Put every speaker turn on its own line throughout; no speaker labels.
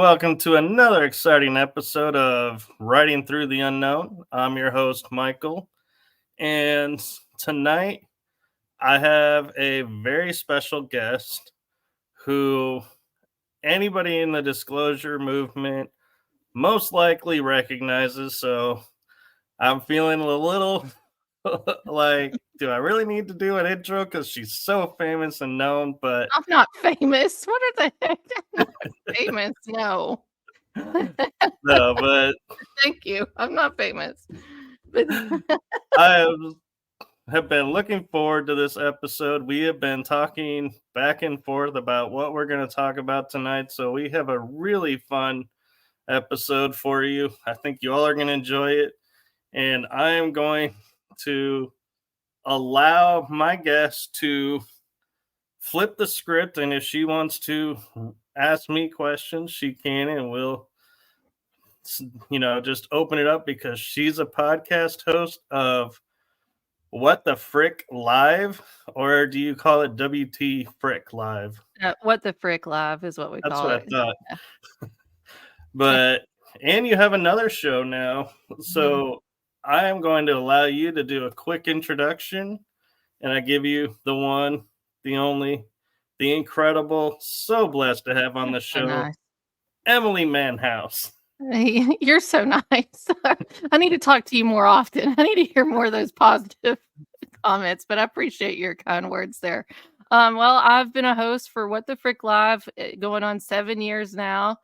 welcome to another exciting episode of Writing Through the Unknown. I'm your host, Michael, and tonight I have a very special guest who anybody in the disclosure movement most likely recognizes, so I'm feeling a little like, do I really need to do an intro because she's so famous and known? But
I'm not famous. What are the heck? I'm not famous. No.
no, but
Thank you. I'm not famous. But
I have been looking forward to this episode. We have been talking back and forth about what we're going to talk about tonight. So we have a really fun episode for you. I think you all are going to enjoy it. And I am going to allow my guest to flip the script. And if she wants to ask me questions, she can, and we'll, just open it up because she's a podcast host of What the Frick Live, or do you call it WTFrick Live?
What the Frick Live is what we
That's
call
what
it.
I thought. And you have another show now. So I am going to allow you to do a quick introduction. And I give you the one, the only, the incredible, so blessed to have on the show,
nice.
Emily Menshouse.
You're so nice. I need to talk to you more often. I need to hear more of those positive comments, but I appreciate your kind words there. Well, I've been a host for What the Frick Live going on 7 years now.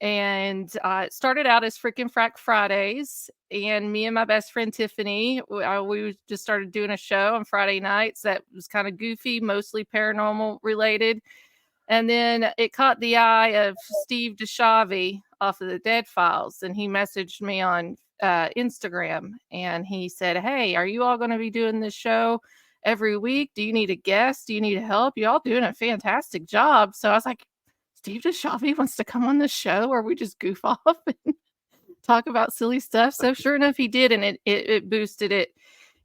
And it started out as Frickin' Frack Fridays. And me and my best friend Tiffany, we just started doing a show on Friday nights that was kind of goofy, mostly paranormal related. And then it caught the eye of Steve DeShavi off of the Dead Files. And he messaged me on Instagram. And he said, "Hey, are you all going to be doing this show every week? Do you need a guest? Do you need help? You all doing a fantastic job." So I was like, Steve DeShavi wants to come on the show where we just goof off and talk about silly stuff. So sure enough, he did. And it boosted it.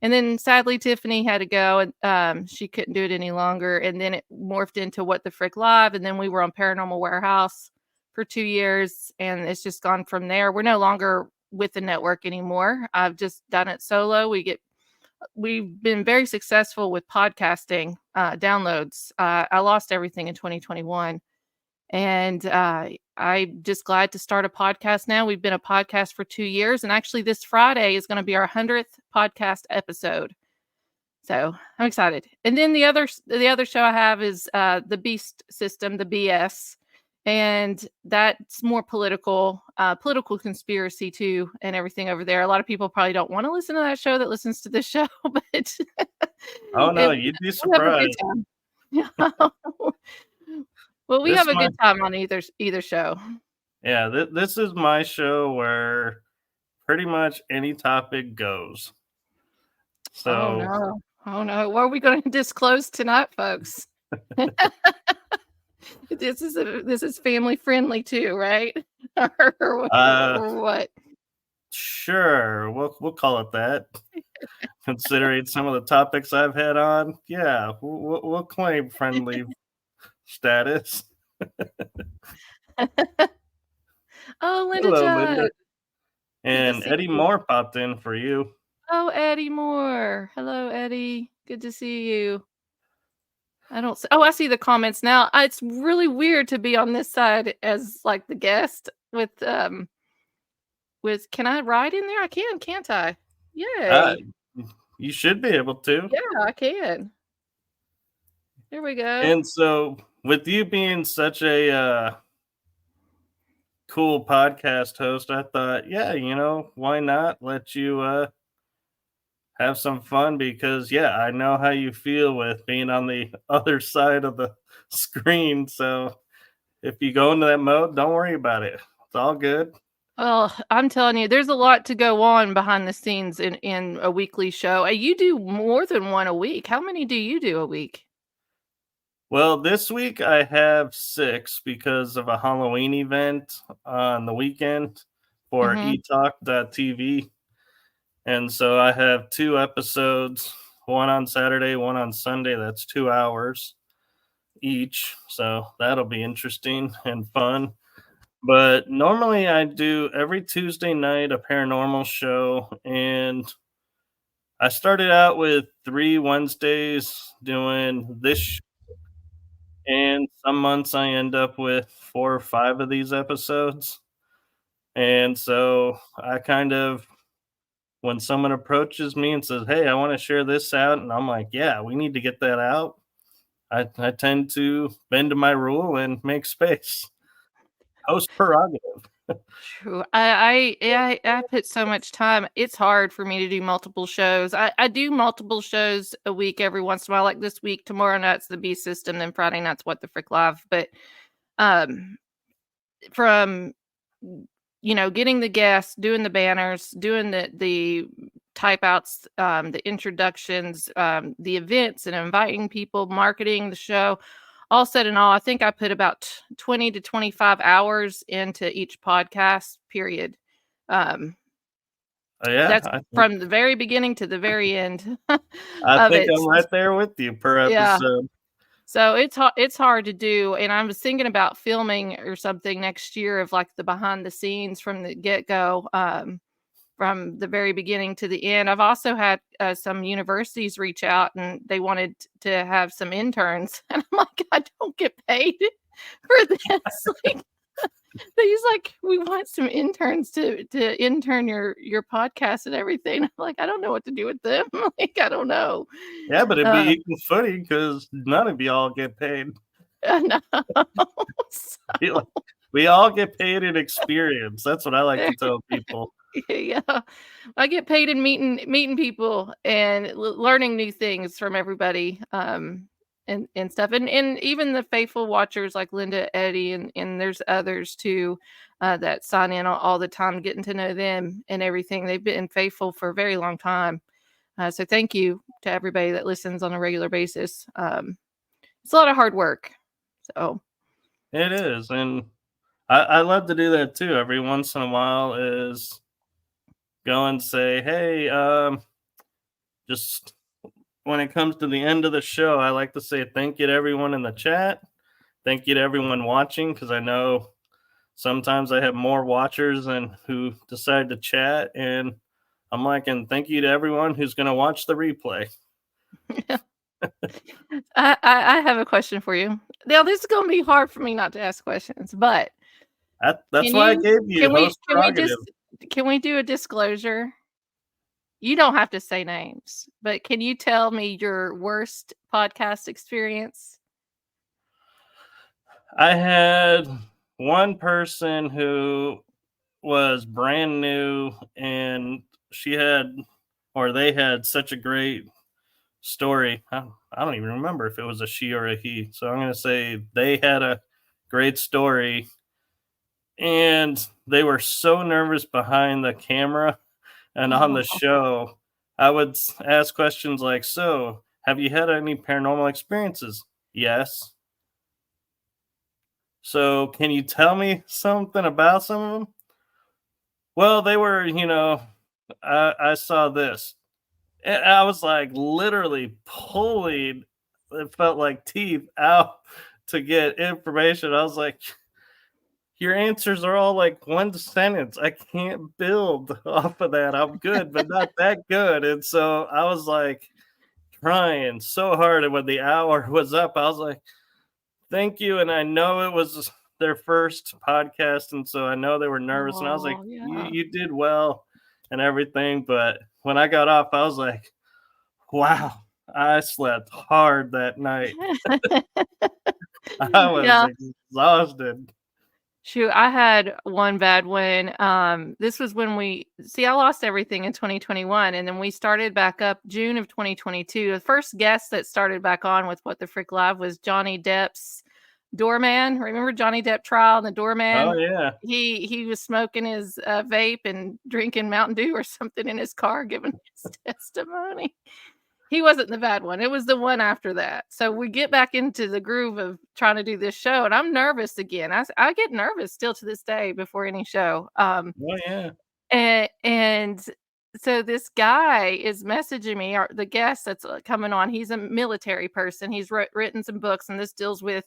And then sadly, Tiffany had to go and she couldn't do it any longer. And then it morphed into What the Frick Live. And then we were on Paranormal Warehouse for 2 years. And it's just gone from there. We're no longer with the network anymore. I've just done it solo. We've been very successful with podcasting downloads. I lost everything in 2021. And I'm just glad to start a podcast now. We've been a podcast for 2 years. And actually this Friday is going to be our 100th podcast episode. So I'm excited. And then the other show I have is the Beast System, the BS. And that's more political conspiracy too, and everything over there. A lot of people probably don't want to listen to that show that listens to this show, but
oh no, you'd be surprised.
Well, we have a good time on either show.
Yeah, this is my show where pretty much any topic goes. So,
oh no, what are we going to disclose tonight, folks? This is family friendly too, right? or what?
Sure, we'll call it that. Considering some of the topics I've had on, yeah, we'll claim friendly status.
Oh, Linda.
Hello, Linda. And Eddie Moore popped in for you.
Oh, Eddie Moore. Hello, Eddie. Good to see you. I see the comments now. It's really weird to be on this side as like the guest with can I write in there? I can, can't I? Yeah.
You should be able to.
Yeah, I can. Here we go.
And so with you being such a cool podcast host, I thought, yeah, why not let you have some fun, because I know how you feel with being on the other side of the screen. So if you go into that mode, don't worry about it. It's all good.
Well, I'm telling you, there's a lot to go on behind the scenes in a weekly show. You do more than one a week. How many do you do a week?
Well, this week I have 6 because of a Halloween event on the weekend for etalk.tv. And so I have 2 episodes, one on Saturday, one on Sunday. That's 2 hours each. So that'll be interesting and fun. But normally I do every Tuesday night a paranormal show, and I started out with 3 Wednesdays doing this, and some months I end up with 4 or 5 of these episodes. And so I kind of, when someone approaches me and says, "Hey, I wanna share this out," and I'm like, "Yeah, we need to get that out," I tend to bend to my rule and make space. Host prerogative.
True. I put so much time. It's hard for me to do multiple shows. I do multiple shows a week every once in a while. Like this week, tomorrow night's the B System, then Friday night's What the Frick Live. But um, from getting the guests, doing the banners, doing the type outs, the introductions, the events, and inviting people, marketing the show. All said and all, I think I put about 20 to 25 hours into each podcast, period. Um,
Yeah,
that's from the very beginning to the very end
I
of
think
it.
I'm right there with you per
Yeah.
episode.
So it's hard to do, and I was thinking about filming or something next year of like the behind the scenes from the get go, from the very beginning to the end. I've also had some universities reach out and they wanted to have some interns, and I'm like, I don't get paid for this. Like, he's like, we want some interns to intern your podcast and everything. I'm like, I don't know what to do with them. Like, I don't know.
Yeah, but it'd be equal footing because none of y'all get paid.
No. So,
We all get paid in experience. That's what I like to tell people.
yeah, I get paid in meeting people and learning new things from everybody, and stuff, and even the faithful watchers like Linda, Eddie, and there's others too, that sign in all the time, getting to know them and everything. They've been faithful for a very long time, so thank you to everybody that listens on a regular basis. It's a lot of hard work, so
It is, and I love to do that too. Every once in a while, is go and say, "Hey, just when it comes to the end of the show, I like to say thank you to everyone in the chat. Thank you to everyone watching because I know sometimes I have more watchers than who decide to chat, and I'm like, and thank you to everyone who's going to watch the replay."
I have a question for you. Now, this is gonna be hard for me not to ask questions, but
That's why I gave you host prerogative.
can we do a disclosure? You don't have to say names, but can you tell me your worst podcast experience?
I had one person who was brand new, and she had, or they had, such a great story. I don't even remember if it was a she or a he. So I'm going to say they had a great story, and they were so nervous behind the camera and on the show. I would ask questions like, "So, have you had any paranormal experiences?" "Yes." "So, can you tell me something about some of them?" "Well, they were, I saw this." And I was like literally pulling, it felt like teeth out to get information. I was like, your answers are all like one sentence. I can't build off of that. I'm good, but not that good. And so I was like trying so hard. And when the hour was up, I was like, thank you. And I know it was their first podcast. And so I know they were nervous. And I was like,
Oh, yeah.
you did well and everything. But when I got off, I was like, wow, I slept hard that night. I was
Yeah.
exhausted.
Shoot, I had one bad one. This was when I lost everything in 2021, and then we started back up June of 2022. The first guest that started back on with What the Frick Live was Johnny Depp's doorman. Remember Johnny Depp trial and the doorman?
Oh, yeah.
He was smoking his vape and drinking Mountain Dew or something in his car, giving his testimony. He wasn't the bad one. It was the one after that. So we get back into the groove of trying to do this show, and I'm nervous again. I get nervous still to this day before any show.
Oh, yeah.
And so this guy is messaging me, or the guest that's coming on. He's a military person. He's written some books, and this deals with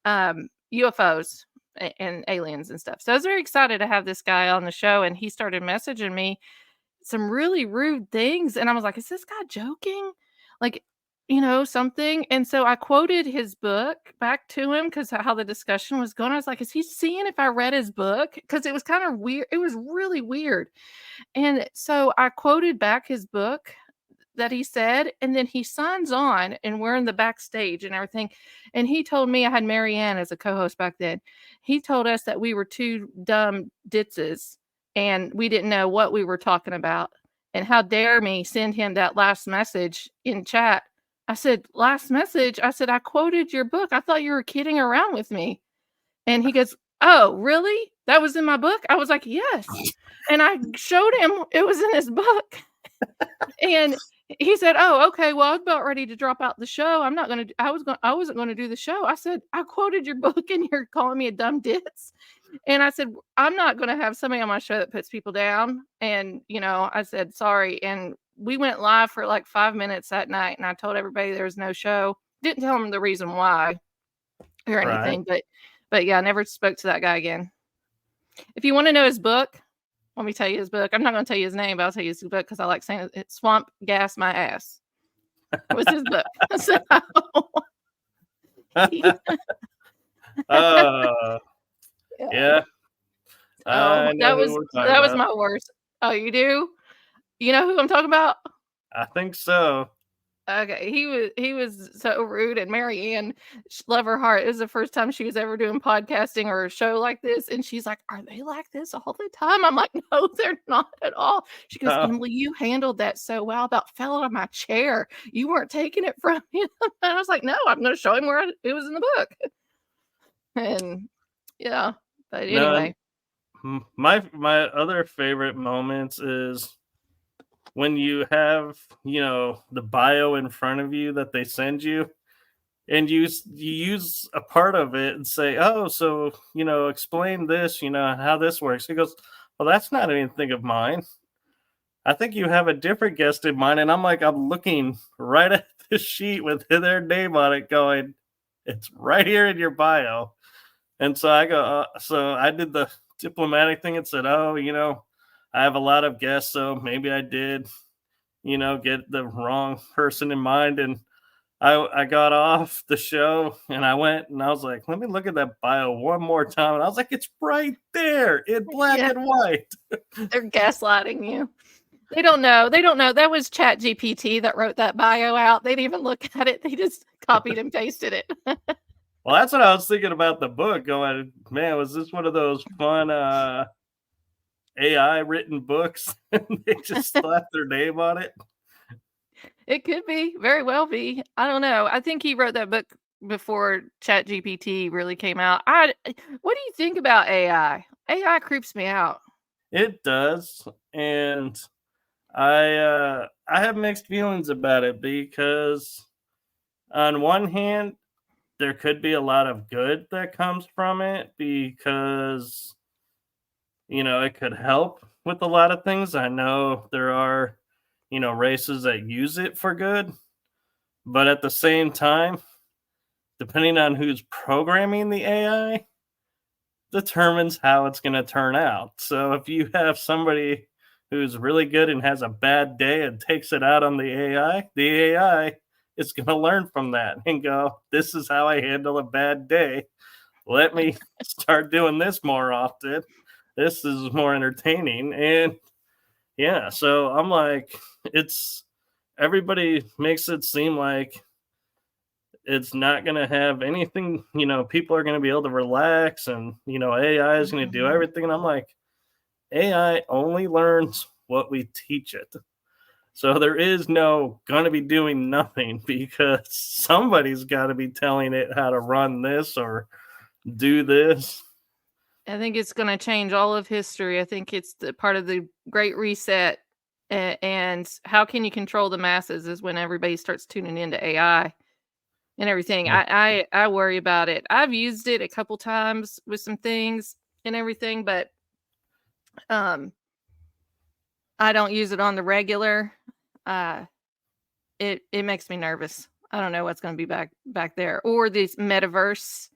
UFOs. and aliens and stuff. So I was very excited to have this guy on the show, and he started messaging me some really rude things, and I was like, "Is this guy joking?" Like, something. And so I quoted his book back to him because how the discussion was going. I was like, "Is he seeing if I read his book?" Because it was kind of weird. It was really weird. And so I quoted back his book that he said, and then he signs on, and we're in the backstage and everything. And he told me, I had Marianne as a co-host back then. He told us that we were two dumb ditzes and we didn't know what we were talking about. And how dare me send him that last message in chat. I said, "Last message?" I said, "I quoted your book. I thought you were kidding around with me." And he goes, "Oh, really? That was in my book?" I was like, "Yes." And I showed him it was in his book. And he said, "Oh, okay. Well, I was about ready to drop out the show. I'm not going to, I wasn't going to do the show." I said, "I quoted your book and you're calling me a dumb ditz." And I said, "I'm not going to have somebody on my show that puts people down." And, I said, "Sorry." And we went live for like 5 minutes that night. And I told everybody there was no show. Didn't tell them the reason why or anything, but yeah, I never spoke to that guy again. If you want to know his book, let me tell you his book. I'm not going to tell you his name, but I'll tell you his book because I like saying it. Swamp Gas My Ass was his book. So,
Yeah. I know
that
who
was
we're talking about.
my worst. Oh, you do? You know who I'm talking about?
I think so.
Okay, he was so rude, and Marianne, love her heart. It was the first time she was ever doing podcasting or a show like this, and she's like, "Are they like this all the time?" I'm like, "No, they're not at all." She goes,
Oh,
"Emily, you handled that so well. I about fell out of my chair. You weren't taking it from him." And I was like, "No, I'm going to show him where it was in the book." And yeah, but
no,
anyway,
my other favorite moments is when you have, the bio in front of you that they send you, and you use a part of it and say, "Oh, so, explain this, how this works." He goes, "Well, that's not anything of mine. I think you have a different guest in mind." And I'm looking right at the sheet with their name on it going, "It's right here in your bio." And so I go, so I did the diplomatic thing and said, "Oh, I have a lot of guests, so maybe I did, get the wrong person in mind." And I got off the show and I went and I was like, "Let me look at that bio one more time." And I was like, "It's right there in black
yeah,
and white."
they're gaslighting you. They don't know. They don't know. That was Chat GPT that wrote that bio out. They didn't even look at it. They just copied and pasted it.
Well, that's what I was thinking about the book. Going, man, was this one of those fun AI written books? And they just slapped their name on it.
It could be, very well be. I don't know. I think he wrote that book before Chat GPT really came out. What do you think about AI? AI creeps me out.
It does, and I have mixed feelings about it because on one hand, there could be a lot of good that comes from it because it could help with a lot of things. I know there are races that use it for good, but at the same time, depending on who's programming the AI, determines how it's going to turn out. So if you have somebody who's really good and has a bad day and takes it out on the AI is going to learn from that and go, "This is how I handle a bad day. Let me start doing this more often. This is more entertaining." And yeah, so I'm like, it's everybody makes it seem like it's not going to have anything, people are going to be able to relax and, AI is going to do everything. And I'm like, AI only learns what we teach it. So there is no going to be doing nothing because somebody's got to be telling it how to run this or do this.
I think it's going to change all of history. I think it's part of the Great Reset. And how can you control the masses is when everybody starts tuning into AI and everything. I worry about it. I've used it a couple times with some things and everything, but I don't use it on the regular. It makes me nervous. I don't know what's going to be back there, or this metaverse.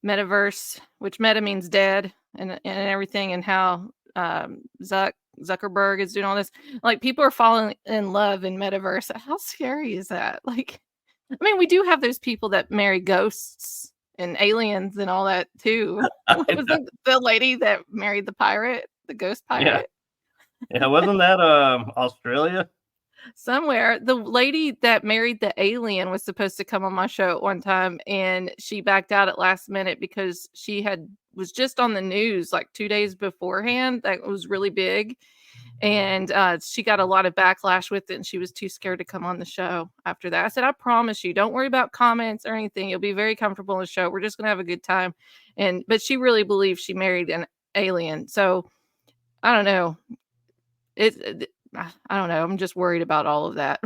metaverse, which meta means dead, and everything, and how Zuckerberg is doing all this. Like, people are falling in love in metaverse. How scary is that? Like, I mean, we do have those people that marry ghosts and aliens and all that too. What was the lady that married the pirate, the ghost pirate?
Yeah, wasn't that Australia?
Somewhere. The lady that married the alien was supposed to come on my show at one time, and she backed out at last minute because she was just on the news like 2 days beforehand. That was really big. And she got a lot of backlash with it, and she was too scared to come on the show after that. I said, I promise you, don't worry about comments or anything. You'll be very comfortable on the show. We're just gonna have a good time. But she really believes she married an alien. So I don't know. I don't know. I'm just worried about all of that.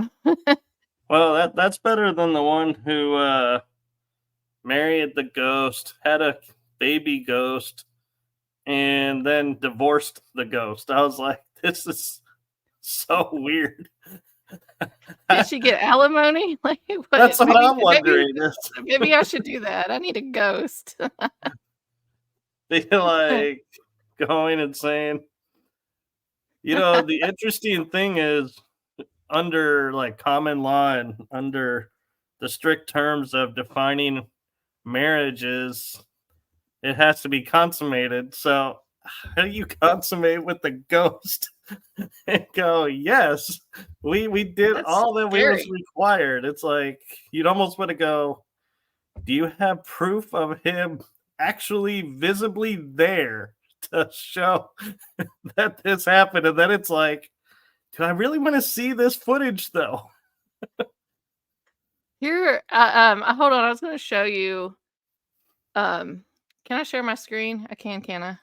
Well, that's better than the one who married the ghost, had a baby ghost, and then divorced the ghost. I was like, this is so weird.
Did she get alimony? Like,
that's what I'm wondering.
Maybe I should do that. I need a ghost.
They like going and saying, the interesting thing is, under like common law and under the strict terms of defining marriages, it has to be consummated. So how do you consummate with the ghost and go, yes, we did
That's
all that
scary.
was required? It's like you'd almost want to go, do you have proof of him actually visibly there to show that this happened? And then it's like, do I really want to see this footage though?
Here, hold on. I was going to show you. Can I share my screen? I can I?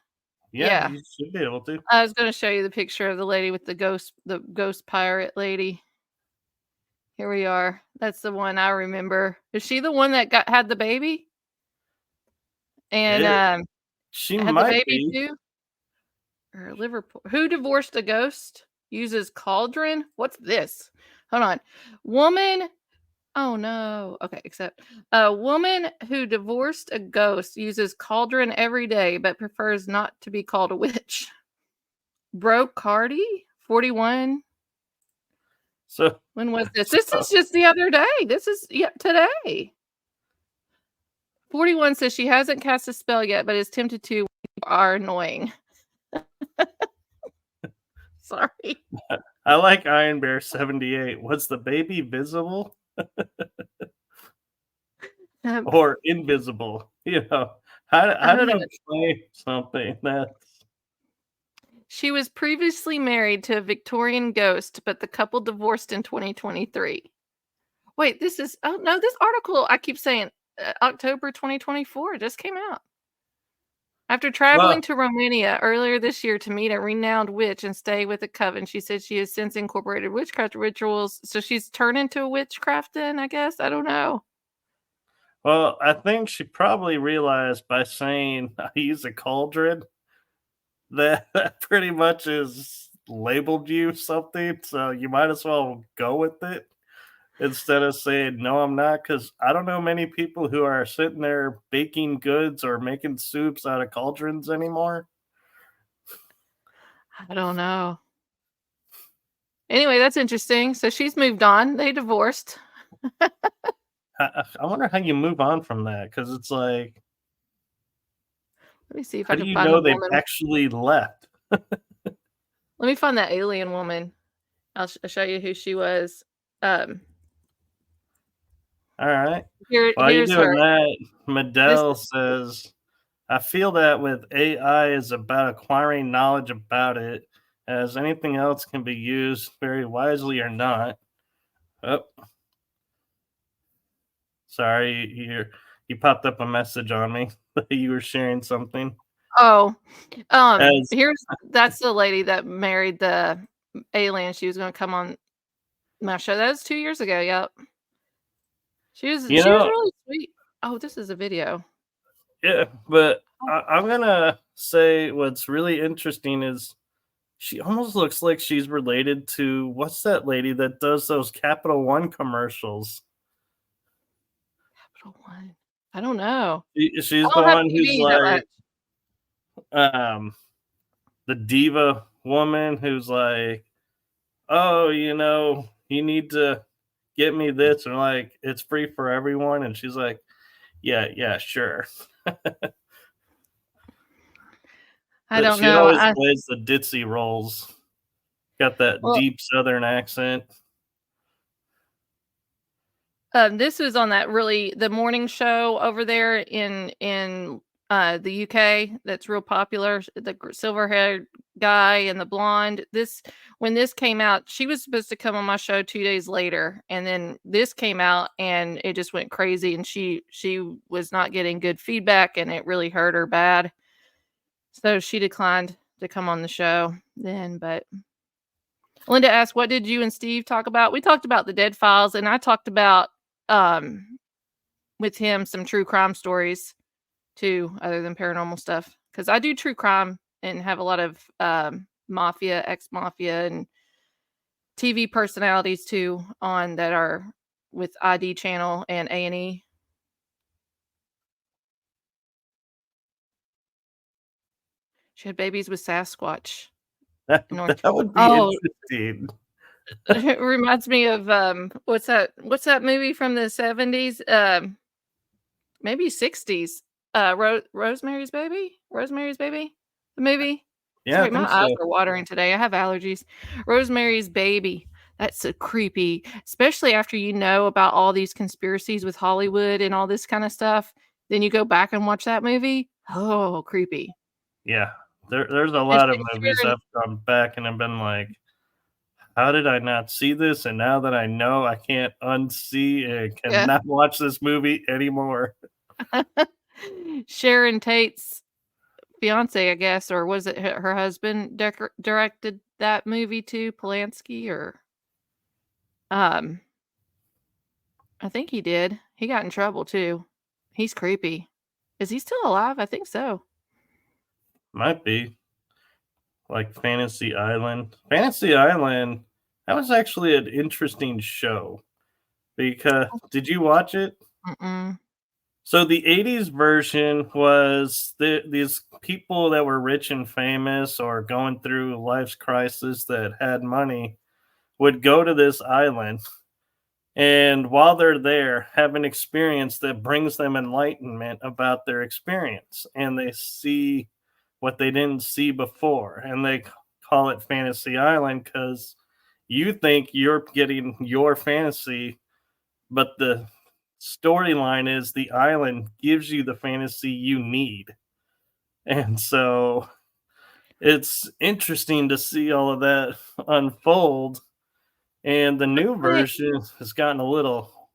Yeah, you should be able to.
I was going to show you the picture of the lady with the ghost pirate lady. Here we are. That's the one I remember. Is she the one that had the baby? And
she
had
might
the baby
be.
too? Or Liverpool. Who divorced a ghost? Uses cauldron? What's this? Hold on. Woman. Oh no. Okay, except a woman who divorced a ghost uses cauldron every day but prefers not to be called a witch. Bro Cardi, 41.
So
when was this? This is just the other day. This is today. 41 says she hasn't cast a spell yet, but is tempted to. Are annoying. Sorry.
I like Iron Bear 78. Was the baby visible? Or invisible? How do you explain something that's...
She was previously married to a Victorian ghost, but the couple divorced in 2023. Wait, this article, I keep saying October 2024 just came out. After traveling to Romania earlier this year to meet a renowned witch and stay with a coven, she said she has since incorporated witchcraft rituals. So she's turned into a witchcraft then, I guess? I don't know.
Well, I think she probably realized by saying I use a cauldron that pretty much is labeled you something. So you might as well go with it instead of saying, no, I'm not. Because I don't know many people who are sitting there baking goods or making soups out of cauldrons anymore.
I don't know. Anyway, that's interesting. So she's moved on. They divorced.
I wonder how you move on from that, because it's like,
let me see if
how
I can
do you
find
know
the
they've
woman.
actually left?
Let me find that alien woman. I'll show you who she was.
All right.
While
you're doing that, Medell says, I feel that with AI is about acquiring knowledge about it, as anything else can be used very wisely or not. Oh, sorry, you popped up a message on me that you were sharing something.
Oh, that's the lady that married the alien. She was going to come on my show. That was 2 years ago. Yep. She was really sweet. Oh, this is a video.
Yeah, but I'm going to say what's really interesting is she almost looks like she's related to, what's that lady that does those Capital One commercials?
Capital One. I don't know.
She's
I
the
don't have
one who's
TV that
like,
much.
the diva woman who's like, oh, you need to get me this, and like, it's free for everyone. And she's like, yeah, sure.
I
But
don't
she
know.
always plays the ditzy roles. Got that
Well,
deep Southern accent.
this was on the morning show over there in the UK that's real popular. The silver haired guy and the blonde. When this came out, she was supposed to come on my show 2 days later, and then this came out and it just went crazy. And she was not getting good feedback, and it really hurt her bad. So she declined to come on the show then. But Linda asked, "What did you and Steve talk about?" We talked about the Dead Files, and I talked about with him some true crime stories too, other than paranormal stuff. Because I do true crime and have a lot of mafia, ex-mafia, and TV personalities too on that are with ID Channel and A&E. She had babies with Sasquatch.
That
North
would be
Oh,
interesting.
it reminds me of what's that movie from the 70s? Maybe 60s. Rosemary's Baby? Rosemary's Baby? The movie?
Yeah, I
Sorry, my
think
eyes
so.
are watering today. I have allergies. Rosemary's Baby. That's so creepy, especially after you know about all these conspiracies with Hollywood and all this kind of stuff. Then you go back and watch that movie. Oh, creepy.
Yeah, there's a
And
lot of movies
Sharon,
I've gone back and I've been like, how did I not see this? And now that I know, I can't unsee and
yeah.
cannot watch this movie anymore.
Sharon Tate's fiance, I guess, or was it her husband directed that movie too, Polanski, or um I think he did. He got in trouble too. He's creepy. Is he still alive? I think so.
Might be like Fantasy Island. Fantasy Island, that was actually an interesting show because did you watch it?
Mm-mm.
So the 80s version was these people that were rich and famous or going through life's crisis that had money would go to this island, and while they're there have an experience that brings them enlightenment about their experience, and they see what they didn't see before, and they call it Fantasy Island because you think you're getting your fantasy, but the storyline is the island gives you the fantasy you need. And so it's interesting to see all of that unfold. And the new
Right.
version has gotten a little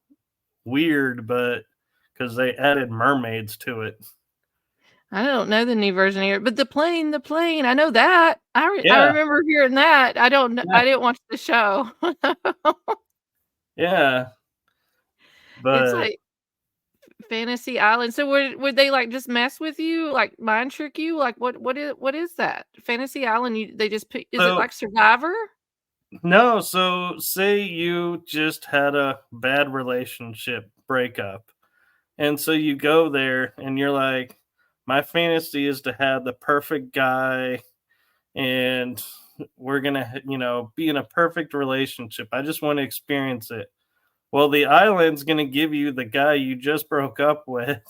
weird, but because they added mermaids to it.
I don't know the new version here, but the plane. I know that. I
Yeah,
remember hearing that. I don't know.
yeah,
I didn't watch the show.
yeah.
It's
But
like Fantasy Island. So would they like just mess with you, like mind trick you? Like what is that? Fantasy Island? They just pick, is it
so
like Survivor?
no, so say you just had a bad relationship breakup. And so you go there and you're like, my fantasy is to have the perfect guy, and we're going to, be in a perfect relationship. I just want to experience it. Well, the island's going to give you the guy you just broke up with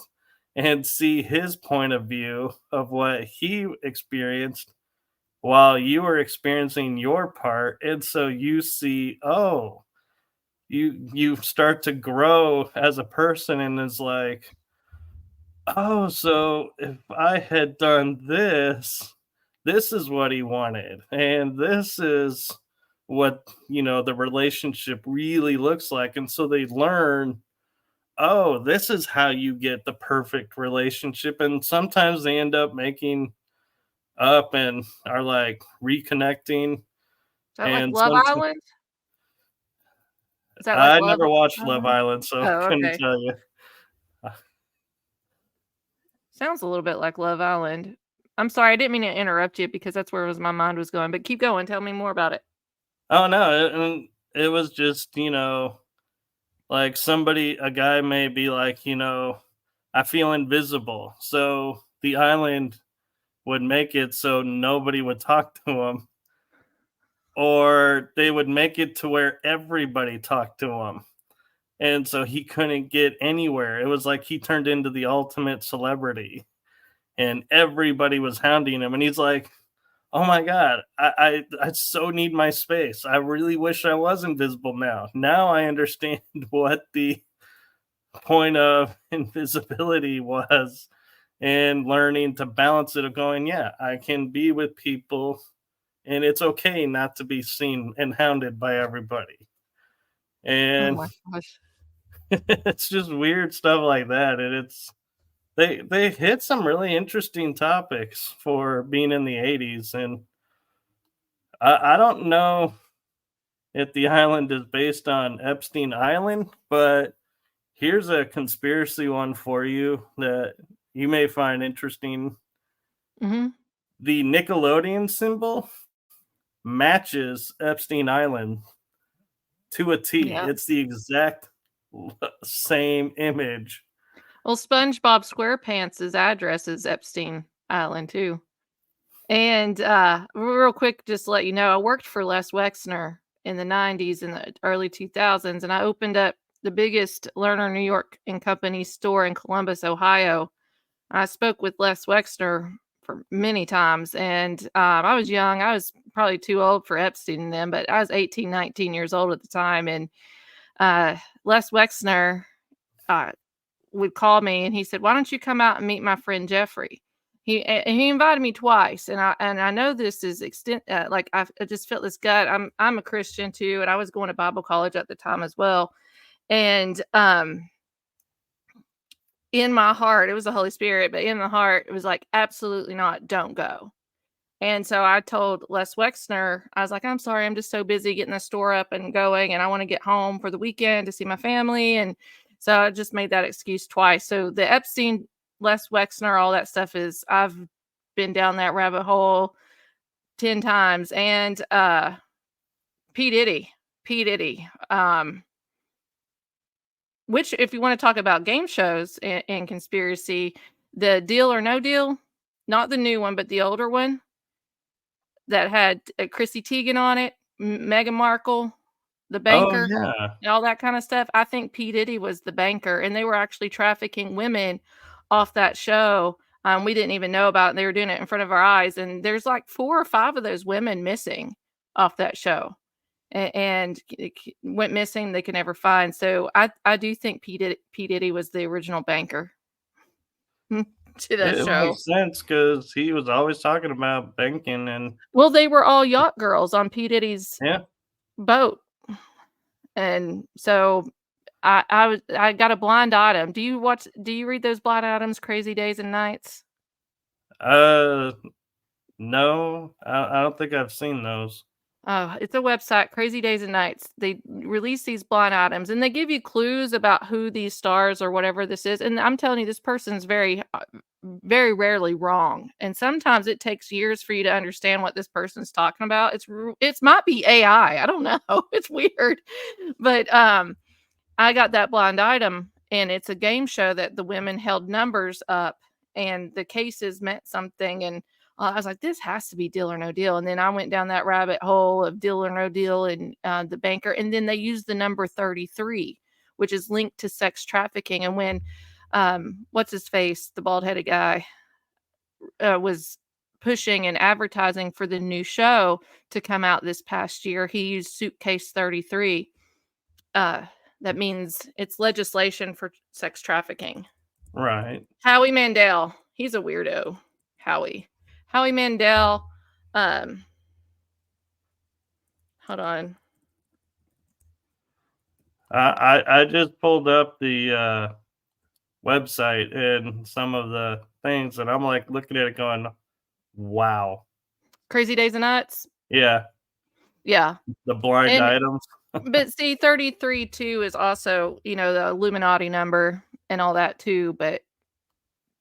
and see his point of view of what he experienced while you were experiencing your part. And so you see, oh, you start to grow as a person, and it's like, oh, so if I had done this, this is what he wanted. And this is what, the relationship really looks like. And so they learn, oh, this is how you get the perfect relationship. And sometimes they end up making up and are like reconnecting.
Is that like
And
Love
sometimes
Island? Is that like
I
Love
never watched Love
Island?
Island, so
Oh,
couldn't
okay.
tell you.
Sounds a little bit like Love Island. I'm sorry, I didn't mean to interrupt you because that's where my mind was going. But keep going. Tell me more about it.
Oh no, and it was just, like a guy may be like, I feel invisible. So the island would make it so nobody would talk to him, or they would make it to where everybody talked to him. And so he couldn't get anywhere. It was like he turned into the ultimate celebrity and everybody was hounding him. And he's like, oh my God, I so need my space. I really wish I was invisible now. Now I understand what the point of invisibility was, and learning to balance it of going, yeah, I can be with people and it's okay not to be seen and hounded by everybody.
Oh
And
my gosh.
it's just weird stuff like that. And they hit some really interesting topics for being in the 80s. And I don't know if the island is based on Epstein Island, but here's a conspiracy one for you that you may find interesting.
Hmm.
The Nickelodeon symbol matches Epstein Island to a T.
Yeah.
It's the exact same image.
Well, SpongeBob SquarePants' address is Epstein Island too. And real quick, just to let you know, I worked for Les Wexner in the 90s and the early 2000s, and I opened up the biggest Lerner New York and Company store in Columbus, Ohio. I spoke with Les Wexner for many times, and I was young. I was probably too old for Epstein then, but I was 18, 19 years old at the time. And Les Wexner would call me and he said, "Why don't you come out and meet my friend Jeffrey?" He invited me twice, and I know this is like I just felt this gut. I'm a Christian too, and I was going to Bible college at the time as well. And in my heart, it was the Holy Spirit, but in the heart, it was like, absolutely not, don't go. And so I told Les Wexner, I was like, I'm sorry, I'm just so busy getting the store up and going, and I want to get home for the weekend to see my family. And so I just made that excuse twice. So the Epstein, Les Wexner, all that stuff is, I've been down that rabbit hole 10 times. And P. Diddy, which, if you want to talk about game shows and conspiracy, the Deal or No Deal, not the new one, but the older one that had Chrissy Teigen on it, Meghan Markle, the
Oh,
banker,
yeah.
and all that kind of stuff. I think P. Diddy was the banker, and they were actually trafficking women off that show. We didn't even know about it. They were doing it in front of our eyes, and there's like 4 or 5 of those women missing off that show. And went missing. They could never find. So I do think P. Diddy was the original banker to that
It
show.
makes sense because he was always talking about banking. And
Well, they were all yacht girls on P. Diddy's
yeah,
boat, and so I got a blind item. Do you read those blind items, Crazy Days and Nights?
no, I don't think I've seen those.
Oh, it's a website, Crazy Days and Nights. They release these blind items and they give you clues about who these stars or whatever this is. And I'm telling you, this person's very, very rarely wrong. And sometimes it takes years for you to understand what this person's talking about. It might be AI. I don't know. It's weird. But I got that blind item, and it's a game show that the women held numbers up and the cases meant something. And I was like, this has to be Deal or No Deal. And then I went down that rabbit hole of Deal or No Deal and the banker. And then they used the number 33, which is linked to sex trafficking. And when, what's his face, the bald headed guy, was pushing and advertising for the new show to come out this past year, he used Suitcase 33. That means it's legislation for sex trafficking.
Right.
Howie Mandel, he's a weirdo. Howie Mandel. Hold on.
I just pulled up the website and some of the things, and I'm like looking at it going, wow.
Crazy Days and Nights.
Yeah.
Yeah.
The blind items.
But see, 33 too is also, the Illuminati number and all that too. But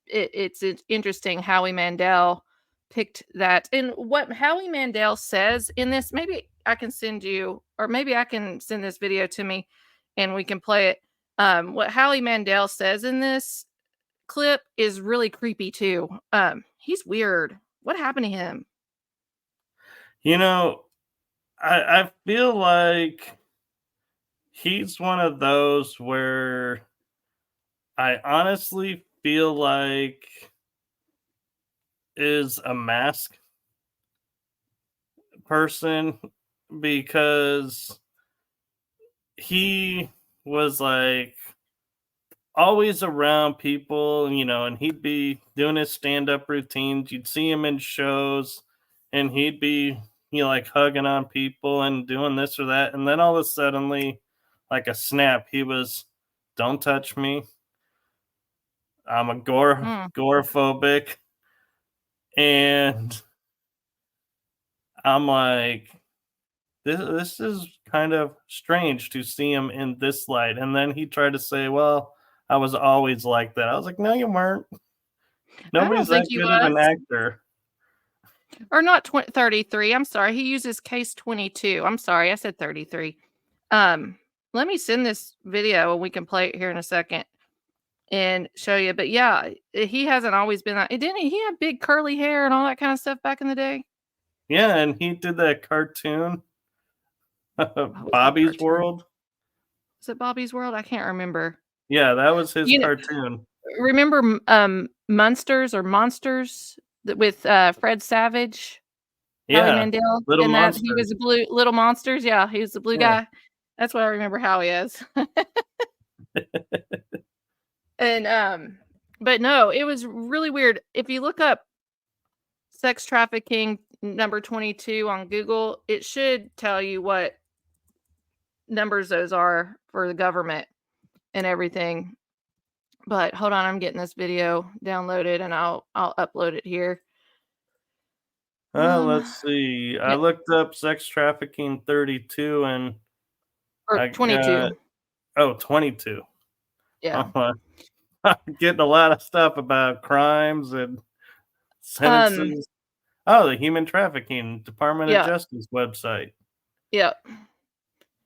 it's interesting Howie Mandel picked that. And what Howie Mandel says in this, maybe I can send you, or maybe I can send this video to me and we can play it. What Howie Mandel says in this clip is really creepy too. He's weird. What happened to him?
You know, I feel like he's one of those where I honestly feel like is a mask person because he was like always around people, and he'd be doing his stand-up routines. You'd see him in shows, and he'd be, like hugging on people and doing this or that. And then all of a suddenly, like a snap, he was, "Don't touch me. I'm agoraphobic." And I'm like, this is kind of strange to see him in this light. And then he tried to say, "Well, I was always like that." I was like, "No, you weren't.
I don't
Nobody's
think
that
he
good of an
was.
actor."
Or not 33. I'm sorry. He uses case 22. I'm sorry. I said 33. Um, Let me send this video and we can play it here in a second and show you. But yeah, he hasn't always been that. Didn't he have big curly hair and all that kind of stuff back in the day?
Yeah, and he did that cartoon,
What was that
Bobby's
cartoon?
World.
Was it Bobby's World? I can't remember.
Yeah, that was his
You know,
cartoon.
remember Munsters or Monsters with Fred Savage, Howie
Yeah,
Mandel,
Little
and that he
Monsters.
was a blue Little Monsters. Yeah, he was the blue
Yeah.
guy. That's what I remember Howie as. And but no, it was really weird. If you look up sex trafficking number 22 on Google, it should tell you what numbers those are for the government and everything. But hold on, I'm getting this video downloaded and I'll upload it here. Um
Let's see. I
yeah,
looked up sex trafficking 32 and
or
I
22.
got, oh, 22.
Yeah.
I'm getting a lot of stuff about crimes and
Um
sentences. Oh, the Human Trafficking Department of
yeah,
Justice website.
yeah.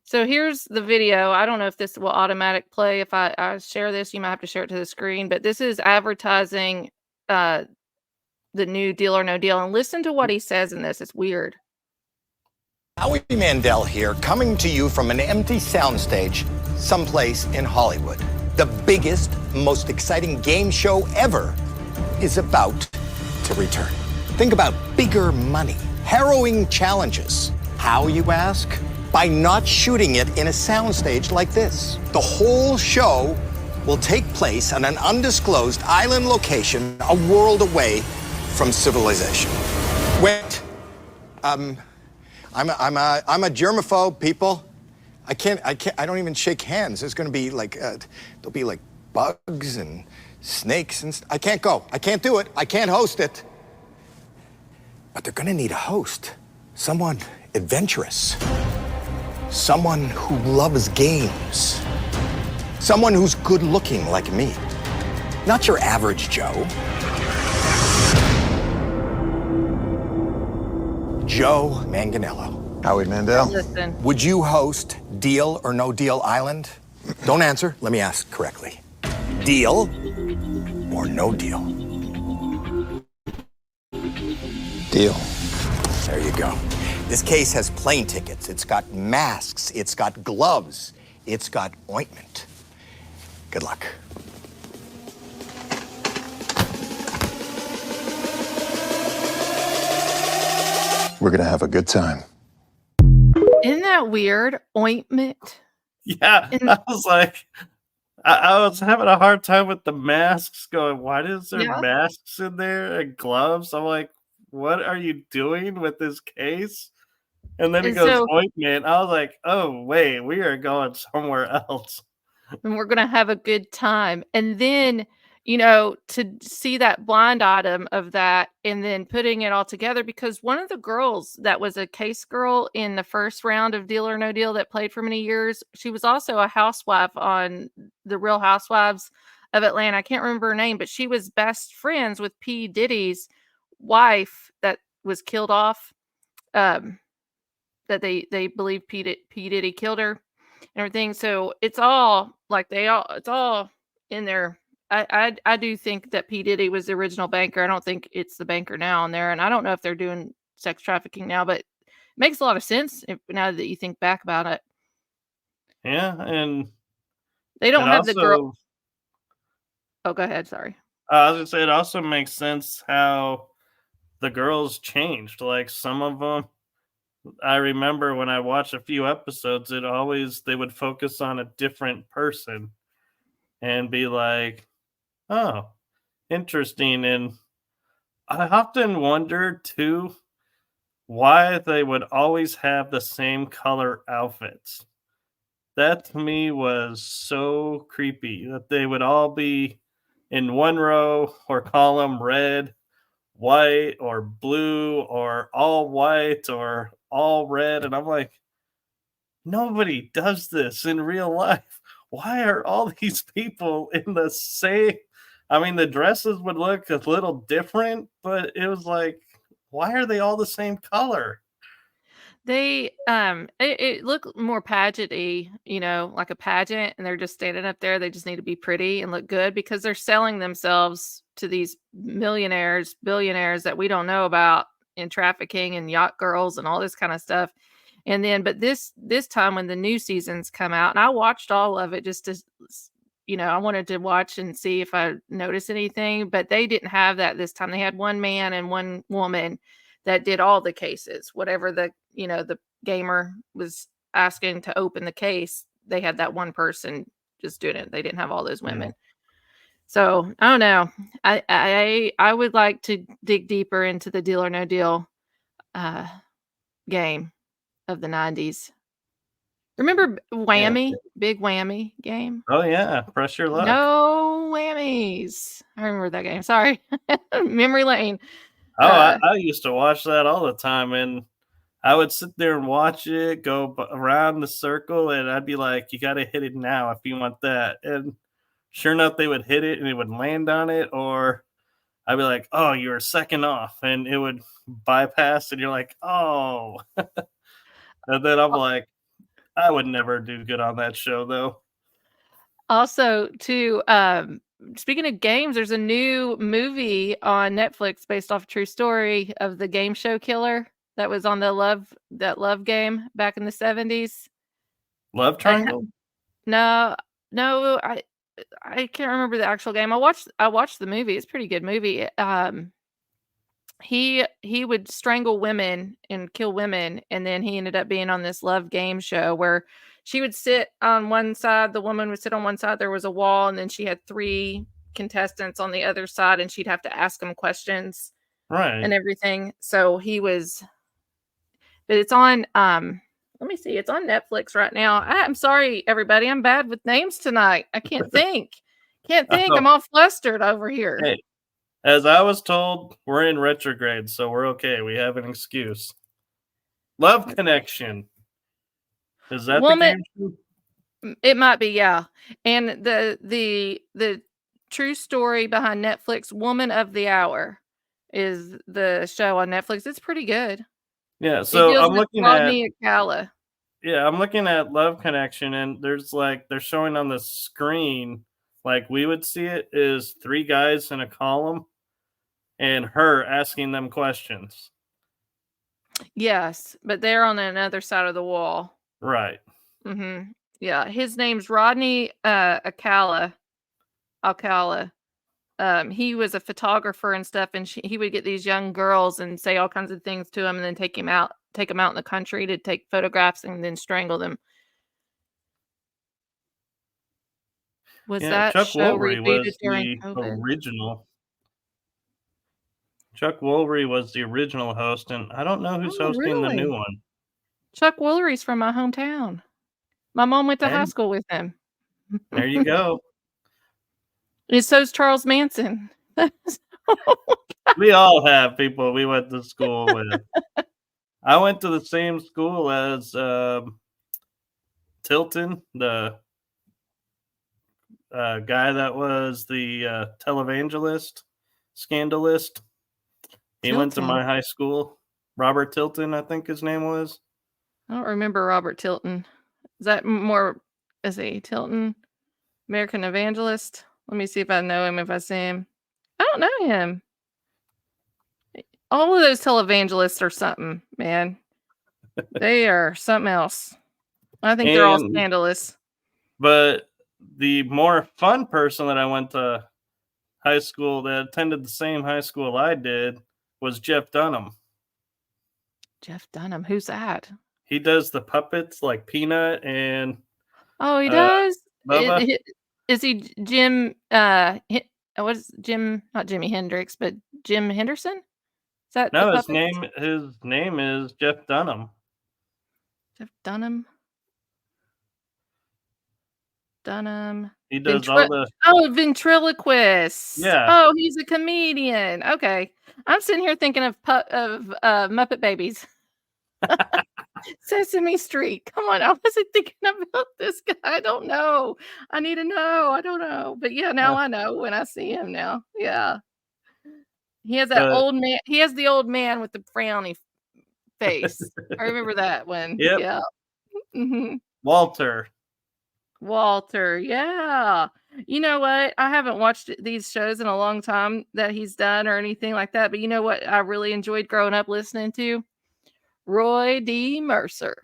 So here's the video. I don't know if this will automatic play. If I share this, you might have to share it to the screen. But this is advertising uh, the new Deal or No Deal. And listen to what he says in this. It's weird.
Howie Mandel here, coming to you from an empty soundstage someplace in Hollywood. The biggest, most exciting game show ever is about to return. Think about bigger money, harrowing challenges. How, you ask? By not shooting it in a soundstage like this. The whole show will take place on an undisclosed island location a world away from civilization. Wait, I'm a germaphobe, people. I don't even shake hands. There's gonna be like, there'll be like bugs and snakes and I can't go. I can't do it. I can't host it. But they're gonna need a host. Someone adventurous. Someone who loves games. Someone who's good looking like me. Not your average Joe. Joe Manganiello.
Howie Mandel.
Listen.
Would you host Deal or No Deal Island? Don't answer. Let me ask correctly. Deal or no deal?
Deal.
There you go. This case has plane tickets. It's got masks. It's got gloves. It's got ointment. Good luck.
We're gonna have a good time.
Isn't that weird? Ointment.
Yeah,
And
I was like, I was having a hard time with the masks going, why is there
yeah.
masks in there and gloves? I'm like, what are you doing with this case? And then it
And
goes
so
ointment. I was like, oh, wait, we are going somewhere else.
and we're gonna have a good time. And then, to see that blind item of that and then putting it all together because one of the girls that was a case girl in the first round of Deal or No Deal that played for many years, she was also a housewife on The Real Housewives of Atlanta. I can't remember her name, but she was best friends with P. Diddy's wife that was killed off. That they believe P. Diddy killed her and everything. So it's all like it's all in their I do think that P. Diddy was the original banker. I don't think it's the banker now on there. And I don't know if they're doing sex trafficking now, but it makes a lot of sense now that you think back about it.
Yeah, and
They don't
it
have the girl.
also,
Oh, go ahead. Sorry.
I was gonna say, it also makes sense how the girls changed. Like some of them, I remember when I watched a few episodes, they would focus on a different person and be like, "Oh, interesting." And I often wonder too why they would always have the same color outfits. That to me was so creepy that they would all be in one row or column red, white, or blue, or all white, or all red. And I'm like, nobody does this in real life. Why are all these people in the same? I mean, the dresses would look a little different, but it was like, why are they all the same color?
They it looked more pageant-y, like a pageant, and they're just standing up there. They just need to be pretty and look good because they're selling themselves to these millionaires, billionaires that we don't know about in trafficking and yacht girls and all this kind of stuff. And then, but this time when the new seasons come out, and I watched all of it just to, I wanted to watch and see if I noticed anything, but they didn't have that this time. They had one man and one woman that did all the cases. Whatever the gamer was asking to open the case, they had that one person just doing it. They didn't have all those women. So I don't know. I would like to dig deeper into the Deal or No Deal game of the 90s. Remember Whammy? Big Whammy game?
Oh yeah, press your luck.
No whammies. I remember that game. Sorry. Memory lane.
Oh, I used to watch that all the time, and I would sit there and watch it go around the circle, and I'd be like, "You got to hit it now if you want that." And sure enough, they would hit it, and it would land on it, or I'd be like, "Oh, you're a second off," and it would bypass, and you're like, "Oh." And then I'm like, I would never do good on that show, though.
Also, too, speaking of games, there's a new movie on Netflix based off a true story of the game show killer that was on that love game back in the 70s.
Love Triangle?
No, I can't remember the actual game. I watched the movie. It's a pretty good movie. He would strangle women and kill women, and then he ended up being on this love game show where she would sit on one side, the woman would sit on one side, there was a wall, and then she had 3 contestants on the other side, and she'd have to ask them questions and everything. So but it's on let me see, it's on Netflix right now. I'm sorry, everybody, I'm bad with names tonight. I can't think. I'm all flustered over here.
Hey, as I was told, we're in retrograde, so we're okay. We have an excuse. Love Connection. Is that the game show?
It might be, yeah. And the true story behind Netflix, Woman of the Hour, is the show on Netflix. It's pretty good.
Yeah, so I'm looking
Rodney Acala.
Yeah, I'm looking at Love Connection, and they're showing on the screen, like we would see it, is 3 guys in a column and her asking them questions.
Yes, but they're on another side of the wall.
Right.
Mm-hmm. Yeah, his name's Rodney Acala. He was a photographer and stuff, and he would get these young girls and say all kinds of things to them, and then take them out in the country to take photographs and then strangle them. Was that
Chuck
show
Woolery
rebooted
was
during
the
COVID?
original. Chuck Woolery was the original host, and I don't know who's hosting the new one.
Chuck Woolery's from my hometown. My mom went to high school with him.
There you go.
And so's Charles Manson.
We all have people we went to school with. I went to the same school as Tilton, the guy that was the televangelist, scandalist. He went to my high school. Robert Tilton, I think his name was.
I don't remember Robert Tilton. Is that more, is he Tilton? American Evangelist? Let me see if I know him, if I see him. I don't know him. All of those televangelists are something, man. They are something else. I think they're all scandalous.
But the more fun person that I went to high school that attended the same high school I did was Jeff Dunham.
Jeff Dunham, who's that?
He does the puppets like Peanut and
Oh, he does?
Bubba.
Is he Jim, what is Jim, not Jimi Hendrix, but Jim Henderson? Is that the
No, his
puppets?
name is Jeff Dunham.
Jeff Dunham? Dunham.
He does all the...
Oh, ventriloquist.
Yeah.
Oh, he's a comedian. Okay. I'm sitting here thinking of Muppet Babies. Sesame Street. Come on. I wasn't thinking about this guy. I don't know. I need to know. I don't know. But yeah, now I know when I see him now. Yeah. He has that old man. He has the old man with the frowny face. I remember that one.
Yep.
Yeah. Mm-hmm. Walter, yeah. You know what? I haven't watched these shows in a long time that he's done or anything like that. But you know what I really enjoyed growing up listening to? Roy D. Mercer.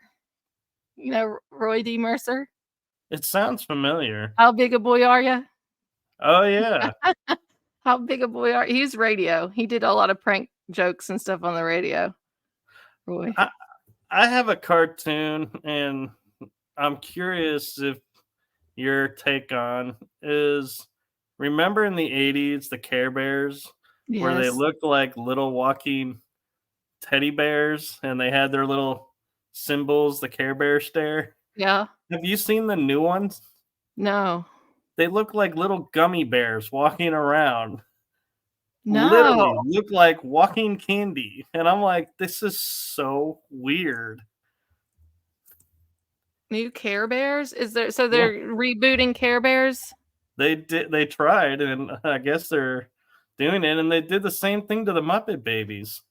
You know Roy D. Mercer?
It sounds familiar.
How big a boy are you?
Oh, yeah.
How big a boy are you? He's radio. He did a lot of prank jokes and stuff on the radio. Roy.
I have a cartoon, and I'm curious if your take on is, remember in the 80s the Care Bears, where they looked like little walking teddy bears and they had their little symbols, the Care Bear stare?
Yeah.
Have you seen the new ones?
No.
They look like little gummy bears walking around.
No.
Literally look like walking candy. And I'm like, this is so weird.
New Care Bears? Is there, so they're rebooting Care Bears?
They tried, and I guess they're doing it, and they did the same thing to the Muppet Babies.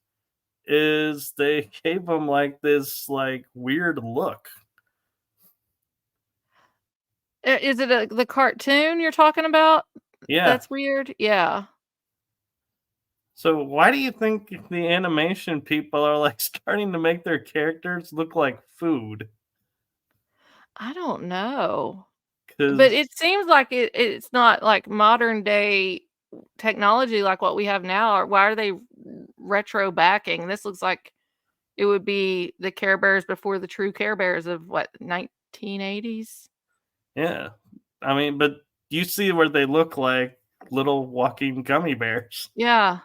Is they gave them like this like weird look.
Is it the cartoon you're talking about?
Yeah.
That's weird. Yeah.
So why do you think the animation people are like starting to make their characters look like food?
I don't know. But it seems like it's not like modern day technology like what we have now. Or why are they retro backing? This looks like it would be the Care Bears before the true Care Bears of what, 1980s?
Yeah. I mean, but you see where they look like little walking gummy bears.
Yeah.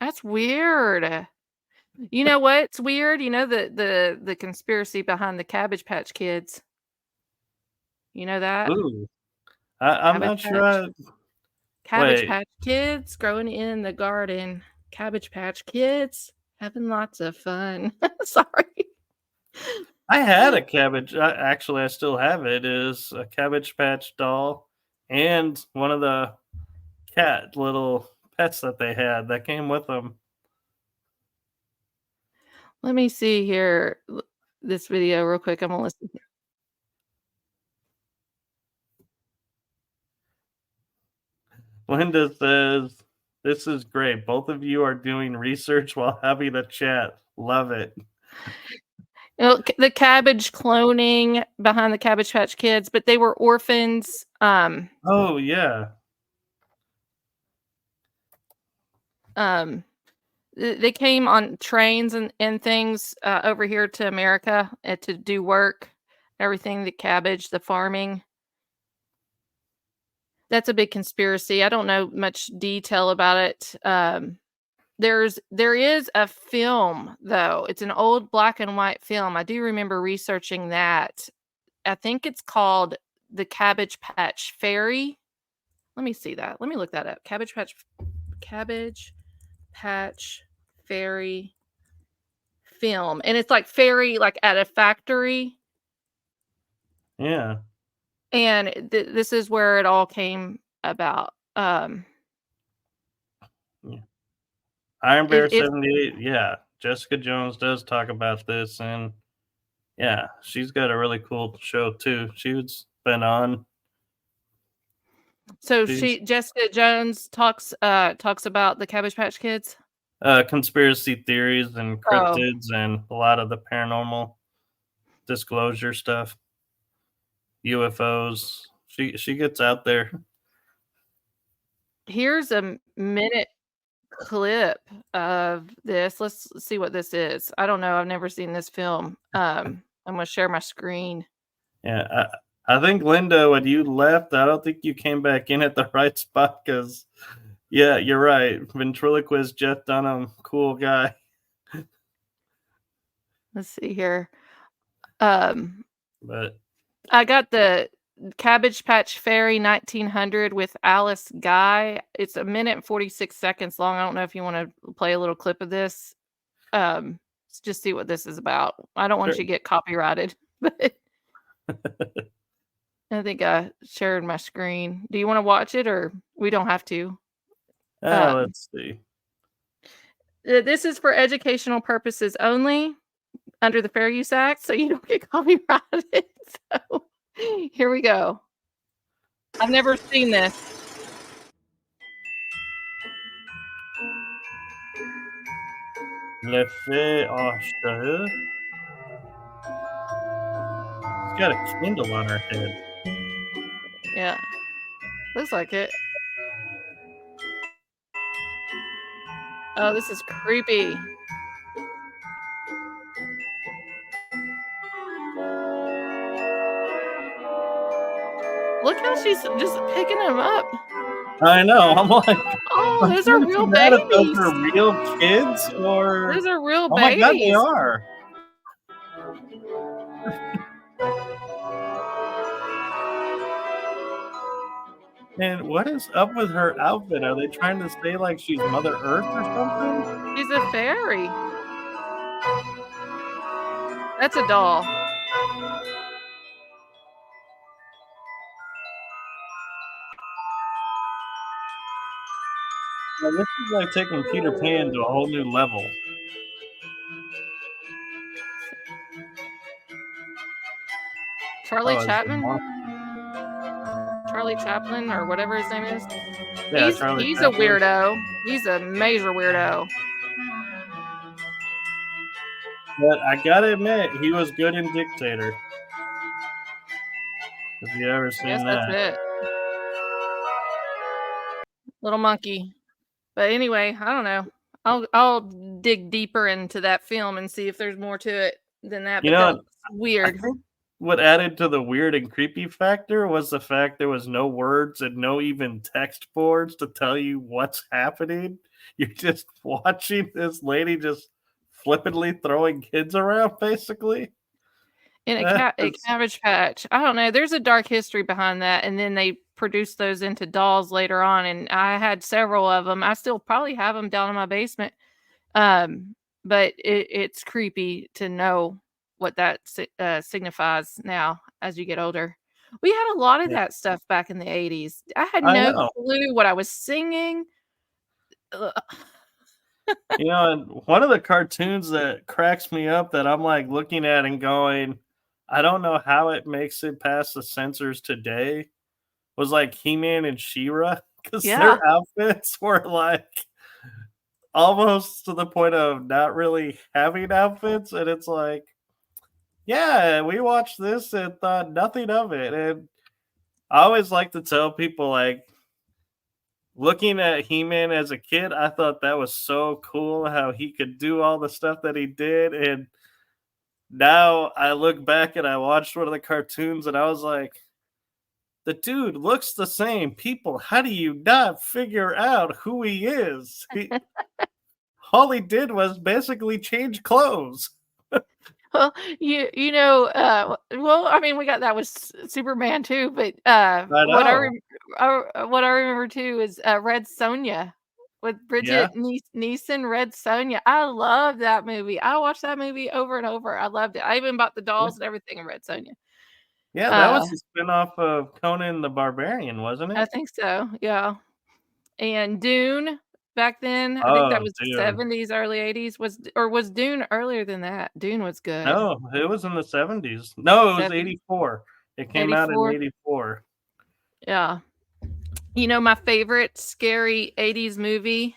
That's weird. You know what's weird? You know the conspiracy behind the Cabbage Patch Kids. You know that?
Ooh. I'm not sure.
Cabbage Patch Kids growing in the garden. Cabbage Patch Kids having lots of fun. Sorry.
I had a cabbage. Actually, I still have it. Is a Cabbage Patch doll and one of the cat little pets that they had that came with them.
Let me see here this video real quick. I'm gonna listen.
Linda says, "This is great. Both of you are doing research while having a chat. Love it."
You know, the cabbage cloning behind the Cabbage Patch Kids, but they were orphans.
Oh yeah.
They came on trains and things over here to America to do work, everything, the cabbage, the farming. That's a big conspiracy. I don't know much detail about it. There is a film though. It's an old black and white film. I do remember researching that. I think it's called The Cabbage Patch Fairy. Let me see that. Let me look that up. Cabbage Patch Fairy film. And it's like fairy like at a factory.
Yeah.
And this is where it all came about.
Yeah. Iron Bear 78. Yeah. Jessica Jones does talk about this, and yeah, she's got a really cool show too. She's been on.
So
These
Jessica Jones talks about the Cabbage Patch Kids.
conspiracy theories and
Oh,
cryptids and a lot of the paranormal disclosure stuff, UFOs. She gets out there.
here's a minute clip of this. Let's see what this is. I don't know. I've never seen this film. I'm gonna share my screen.
Yeah, I think Linda, when you left, I don't think you came back in at the right spot because, yeah, you're right. Ventriloquist Jeff Dunham, cool guy.
Let's see here. Um,
But
I got the Cabbage Patch Fairy 1900 with Alice Guy. It's a minute and 46 seconds long. I don't know if you want to play a little clip of this. Just see what this is about. I don't want
sure.
you to get copyrighted, but I think I shared my screen. Do you want to watch it or we don't have to?
Let's see.
This is for educational purposes only under the Fair Use Act, so you don't get copyrighted. So here we go. I've never seen this.
Le fait acheter. She's got a Kindle on her head.
Yeah. Looks like it. Oh, this is creepy. Look how she's just picking them up.
I know. I'm like,
Oh, those are real
mad if those
babies.
are real kids or.
Those are real
Oh my God, they
babies.
are. And what is up with her outfit? Are they trying to say like she's Mother Earth or something?
She's a fairy. That's a doll.
Well, this is like taking Peter Pan to a whole new level.
Charlie
Oh, it's
Chapman?
the
Charlie Chaplin or whatever his name is.
Yeah, Charlie
He's a
Chaplin.
weirdo. He's a major weirdo.
But I gotta admit, he was good in Dictator. Have you ever seen
Yes,
that?
that's it. Little monkey. But anyway, I don't know. I'll dig deeper into that film and see if there's more to it than that.
You
But
know,
that's weird.
I think what added to the weird and creepy factor was the fact there was no words and no even text boards to tell you what's happening. You're just watching this lady just flippantly throwing kids around, basically.
In
That
a
is-
Cabbage Patch. I don't know. There's a dark history behind that. And then they produced those into dolls later on. And I had several of them. I still probably have them down in my basement. But it's creepy to know what that signifies now as you get older. We had a lot of that stuff back in the 80s. I had
I
no
know.
clue what I was singing. Ugh.
You know, and one of the cartoons that cracks me up that I'm like looking at and going, I don't know how it makes it past the censors today, was like He-Man and She-Ra, because
Yeah.
their outfits were like almost to the point of not really having outfits. And it's like, yeah, we watched this and thought nothing of it. And I always like to tell people, like, looking at He-Man as a kid, I thought that was so cool how he could do all the stuff that he did. And now I look back and I watched one of the cartoons and I was like, the dude looks the same. People, how do you not figure out who he is? All he did was basically change clothes.
Well, you know, well, I mean, we got that with Superman too, but what I remember too is Red Sonja with Bridget Neeson. Red Sonja, I love that movie. I watched that movie over and over. I loved it. I even bought the dolls and everything in Red Sonja.
Yeah, that was the spinoff of Conan the Barbarian, wasn't it?
I think so. Yeah, and Dune. Back then, I think that was the 70s, early 80s. Was Dune earlier than that? Dune was good.
No, it was in the 70s. No, it was 84. It came out in 84.
Yeah. My favorite scary 80s movie,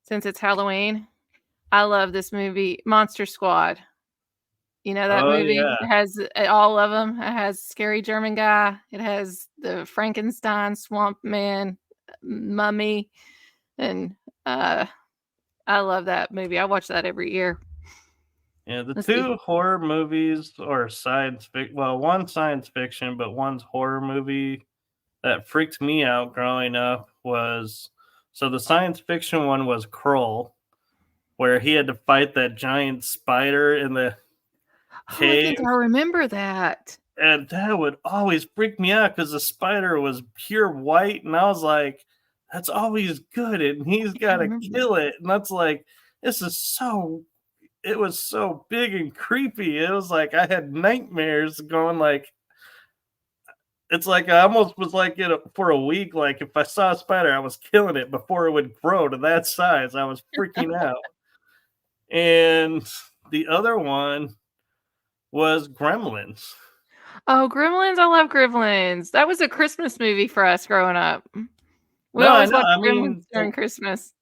since it's Halloween, I love this movie, Monster Squad. That
Oh
movie?
yeah.
It has all of them. It has Scary German Guy. It has the Frankenstein, Swamp Man, Mummy, and I love that movie. I watch that every year.
Yeah, the
Let's see.
two horror movies or science fiction, well, one science fiction, but one's horror movie that freaked me out growing up was, so the science fiction one was Kroll, where he had to fight that giant spider in the
Oh, I
cave.
think I remember that.
And that would always freak me out because the spider was pure white, and I was like, that's always good, and he's got to
remember that.
kill it. And that's like, this is so, it was so big and creepy. It was like I had nightmares going like, it's like I almost was like for a week. Like if I saw a spider, I was killing it before it would grow to that size. I was freaking out. And the other one was Gremlins.
Oh, Gremlins. I love Gremlins. That was a Christmas movie for us growing up. We
No, I
always
know.
watched
I
Gremlins
mean,
during Christmas.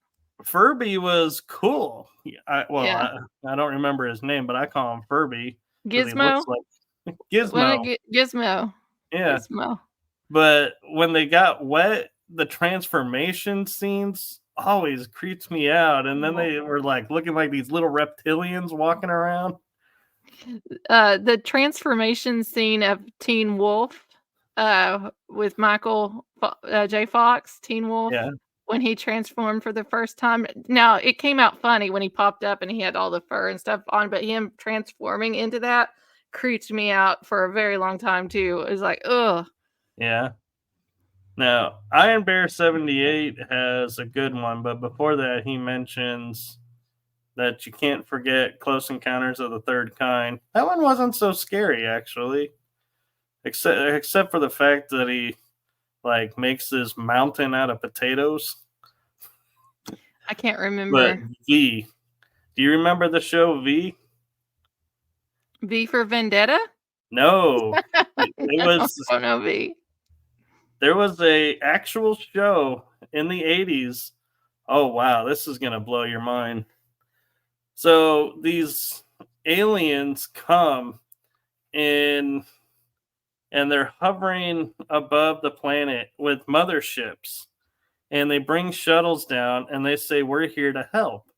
Furby was cool.
Yeah.
I don't remember his name, but I call him Furby because he
Gizmo?
looks like
Wasn't
Gizmo.
it Gizmo?
Yeah.
Gizmo.
But when they got wet, the transformation scenes always creeps me out. And then they were like looking like these little reptilians walking around.
The transformation scene of Teen Wolf with Michael J. Fox, Teen Wolf,
Yeah.
when he transformed for the first time. Now, it came out funny when he popped up and he had all the fur and stuff on, but him transforming into that creeped me out for a very long time, too. It was like, ugh.
Yeah. Now, Iron Bear 78 has a good one, but before that, he mentions that you can't forget Close Encounters of the Third Kind. That one wasn't so scary, actually, except for the fact that he like makes this mountain out of potatoes.
I can't remember.
But V, do you remember the show V?
V for Vendetta?
No, it was.
Oh no, V.
There was a actual show in the 80s. Oh wow, this is gonna blow your mind. So these aliens come in and they're hovering above the planet with motherships, and they bring shuttles down and they say, we're here to help,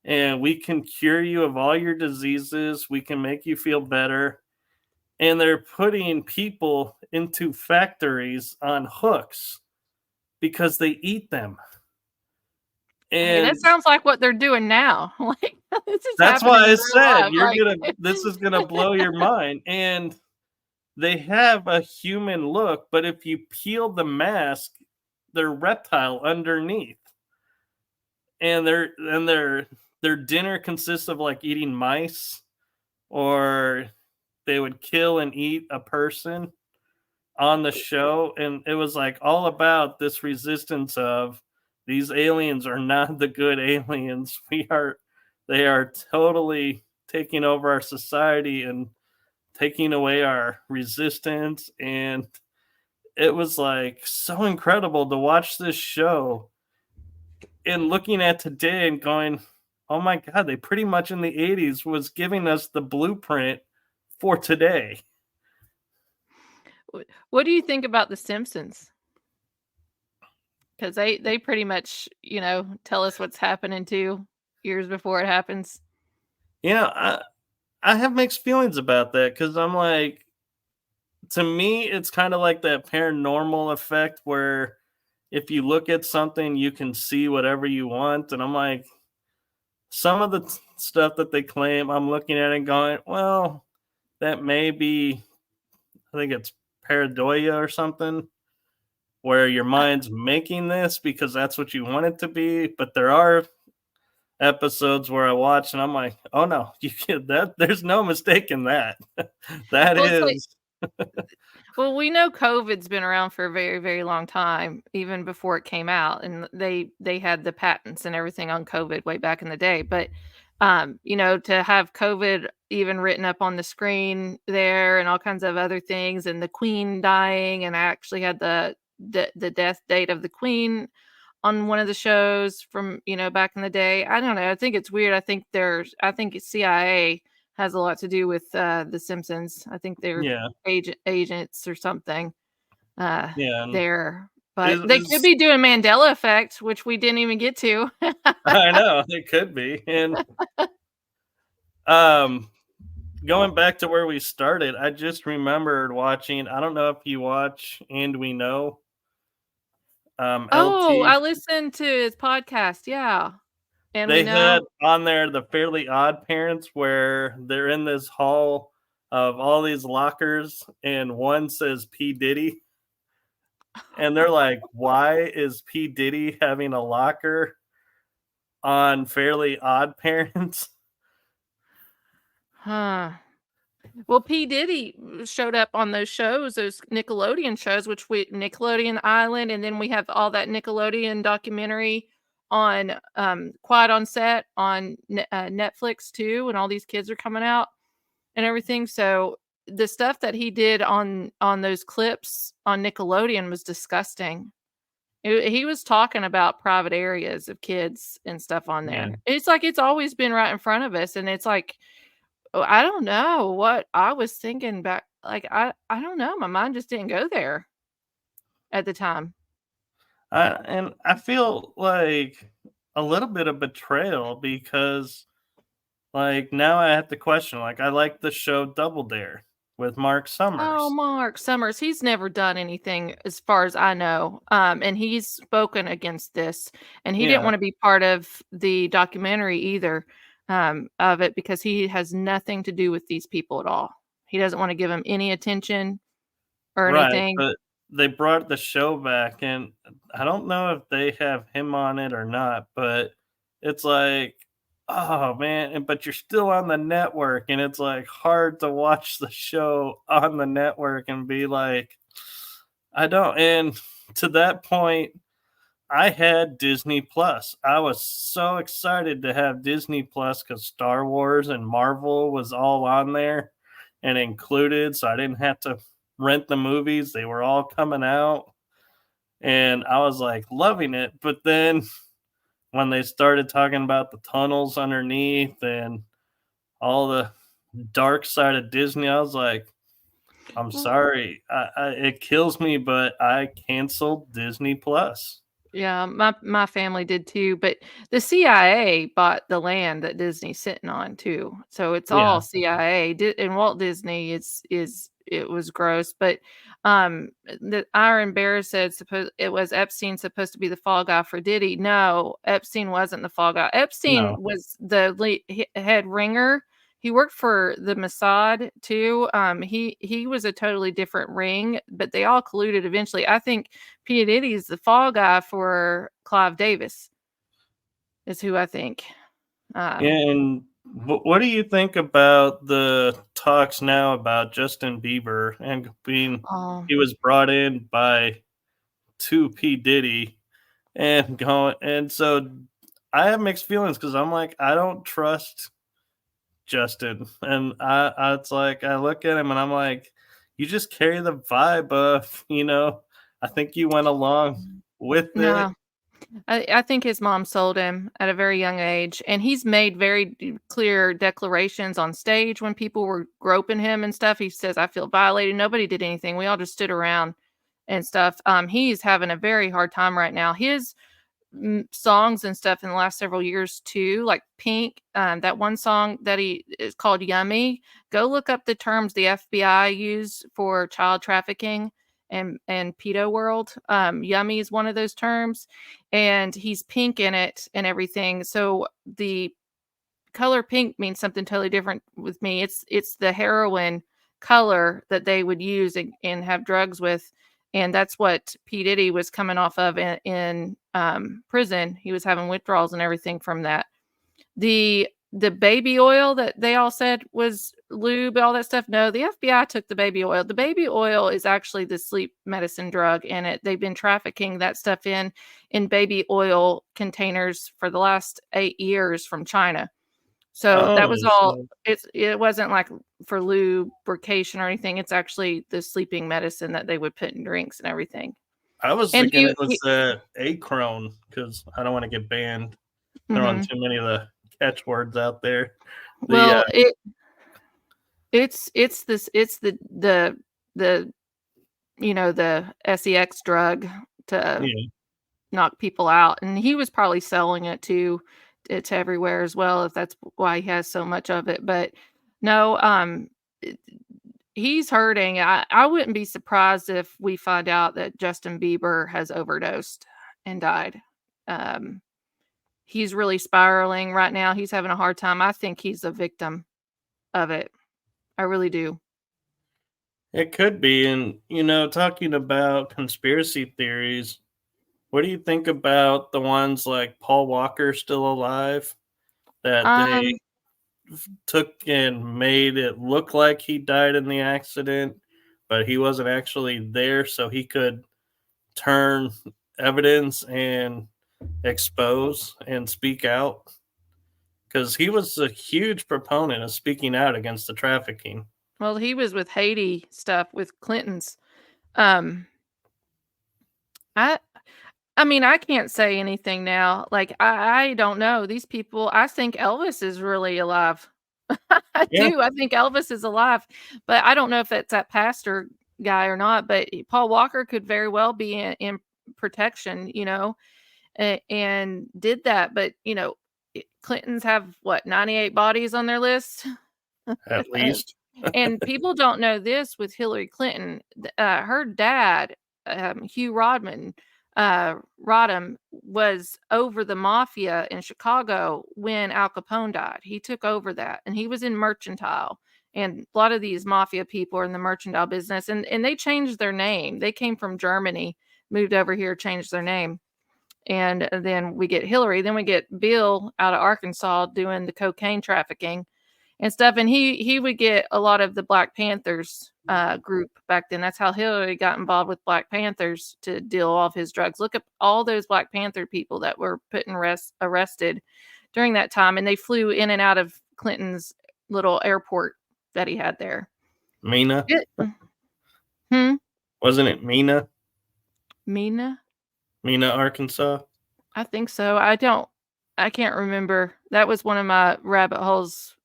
and we can cure you of all your diseases, we can make you feel better. And they're putting people into factories on hooks because they eat them. And
that sounds like what they're doing now. Like this is
that's why I said
life.
this is gonna blow your mind. And they have a human look, but if you peel the mask, they're reptile underneath. And their dinner consists of like eating mice, or they would kill and eat a person on the show. And it was like all about this resistance of these aliens are not the good aliens. They are totally taking over our society and taking away our resistance. And it was like so incredible to watch this show and looking at today and going, oh my God, they pretty much in the 80s was giving us the blueprint for today.
What do you think about The Simpsons? Because they pretty much, tell us what's happening 2 years before it happens.
I have mixed feelings about that because I'm like, to me, it's kind of like that paranormal effect where if you look at something, you can see whatever you want. And I'm like, some of the stuff that they claim, I'm looking at it and going, well, that may be, I think it's pareidoia or something, where your mind's making this because that's what you want it to be. But there are episodes where I watch and I'm like, oh no, you can't, that there's no mistaking that. That is.
Well, we know COVID's been around for a very, very long time, even before it came out, and they had the patents and everything on COVID way back in the day. But to have COVID even written up on the screen there and all kinds of other things, and the Queen dying, and I actually had the the death date of the queen on one of the shows from, back in the day. I don't know. I think it's weird. I think CIA has a lot to do with The Simpsons. I think they're
Yeah.
agents or something
Yeah.
there. But
Is,
they could
is
be doing Mandela effect, which we didn't even get to.
I know it could be. And going back to where we started, I just remembered watching. I don't know if you watch And We Know.
Oh,
LT.
I listened to his podcast. Yeah. And we
They
know.
had on there the Fairly Odd Parents, where they're in this hall of all these lockers, and one says P. Diddy. And they're like, why is P. Diddy having a locker on Fairly Odd Parents?
Huh. Well, P. Diddy showed up on those shows, those Nickelodeon shows, Nickelodeon Island, and then we have all that Nickelodeon documentary on Quiet on Set on Netflix too, and all these kids are coming out and everything. So the stuff that he did on those clips on Nickelodeon was disgusting. He was talking about private areas of kids and stuff on there.
Yeah.
It's like it's always been right in front of us, and it's like, oh, I don't know what I was thinking back. Like, I don't know. My mind just didn't go there at the time.
And I feel like a little bit of betrayal because, like, now I have to question. Like, I like the show Double Dare with Mark
Oh,
Summers.
Mark Summers, he's never done anything as far as I know. And he's spoken against this, and he didn't
Yeah.
want to be part of the documentary either of it because he has nothing to do with these people at all. He doesn't want to give them any attention or
Right,
anything.
but they brought the show back, and I don't know if they have him on it or not, but it's like, oh man, but you're still on the network, and it's like hard to watch the show on the network and be like, I don't. And to that point, I had Disney Plus. I was so excited to have Disney Plus because Star Wars and Marvel was all on there and included, so I didn't have to rent the movies. They were all coming out, and I was like loving it. But then when they started talking about the tunnels underneath and all the dark side of Disney, I was like, I'm sorry. It kills me, but I canceled Disney Plus.
Yeah, my family did too, but the CIA bought the land that Disney's sitting on too. So it's
Yeah.
all CIA. And Walt Disney it was gross, but the Iron Bear said it was Epstein supposed to be the fall guy for Diddy. No, Epstein wasn't the fall guy. Epstein
No.
was the head ringer. He worked for the Mossad too. He was a totally different ring, but they all colluded eventually. I think P. Diddy is the fall guy for Clive Davis. Is who I think.
And what do you think about the talks now about Justin Bieber and he was brought in by 2P Diddy and so I have mixed feelings because I'm like, I don't trust Justin. And it's like, I look at him and I'm like, you just carry the vibe of, I think you went along with it.
No. I think his mom sold him at a very young age, and he's made very clear declarations on stage when people were groping him and stuff. He says, I feel violated. Nobody did anything. We all just stood around and stuff. He's having a very hard time right now. His songs and stuff in the last several years too, like Pink, that one song that he is called Yummy. Go look up the terms the FBI use for child trafficking and pedo world. Yummy is one of those terms, and he's pink in it and everything. So the color pink means something totally different with me. It's the heroin color that they would use and have drugs with. And that's what P. Diddy was coming off of in prison. He was having withdrawals and everything from that. The baby oil that they all said was lube, all that stuff. No, the FBI took the baby oil. The baby oil is actually the sleep medicine drug, and they've been trafficking that stuff in baby oil containers for the last 8 years from China. So that was all. It wasn't like for lubrication or anything. It's actually the sleeping medicine that they would put in drinks and everything.
I was
And
thinking it was acrone because I don't want to get banned. Throwing too many of the catchwords out there.
Well, it's the the sex drug to knock people out, and he was probably selling it to everywhere as well, if that's why he has so much of it. But no, he's hurting. I wouldn't be surprised if we find out that Justin Bieber has overdosed and died. He's really spiraling right now. He's having a hard time. I think he's a victim of it. I really do.
It could be. And, talking about conspiracy theories, what do you think about the ones like Paul Walker still alive that they took and made it look like he died in the accident, but he wasn't actually there, so he could turn evidence and expose and speak out? Because he was a huge proponent of speaking out against the trafficking.
Well, he was with Haiti stuff with Clinton's. I mean, I can't say anything now. Like, I don't know. These people, I think Elvis is really alive. I do. I think Elvis is alive, but I don't know if that's that pastor guy or not. But Paul Walker could very well be in protection, and did that. But, Clintons have 98 bodies on their list?
At least.
And people don't know this with Hillary Clinton. Her dad, Hugh Rodham, was over the mafia in Chicago when Al Capone died. He took over that, and he was in mercantile. And a lot of these mafia people are in the mercantile business, and they changed their name. They came from Germany, moved over here, changed their name. And then we get Hillary. Then we get Bill out of Arkansas doing the cocaine trafficking and stuff. And he would get a lot of the Black Panthers group back then. That's how Hillary got involved with Black Panthers to deal all of his drugs. Look at all those Black Panther people that were put in arrested during that time. And they flew in and out of Clinton's little airport that he had there.
Mena? Wasn't it Mena? Mena, Arkansas?
I think so. I can't remember. That was one of my rabbit holes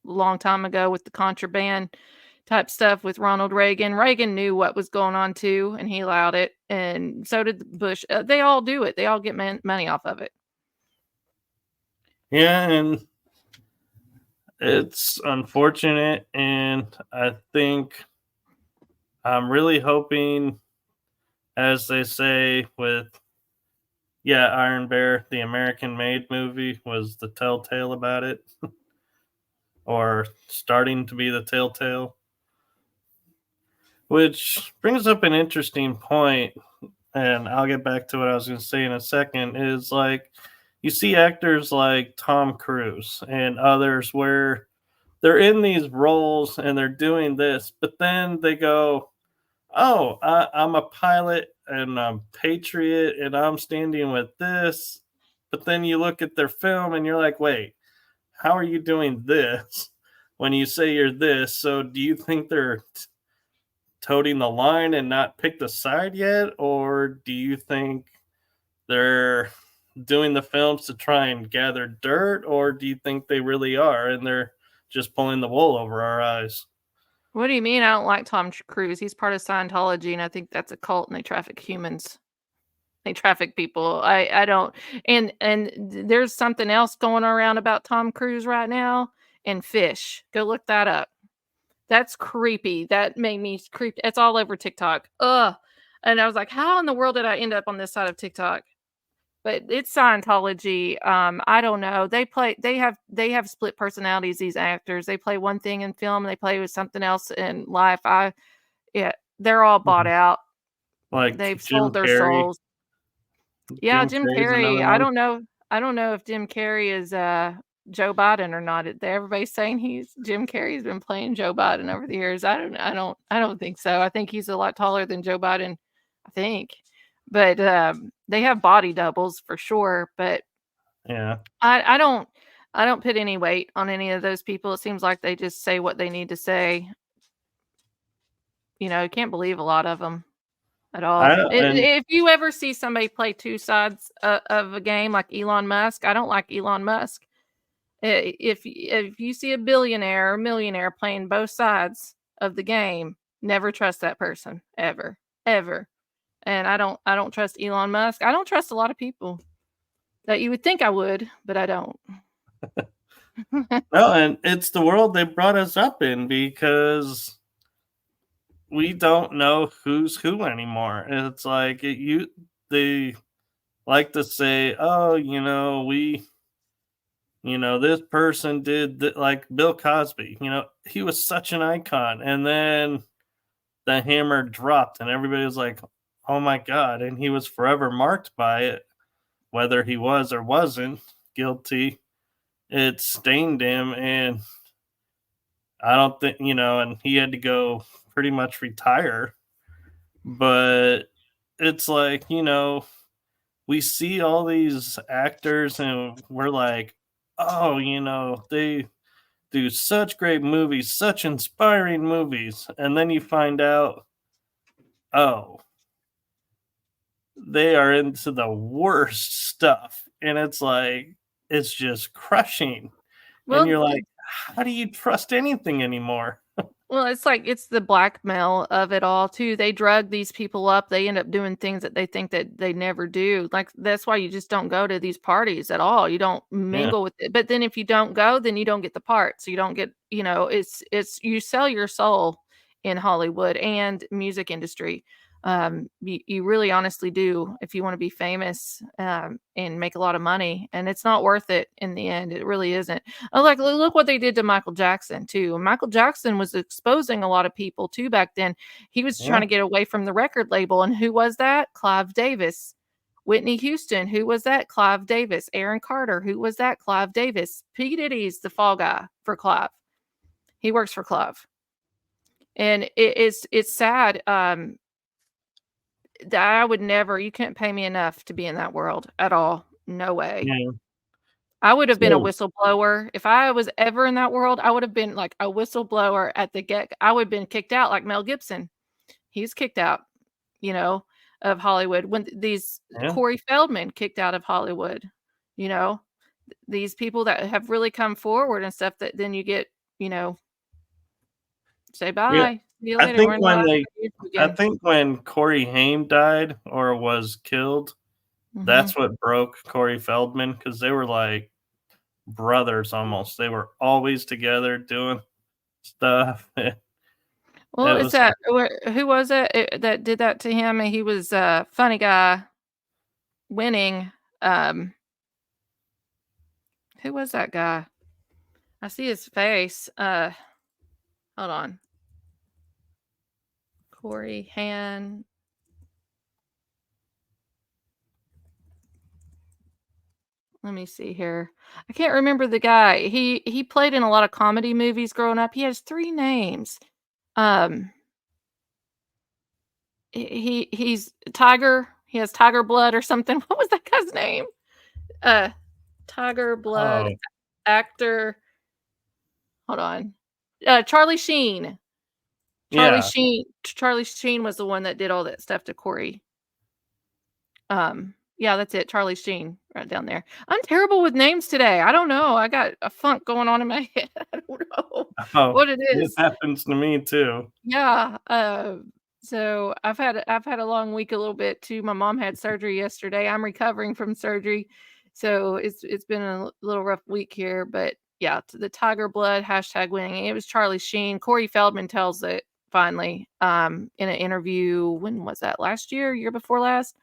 a long time ago with the contraband type stuff with Ronald Reagan. Reagan knew what was going on too, and he allowed it. And so did Bush. They all do it. They all get money off of it.
Yeah, and it's unfortunate. And I think I'm really hoping, as they say with Iron Bear, the American-made movie was the telltale about it, or starting to be the telltale. Which brings up an interesting point, and I'll get back to what I was going to say in a second, is like you see actors like Tom Cruise and others where they're in these roles and they're doing this, but then they go, oh, I'm a pilot and I'm patriot and I'm standing with this. But then you look at their film and you're like, wait, how are you doing this when you say you're this? So do you think they're toting the line and not picked a side yet? Or do you think they're doing the films to try and gather dirt? Or do you think they really are and they're just pulling the wool over our eyes?
What do you mean? I don't like Tom Cruise. He's part of Scientology, and I think that's a cult, and they traffic humans. They traffic people. I don't. And there's something else going around about Tom Cruise right now, and fish. Go look that up. That's creepy. That made me creepy. It's all over TikTok. Ugh. And I was like, how in the world did I end up on this side of TikTok? But it's Scientology. I don't know. They have split personalities, these actors. They play one thing in film, and they play with something else in life. They're all bought out.
Like
they've
Jim
sold their
Carrey.
souls. Yeah, Jim Carrey. I don't know if Jim Carrey is Joe Biden or not. Everybody's saying Jim Carrey's been playing Joe Biden over the years. I don't think so. I think he's a lot taller than Joe Biden, I think. But they have body doubles for sure. But
yeah,
I don't put any weight on any of those people. It seems like they just say what they need to say. You can't believe a lot of them. at all. If you ever see somebody play two sides of a game like Elon Musk, I don't like Elon Musk. If you see a billionaire or millionaire playing both sides of the game, never trust that person ever. And I don't trust Elon Musk. I don't trust a lot of people that you would think I would, but I don't.
No, and it's the world they brought us up in, because we don't know who's who anymore. It's like they like to say, oh, this person did like Bill Cosby. He was such an icon, and then the hammer dropped, and everybody was like, oh my God, and he was forever marked by it, whether he was or wasn't guilty. It stained him, and I don't think, and he had to go pretty much retire. But it's like, we see all these actors and we're like, oh, they do such great movies, such inspiring movies. And then you find out, oh, they are into the worst stuff. And it's like, it's just crushing. Well, and you're like, how do you trust anything anymore?
Well, it's the blackmail of it all too. They drug these people up. They end up doing things that they think that they never do. Like, that's why you just don't go to these parties at all. You don't mingle with it. But then if you don't go, then you don't get the part. So you don't get, it's you sell your soul in Hollywood and music industry. You really honestly do, if you want to be famous and make a lot of money, and it's not worth it in the end. It really isn't. Look what they did to Michael Jackson too. Michael Jackson was exposing a lot of people too back then. He was trying to get away from the record label, and who was that? Clive Davis. Whitney Houston, who was that? Clive Davis. Aaron Carter, who was that? Clive Davis. P. Diddy's the fall guy for Clive. He works for Clive, and it's sad. That I would never, you can't pay me enough to be in that world at all. No way. Yeah. I would have been a whistleblower. If I was ever in that world, I would have been like a whistleblower at the get. I would have been kicked out like Mel Gibson. He's kicked out, of Hollywood. When these Corey Feldman kicked out of Hollywood, these people that have really come forward and stuff, that then you get, say bye.
Yeah. I think when Corey Haim died or was killed, that's what broke Corey Feldman, because they were like brothers almost. They were always together doing stuff.
Well, who was it that did that to him? And he was a funny guy winning. Who was that guy? I see his face. Hold on. Corey Haim. Let me see here. I can't remember the guy. He played in a lot of comedy movies growing up. He has 3 names. He's Tiger. He has Tiger Blood or something. What was that guy's name? Tiger Blood actor. Hold on. Charlie Sheen. Charlie Sheen was the one that did all that stuff to Corey. Yeah, that's it. Charlie Sheen right down there. I'm terrible with names today. I don't know. I got a funk going on in my head. I don't know what it is.
It happens to me too.
Yeah. So I've had a long week a little bit too. My mom had surgery yesterday. I'm recovering from surgery. So it's been a little rough week here, but yeah, the Tiger Blood #winning. It was Charlie Sheen. Corey Feldman tells it finally in an interview. When was that? Last year? Year before last?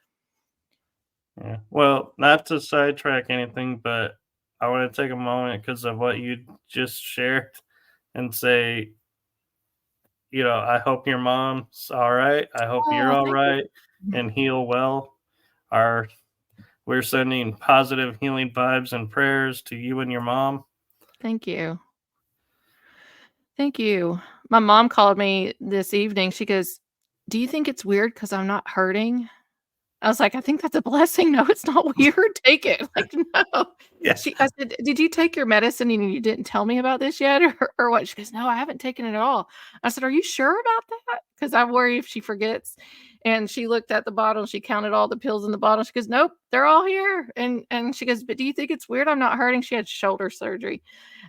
Yeah. Well, not to sidetrack anything, but I want to take a moment because of what you just shared and say, I hope your mom's all right. I hope you're all right and heal well. We're sending positive healing vibes and prayers to you and your mom.
Thank you. Thank you. My mom called me this evening. She goes, "Do you think it's weird because I'm not hurting?" I was like, "I think that's a blessing." No, it's not weird. Take it. Like, no.
Yes.
I said, "Did you take your medicine and you didn't tell me about this yet?" Or what? She goes, "No, I haven't taken it at all." I said, "Are you sure about that?" Because I worry if she forgets. And she looked at the bottle. She counted all the pills in the bottle. She goes, "Nope, they're all here." And she goes, "But do you think it's weird I'm not hurting?" She had shoulder surgery.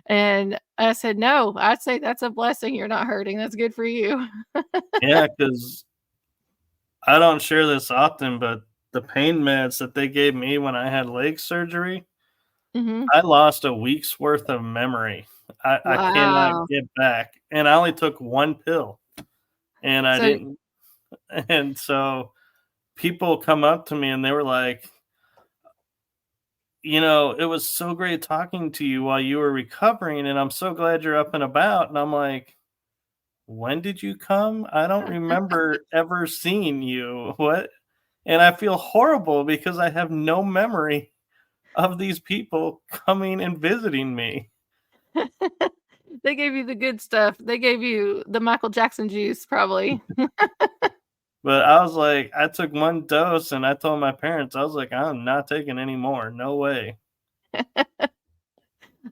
And I said, "No, I'd say that's a blessing. You're not hurting. That's good for you."
Yeah, because I don't share this often, but the pain meds that they gave me when I had leg surgery,
Mhm.
I lost a week's worth of memory. I cannot
Wow.
get back. And I only took one pill and I
So
didn't. And so people come up to me and they were like, it was so great talking to you while you were recovering. And I'm so glad you're up and about. And I'm like, when did you come? I don't remember ever seeing you. What? And I feel horrible because I have no memory of these people coming and visiting me.
they gave you the good stuff. They gave you the Michael Jackson juice, probably.
But I was like, I took one dose and I told my parents, I was like, I'm not taking any more. No way.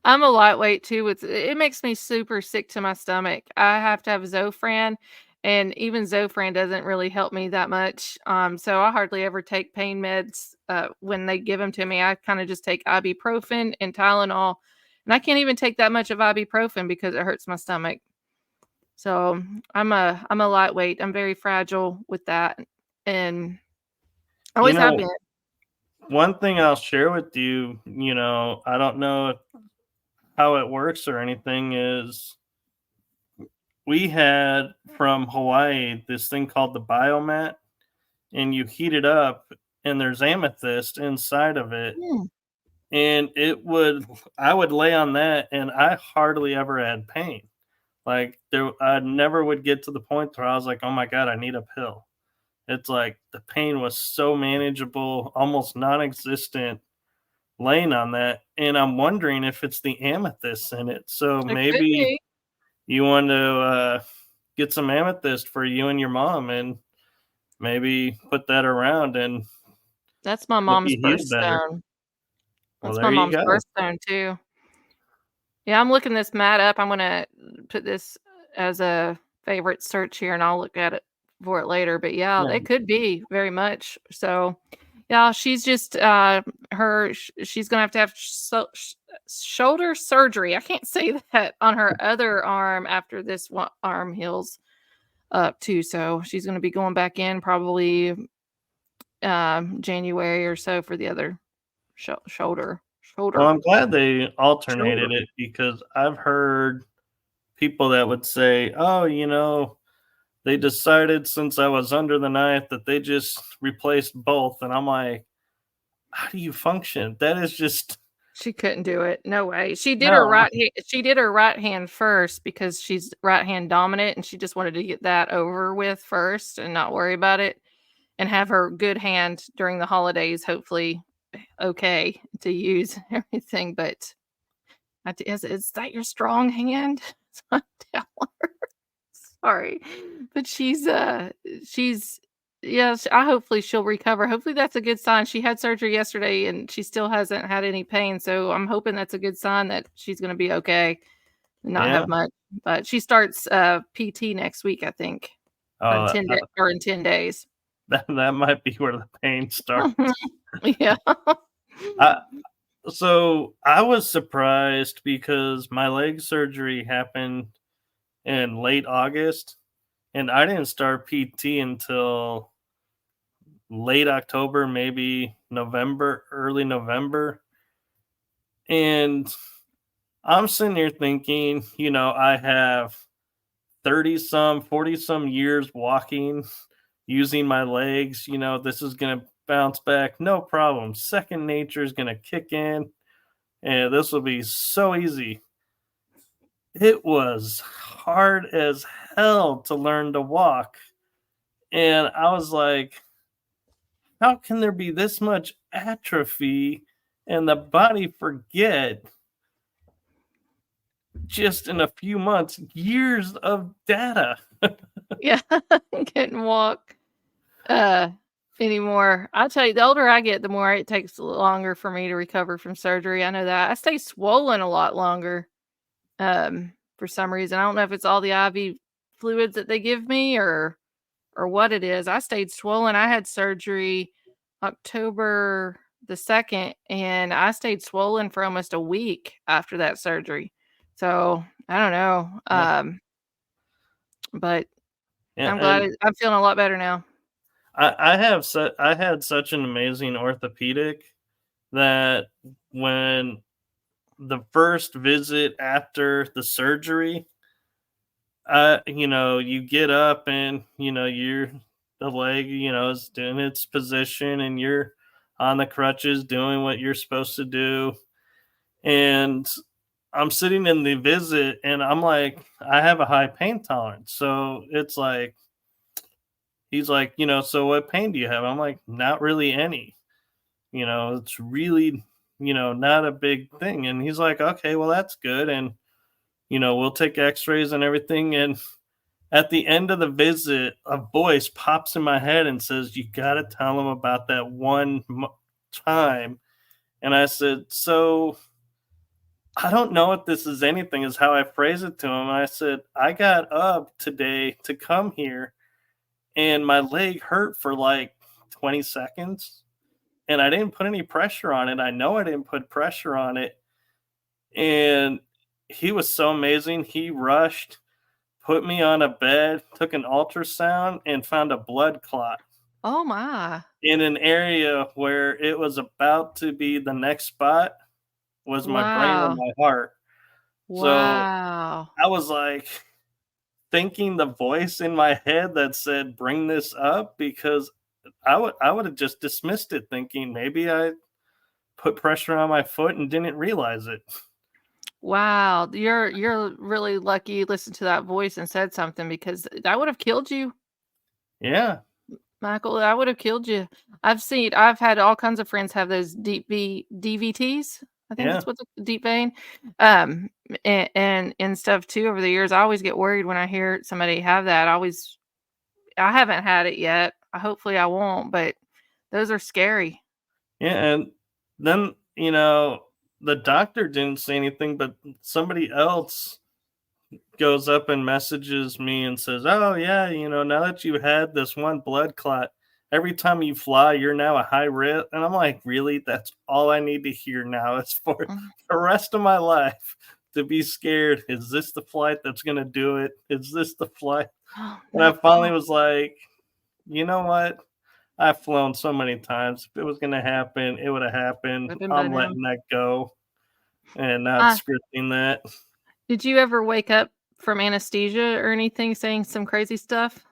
I'm a lightweight too. It makes me super sick to my stomach. I have to have Zofran, and even Zofran doesn't really help me that much. So I hardly ever take pain meds when they give them to me. I kind of just take ibuprofen and Tylenol, and I can't even take that much of ibuprofen because it hurts my stomach. So I'm a lightweight. I'm very fragile with that, and
You
always have
know,
been.
one thing I'll share with you, I don't know how it works or anything, is we had from Hawaii this thing called the biomat, and you heat it up, and there's amethyst inside of it.
Hmm.
And I would lay on that, and I hardly ever had pain. Like I never would get to the point where I was like, "Oh my god, I need a pill." It's like the pain was so manageable, almost non-existent, laying on that. And I'm wondering if it's the amethyst in it. So
It could
maybe
be.
you want to get some amethyst for you and your mom, and maybe put that around and
That's my
help
mom's
you heal better.
birthstone.
Well,
That's my
there you
mom's
go.
birthstone too. Yeah, I'm looking this mat up. I'm gonna put this as a favorite search here, and I'll look at it for it later. But yeah,
Yeah.
it could be very much. So, yeah, she's just she's gonna have shoulder surgery. I can't say that on her other arm after this one arm heals up too. So she's gonna be going back in probably January or so for the other shoulder.
Well,
Shoulder.
I'm glad they
Shoulder.
alternated it because I've heard people that would say, "Oh, they decided since I was under the knife that they just replaced both." And I'm like, how do you function? That is just
She couldn't do it. No way.
no.
She did her right hand first because she's right hand dominant, and she just wanted to get that over with first and not worry about it, and have her good hand during the holidays, hopefully okay to use everything. But is that your strong hand? So I tell her. Sorry. But she's yes, I hopefully she'll recover. Hopefully that's a good sign. She had surgery yesterday and she still hasn't had any pain. So I'm hoping that's a good sign that she's gonna be okay and not
Yeah.
have much. But she starts PT next week, I think. Or in
Oh,
10 days.
that might be where the pain starts.
Yeah.
I, so I was surprised because my leg surgery happened in late August, and I didn't start PT until late October, maybe November, early November. And I'm sitting here thinking, I have 30 some, 40 some years walking, using my legs. This is going to bounce back. No problem. Second nature is going to kick in, and this will be so easy. It was hard as hell to learn to walk. And I was like, how can there be this much atrophy and the body forget just in a few months, years of data?
Yeah. Couldn't walk anymore. I tell you, the older I get, the more it takes longer for me to recover from surgery. I know that. I stay swollen a lot longer. For some reason. I don't know if it's all the IV fluids that they give me or or what it is. I stayed swollen. I had surgery October the 2nd, and I stayed swollen for almost a week after that surgery. So I don't know.
Yeah.
But
Yeah,
I'm glad I'm feeling a lot better now.
I had such an amazing orthopedic that when the first visit after the surgery, you get up and the leg, is doing its position, and you're on the crutches doing what you're supposed to do. And I'm sitting in the visit, and I'm like, I have a high pain tolerance, so it's like he's like, so what pain do you have? I'm like, not really any. It's really, not a big thing. And he's like, okay, well, that's good. And, we'll take x-rays and everything. And at the end of the visit, a voice pops in my head and says, you got to tell him about that one time. And I said, so I don't know if this is anything, is how I phrase it to him. I said, I got up today to come here, and my leg hurt for like 20 seconds. And I didn't put any pressure on it. I know I didn't put pressure on it. And he was so amazing. He rushed, put me on a bed, took an ultrasound, and found a blood clot
Oh my.
in an area where it was about to be the next spot was my brain and
Wow.
my heart. So
Wow.
I was like thinking the voice in my head that said, bring this up, because I would have just dismissed it, thinking maybe I put pressure on my foot and didn't realize it.
Wow. You're really lucky you listened to that voice and said something, because that would have killed you,
Yeah.
Michael. That would have killed you. I've had all kinds of friends have those DVTs. I think
Yeah.
that's what the deep vein. And stuff too over the years. I always get worried when I hear somebody have that. I haven't had it yet. Hopefully I won't, but those are scary.
Yeah. And then, the doctor didn't say anything, but somebody else goes up and messages me and says, oh, yeah, now that you had this one blood clot, every time you fly, you're now a high risk. And I'm like, really? That's all I need to hear now? It's for the rest of my life to be scared. Is this the flight that's going to do it? Is this the flight?
Oh,
And I
no.
finally was like, you know what? I've flown so many times. If it was going to happen, it would have happened.
Happened by
I'm
now.
letting that go and not scripting that.
Did you ever wake up from anesthesia or anything saying some crazy stuff?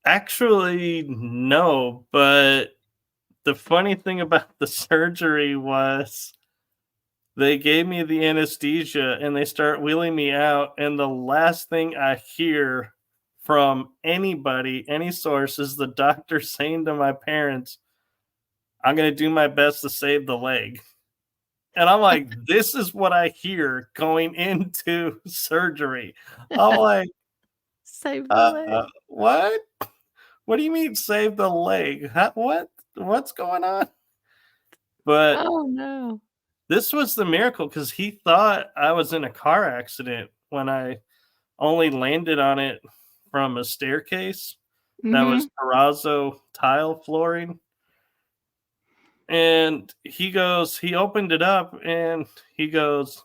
Actually, no. But the funny thing about the surgery was they gave me the anesthesia and they start wheeling me out. And the last thing I hear from anybody, any source, is the doctor saying to my parents, I'm going to do my best to save the leg. And I'm like, this is what I hear going into surgery. I'm like,
Save the leg.
what? What do you mean save the leg? What's going on? But
Oh no.
this was the miracle, because he thought I was in a car accident when I only landed on it from a staircase that was terrazzo tile flooring. And he opened it up and he goes,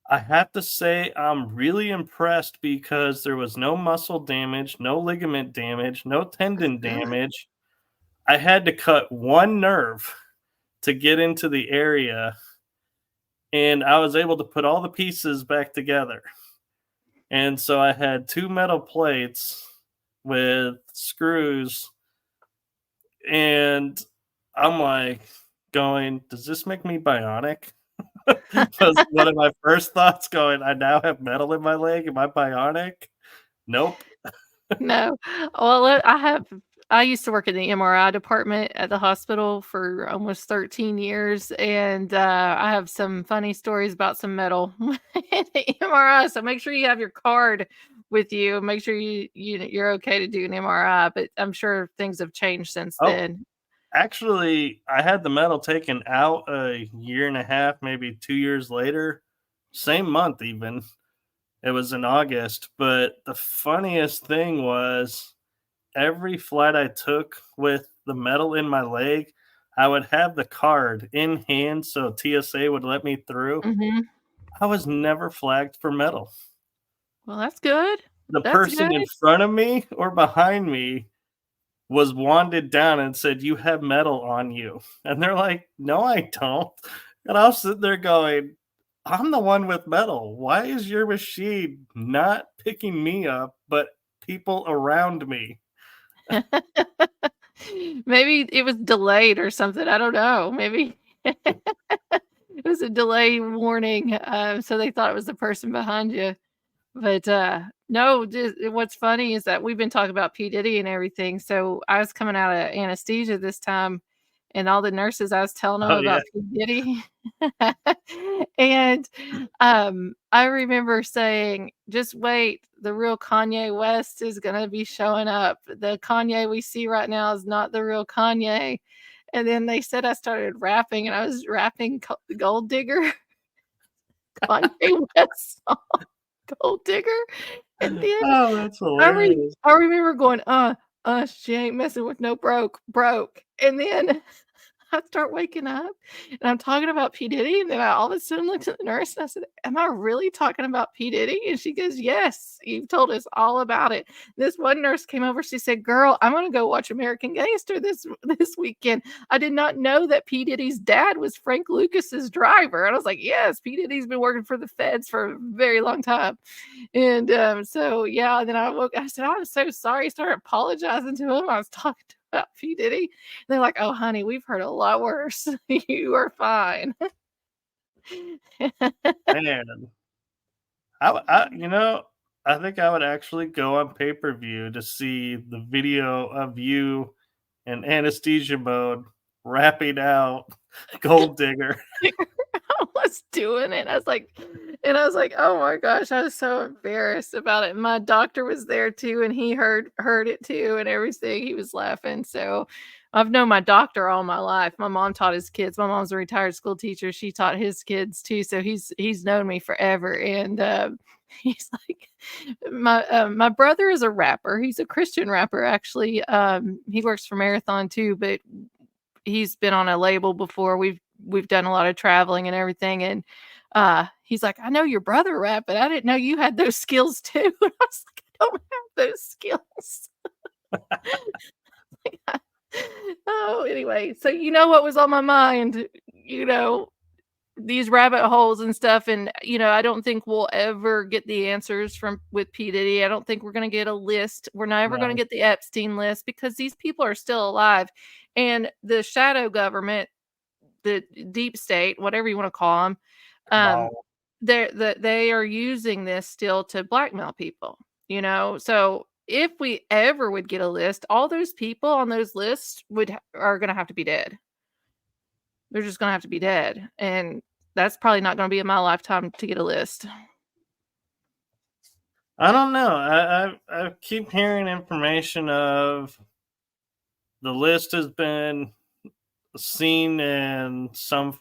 I have to say I'm really impressed, because there was no muscle damage, no ligament damage, no tendon damage. I had to cut one nerve to get into the area, and I was able to put all the pieces back together. And so I had 2 metal plates with screws, and I'm like going, does this make me bionic? Was one of my first thoughts, going, I now have metal in my leg. Am I bionic? Nope.
No. Well, I used to work in the MRI department at the hospital for almost 13 years, and I have some funny stories about some metal in the MRI. So make sure you have your card with you. Make sure you're okay to do an MRI. But I'm sure things have changed since then.
Actually, I had the metal taken out a year and a half, maybe 2 years later, same month even. It was in August, but the funniest thing was every flight I took with the metal in my leg, I would have the card in hand so TSA would let me through.
Mhm.
I was never flagged for metal.
Well, that's good.
The
That's
person in
good.
front of me or behind me was wanded down and said, "You have metal on you." And they're like, "No, I don't." And I was sitting there going, "I'm the one with metal. Why is your machine not picking me up, but people around me?"
Maybe it was delayed or something. I don't know. Maybe it was a delay warning, so they thought it was the person behind you. But, no, just what's funny is that we've been talking about P. Diddy and everything, so I was coming out of anesthesia this time, and all the nurses, I was telling them
Oh, yeah.
about P. Diddy. And, I remember saying, "Just wait, the real Kanye West is gonna be showing up. The Kanye we see right now is not the real Kanye." And then they said I started rapping, and I was rapping Gold Digger, Kanye West song, Gold Digger. And then
Oh, that's
I
hilarious.
remember going, she ain't messing with no broke." And then I start waking up and I'm talking about P. Diddy, and then I all of a sudden looked at the nurse and I said, "Am I really talking about P. Diddy?" And she goes, "Yes, you've told us all about it." This one nurse came over, she said, "Girl, I'm gonna go watch American Gangster this weekend. I did not know that P. Diddy's dad was Frank Lucas's driver." And I was like, "Yes, P. Diddy's been working for the feds for a very long time." And so yeah, then I said, "I'm so sorry." I started apologizing to him. I was talking to him about P. Diddy. They're like, "Oh, honey, we've heard a lot worse. You are fine."
Man, I think I would actually go on pay-per-view to see the video of you in anesthesia mode rapping out Gold Digger.
I was doing it. I was like, "Oh my gosh," I was so embarrassed about it. My doctor was there too, and he heard it too and everything. He was laughing. So I've known my doctor all my life. My mom taught his kids. My mom's a retired school teacher. She taught his kids too. So he's known me forever. And he's like, my brother is a rapper. He's a Christian rapper, actually. He works for Marathon too, but he's been on a label before. We've done a lot of traveling and everything. And he's like, "I know your brother rap, but I didn't know you had those skills too." And I was like, "I don't have those skills." Oh, anyway, so you know what was on my mind, these rabbit holes and stuff. And I don't think we'll ever get the answers from with P. Diddy. I don't think we're going to get a list. We're never going to
No.
get the Epstein list because these people are still alive. And the shadow government, the deep state, whatever you want to call them,
Wow.
they are using this still to blackmail people. So if we ever would get a list, all those people on those lists are going to have to be dead. They're just going to have to be dead, and that's probably not going to be in my lifetime to get a list.
I don't know. I keep hearing information of the list has been seen and some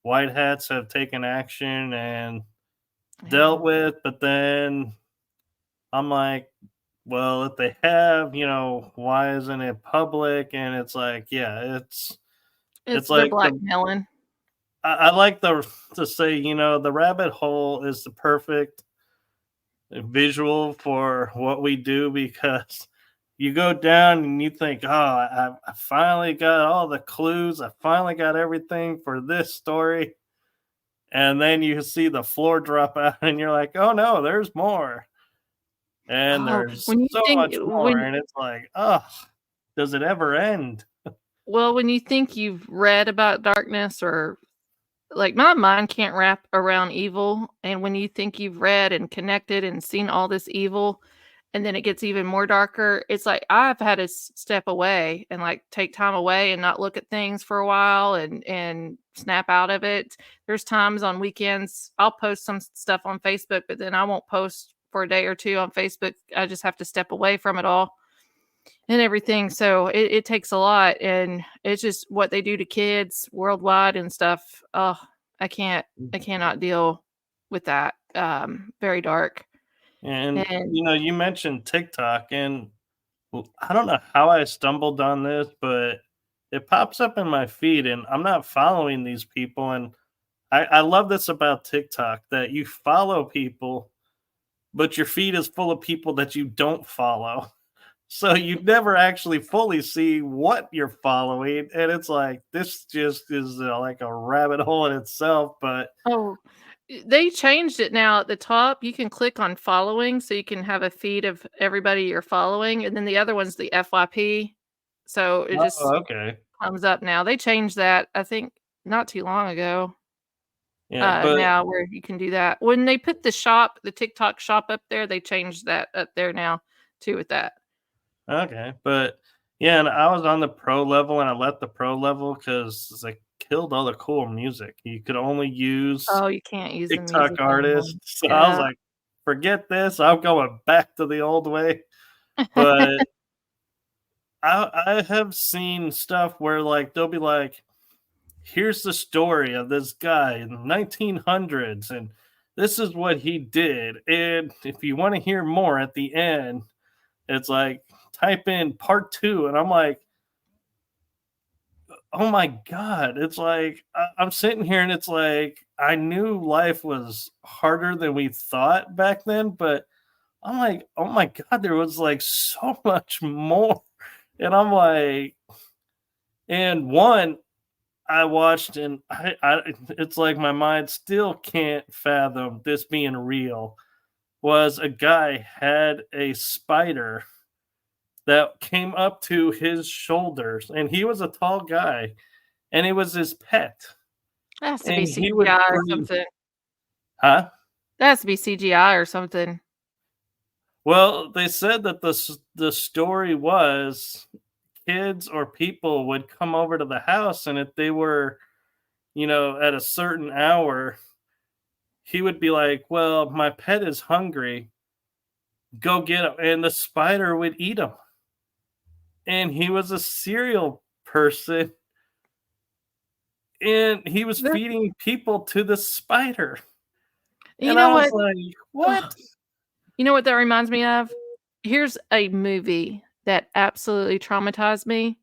white hats have taken action and dealt with, but then I'm like, well, if they have, why isn't it public? And it's like, yeah, it's
It's they're
like
blackmailing.
I like to say, the rabbit hole is the perfect visual for what we do, because you go down and you think, oh, I finally got all the clues. I finally got everything for this story. And then you see the floor drop out and you're like, oh no, there's more. And
Oh,
there's
when you
so
think
much more. And it's like, oh, does it ever end?
when you think you've read about darkness, or like my mind can't wrap around evil, and when you think you've read and connected and seen all this evil, and then it gets even more darker, it's like I've had to step away and like take time away and not look at things for a while and snap out of it. There's times on weekends I'll post some stuff on Facebook, but then I won't post for a day or two on Facebook. I just have to step away from it all and everything. So it takes a lot, and it's just what they do to kids worldwide and stuff. Oh, I cannot deal with that. very dark.
And
And
you mentioned TikTok, and I don't know how I stumbled on this, but it pops up in my feed, and I'm not following these people. And I love this about TikTok, that you follow people, but your feed is full of people that you don't follow. So you never actually fully see what you're following. And it's like, this just is like a rabbit hole in itself. But
oh, they changed it now at the top. You can click on following, so you can have a feed of everybody you're following, and then the other one's the FYP. So it just
oh, okay.
comes up now. They changed that, I think, not too long ago.
Yeah. But
Now where you can do that. When they put the TikTok shop up there, they changed that up there now too with that.
okay. But yeah, and I was on the pro level, and I left the pro level because they killed all the cool music. You could only use
Oh, you can't use the
TikTok
music anymore.
artists. So I was
Yeah.
like, forget this. I'm going back to the old way. But I have seen stuff where like they'll be like, here's the story of this guy in the 1900s, and this is what he did. And if you want to hear more at the end, it's like type in part 2, and I'm like, oh my god! It's like I'm sitting here, and it's like I knew life was harder than we thought back then, but I'm like, oh my god, there was like so much more, and I'm like, and one I watched, and it's like my mind still can't fathom this being real. Was a guy had a spider that came up to his shoulders, and he was a tall guy, and it was his pet,
That has to be
and he would
CGI or
bring,
something.
huh?
That has to be CGI or something.
Well, they said that the story was kids or people would come over to the house, and if they were, at a certain hour, he would be like, well, my pet is hungry, go get him, and the spider would eat him. And he was a serial person, and he was
That-
feeding people to the spider.
You
And
know
I was
what?
like, what?
You know what that reminds me of? Here's a movie that absolutely traumatized me.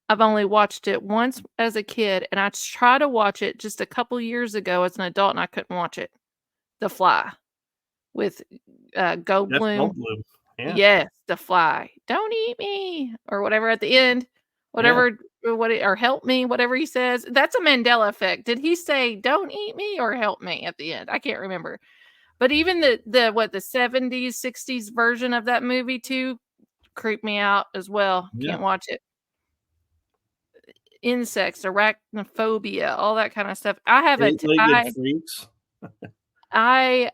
I've only watched it once as a kid, and I tried to watch it just a couple years ago as an adult, and I couldn't watch it. The Fly with
Jeff
Goldblum.
Goldblum. Yeah.
Yes, The Fly. Don't eat me, or whatever at the end. Whatever, or help me, whatever he says. That's a Mandela effect. Did he say "Don't eat me" or "Help me" at the end? I can't remember. But even the 70s, 60s version of that movie too creeped me out as well.
Yeah.
Can't watch it. Insects, arachnophobia, all that kind of stuff. I have a
Eight-legged freaks.
I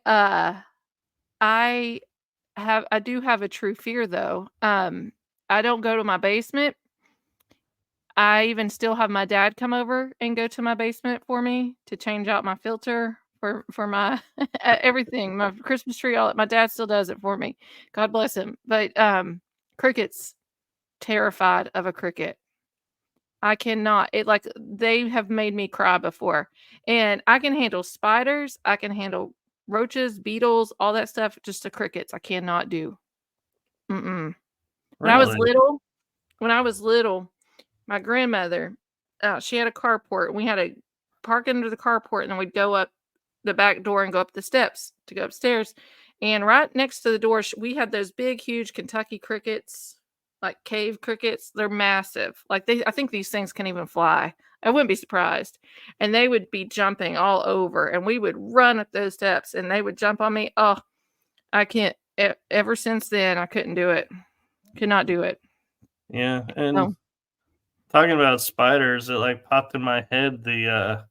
do have a true fear though. I don't go to my basement. I even still have my dad come over and go to my basement for me to change out my filter for my everything, my Christmas tree, all that. My dad still does it for me. God bless him. But crickets, terrified of a cricket. I cannot. They have made me cry before. And I can handle spiders, I can handle roaches, beetles, all that stuff. Just the crickets I cannot do. Mm-mm. When I was little, my grandmother, she had a carport, and we had to park under the carport, and then we'd go up the back door and go up the steps to go upstairs. And right next to the door, we had those big, huge Kentucky crickets, like cave crickets. They're massive. I think these things can even fly. I wouldn't be surprised. And they would be jumping all over, and we would run up those steps, and they would jump on me. Oh, I can't. Ever since then, I couldn't do it. Could not do it.
Yeah. And
No.
talking about spiders, it like popped in my head the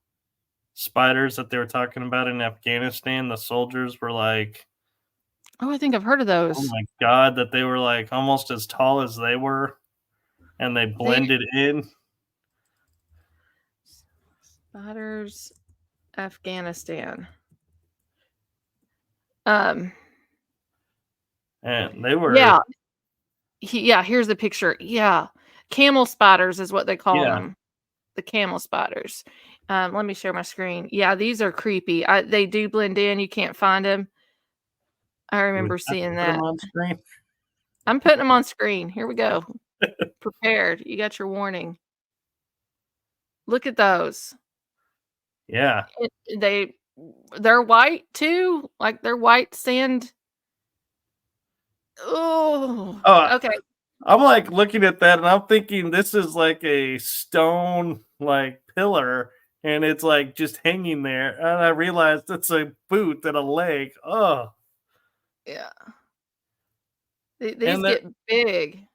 spiders that they were talking about in Afghanistan. The soldiers were like,
Oh, I think I've heard of
oh
those.
my god, that they were like almost as tall as they were, and they blended in.
Spiders, Afghanistan.
And they were
Yeah. Here's the picture. Yeah. Camel spiders is what they call them. The camel spiders. Let me share my screen. Yeah, these are creepy. They do blend in. You can't find them. I remember
Put
seeing
them
that.
on screen.
I'm putting them on screen. Here we go. Prepared. You got your warning. Look at those.
Yeah.
They're white too. Like they're white sand. Oh, okay.
I'm like looking at that and I'm thinking this is like a stone like pillar and it's like just hanging there. And I realized it's a boot and a leg. Oh.
Yeah. These get big.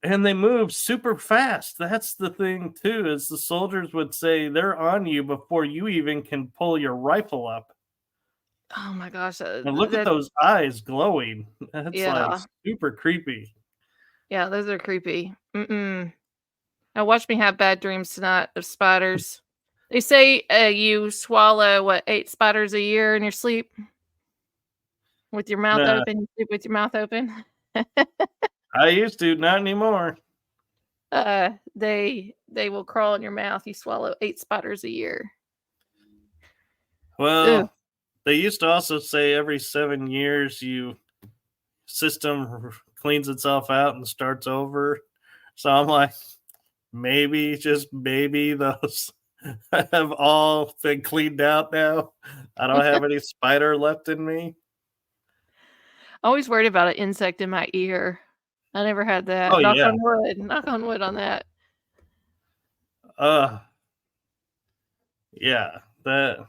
And they move super fast. That's the thing too, is the soldiers would say they're on you before you even can pull your rifle up.
Oh my gosh.
And look at those eyes glowing. That's like super creepy.
Yeah, those are creepy. Now watch me have bad dreams tonight of spiders. They say you swallow 8 spiders a year in your sleep with your mouth open. You sleep with your mouth open.
I used to, not anymore.
They will crawl in your mouth. You swallow 8 spiders a year.
Well, they used to also say every 7 years system cleans itself out and starts over. So I'm like, maybe, just maybe those have all been cleaned out now. I don't have any spider left in me.
Always worried about an insect in my ear. I never had that.
Oh,
Knock
yeah.
on wood. Knock on wood on that.
Yeah, that.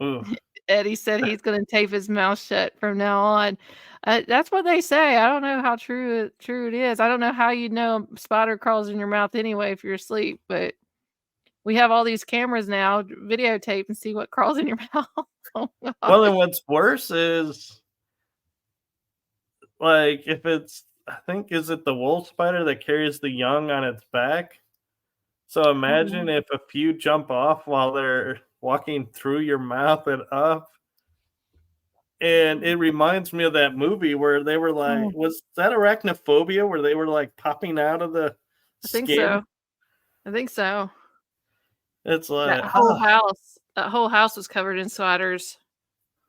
Ooh.
Eddie said he's going to tape his mouth shut from now on. That's what they say. I don't know how true it is. I don't know how you'd know a spider crawls in your mouth anyway if you're asleep, but we have all these cameras now, videotape and see what crawls in your mouth. Oh,
well, and what's worse is, like, if it's, I think, is it the wolf spider that carries the young on its back? So imagine if a few jump off while they're walking through your mouth and up. And it reminds me of that movie where they were like, was that Arachnophobia where they were like popping out of the skin?
I think so.
It's like
that whole house was covered in spiders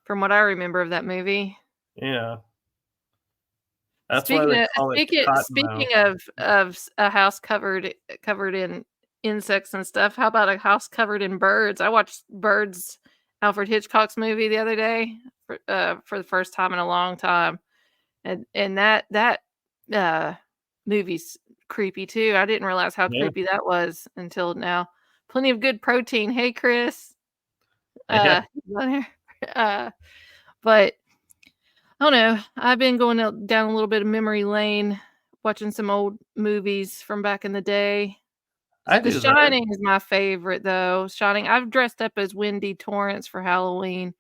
from what I remember of that movie.
Yeah. That's why they call it
speaking of a house covered in insects and stuff, how about a house covered in birds? I watched Birds, Alfred Hitchcock's movie the other day for the first time in a long time, and that movie's creepy too. I didn't realize how creepy that was until now. Plenty of good protein. Hey, Chris. But I don't know. I've been going down a little bit of memory lane, watching some old movies from back in the day. The Shining is my favorite, though. Shining. I've dressed up as Wendy Torrance for Halloween.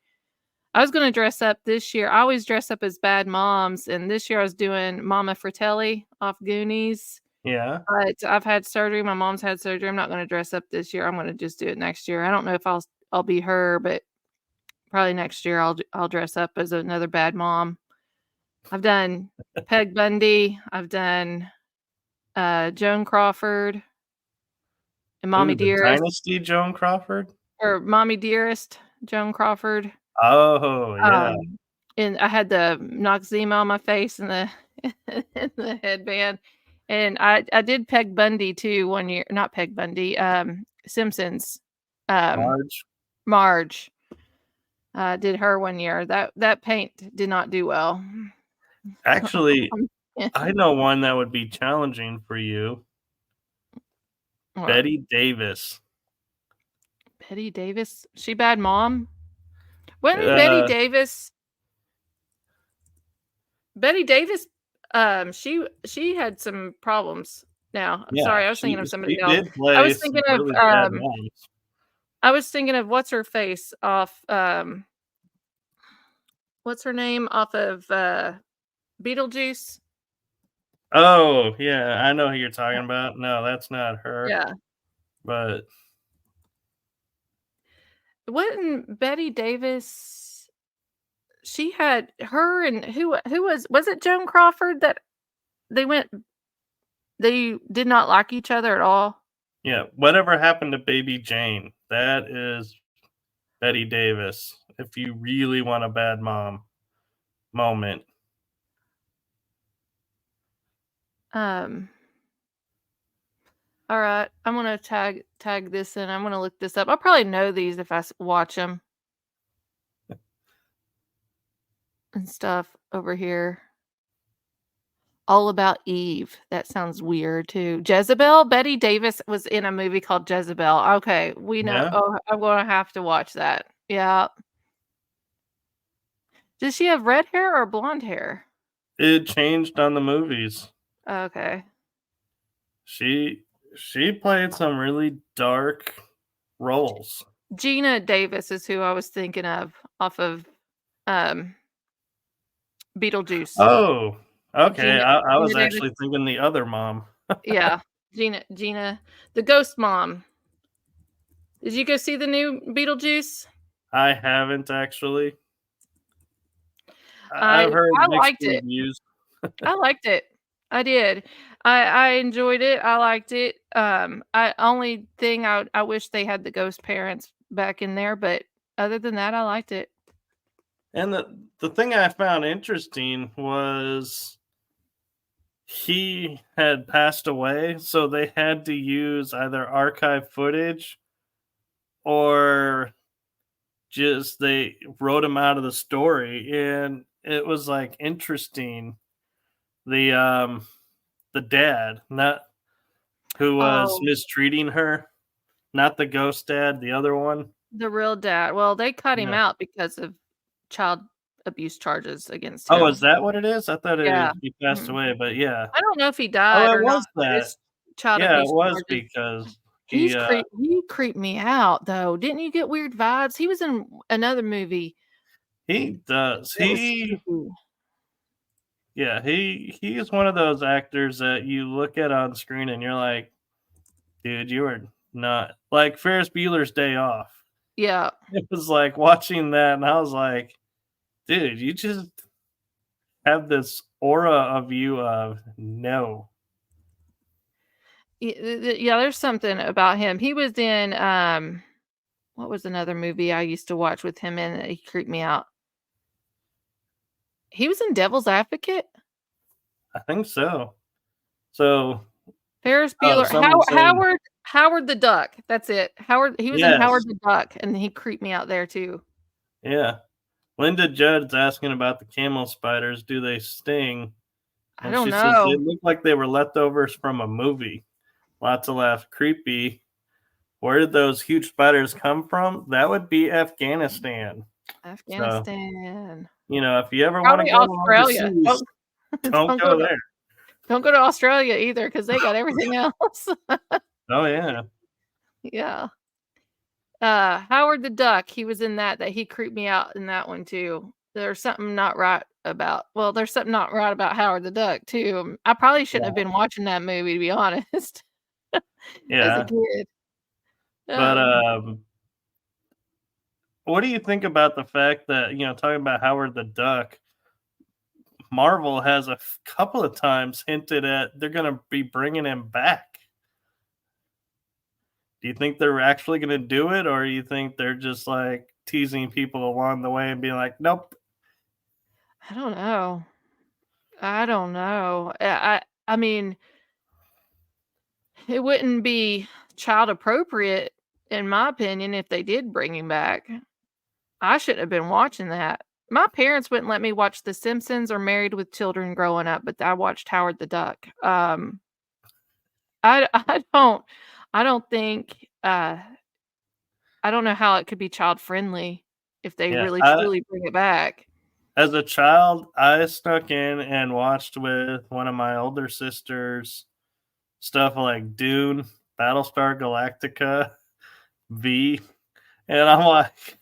I was going to dress up this year. I always dress up as bad moms, and this year I was doing Mama Fratelli off Goonies.
Yeah.
But I've had surgery. My mom's had surgery. I'm not going to dress up this year. I'm going to just do it next year. I don't know if I'll be her, but probably next year I'll dress up as another bad mom. I've done Peg Bundy. I've done Joan Crawford and Mommy Dearest.
Dynasty Joan Crawford?
Or Mommy Dearest Joan Crawford.
Oh, yeah.
And I had the Noxzema on my face and the headband. And I did Peg Bundy too 1 year. Not Peg Bundy. Simpsons. Marge. Did her 1 year. That paint did not do well.
Actually, I know one that would be challenging for you. What? Betty Davis.
Betty Davis? She bad mom? Wasn't Betty Davis? Betty Davis, she had some problems. Now, I'm sorry, I was thinking of somebody else. I was thinking of I was thinking of what's her face off. What's her name off of Beetlejuice?
Oh yeah, I know who you're talking about. No, that's not her.
Yeah,
but
wasn't Betty Davis? She had her and who was it Joan Crawford that they did not like each other at all?
Yeah, whatever happened to Baby Jane? That is Betty Davis. If you really want a bad mom. moment.
All right, I'm gonna tag this in. I'm gonna look this up. I'll probably know these if I watch them and stuff over here. All About Eve. That sounds weird too. Jezebel. Betty Davis was in a movie called Jezebel. Okay, we know.
Yeah.
Oh, I'm gonna have to watch that. Yeah. Does she have red hair or blonde hair?
It changed on the movies.
Okay.
She played some really dark roles.
Gina Davis is who I was thinking of off of Beetlejuice.
Oh, okay. I was
Gina Davis.
actually thinking the other mom.
Yeah. Gina, the ghost mom. Did you go see the new Beetlejuice?
I haven't actually.
I
I've heard mixed
liked it.
reviews.
I liked it. I did. I enjoyed it. I liked it. Only thing I wish they had the ghost parents back in there, but other than that, I liked it.
And the thing I found interesting was he had passed away, so they had to use either archive footage or just they wrote him out of the story, and it was like interesting. The dad, not who was mistreating her, not the ghost dad, the other one.
The real dad. Well, they cut him
Yeah.
out because of child abuse charges against him.
Oh, is that what it is? I thought
Yeah.
he passed away, but yeah.
I don't know if he died or
it was
not. But
that.
it's child
Yeah, it
abuse
was
charges.
because
He creeped me out though. Didn't you get weird vibes? He was in another movie.
he does.
It was
He
creepy.
Yeah, he is one of those actors that you look at on screen and you're like, dude, you are not like Ferris Bueller's Day Off.
Yeah.
It was like watching that, and I was like, dude, you just have this aura of you of no.
Yeah, there's something about him. He was in what was another movie I used to watch with him in that he creeped me out? He was in Devil's Advocate.
I think so. So
Ferris Bueller,
someone saying-
Howard the Duck. That's it. He was in
Yes.
Howard the Duck, and he creeped me out there too.
Yeah. Linda Judd's asking about the camel spiders. Do they sting?
I don't
she
know.
Says they look like they were leftovers from a movie. Lots of laugh. Creepy. Where did those huge spiders come from? That would be Afghanistan.
Afghanistan.
So, if you ever want to go
Australia,
don't go there.
Don't go to Australia either, because they got everything else.
Oh yeah.
Yeah. Howard the Duck, he was in that he creeped me out in that one too. There's something not right about Howard the Duck too. I probably shouldn't have been watching that movie, to be honest.
Yeah.
As a kid.
But what do you think about the fact that, talking about Howard the Duck, Marvel has a couple of times hinted at they're going to be bringing him back? Do you think they're actually going to do it, or do you think they're just like teasing people along the way and being like, nope?
I don't know. I mean, it wouldn't be child appropriate, in my opinion, if they did bring him back. I shouldn't have been watching that. My parents wouldn't let me watch The Simpsons or Married with Children growing up, but I watched Howard the Duck. I don't think I don't know how it could be child friendly if they really truly bring it back.
As a child, I snuck in and watched with one of my older sisters stuff like Dune, Battlestar Galactica, V, and I'm like,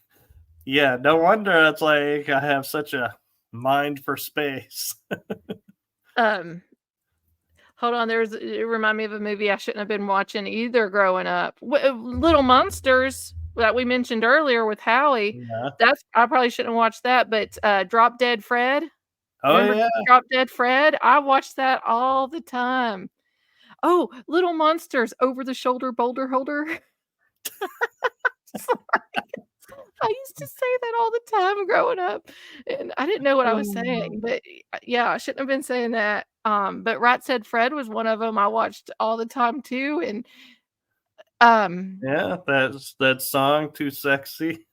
yeah, no wonder it's like I have such a mind for space.
Hold on, it reminded me of a movie I shouldn't have been watching either growing up. Little Monsters that we mentioned earlier with Howie.
Yeah.
I probably shouldn't have watched that, but Drop Dead Fred.
Remember yeah.
Drop Dead Fred? I watched that all the time. Oh, Little Monsters, Over the Shoulder Boulder Holder. used to say that all the time growing up, and I didn't know what I was saying, but yeah, I shouldn't have been saying that. But Right Said Fred was one of them I watched all the time too, and
Yeah, that's that song Too Sexy.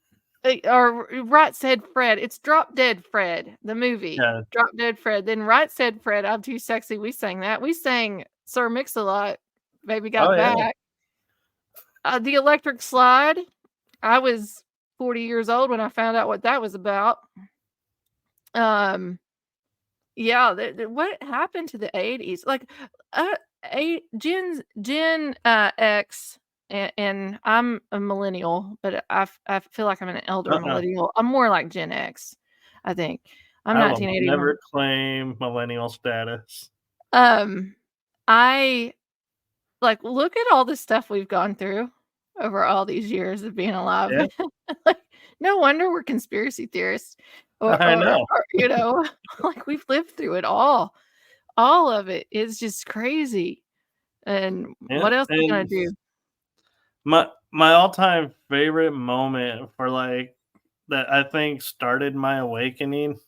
or Right Said Fred. It's Drop Dead Fred, the movie.
Yeah.
Drop Dead Fred. Then Right Said Fred, I'm Too Sexy. We sang that. We sang Sir Mix-a-Lot, Baby Got
Oh yeah.
Back. The Electric Slide. I was 40 years old when I found out what that was about. Yeah, what happened to the 80s? Like, Gen X, and I'm a millennial, but I feel like I'm an elder millennial. I'm more like Gen X, I think. I'm
I will
1981.
never claim millennial status.
I like look at all the stuff we've gone through over all these years of being alive.
Yeah.
Like, no wonder we're conspiracy theorists.
I know.
Or, you know, like we've lived through it all. All of it is just crazy. And
Yeah,
what else are we gonna
and
do?
my all-time favorite moment for like that I think started my awakening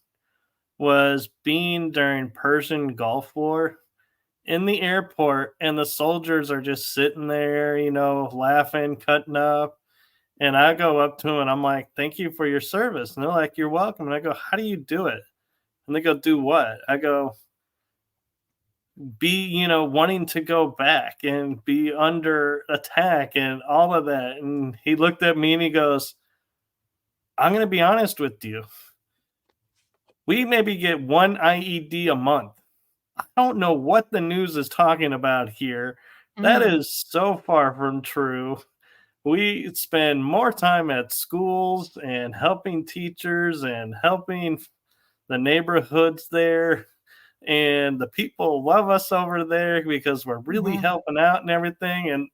was being during Persian Gulf War in the airport, and the soldiers are just sitting there, you know, laughing, cutting up. And I go up to them and I'm like, "Thank you for your service." And they're like, "You're welcome." And I go, "How do you do it?" And they go, "Do what?" I go, "Be, you know, wanting to go back and be under attack and all of that." And he looked at me and he goes, "I'm going to be honest with you. We maybe get one IED a month. I don't know what the news is talking about here. That is so far from true. We spend more time at schools and helping teachers and helping the neighborhoods there. And the people love us over there because we're really helping out and everything." And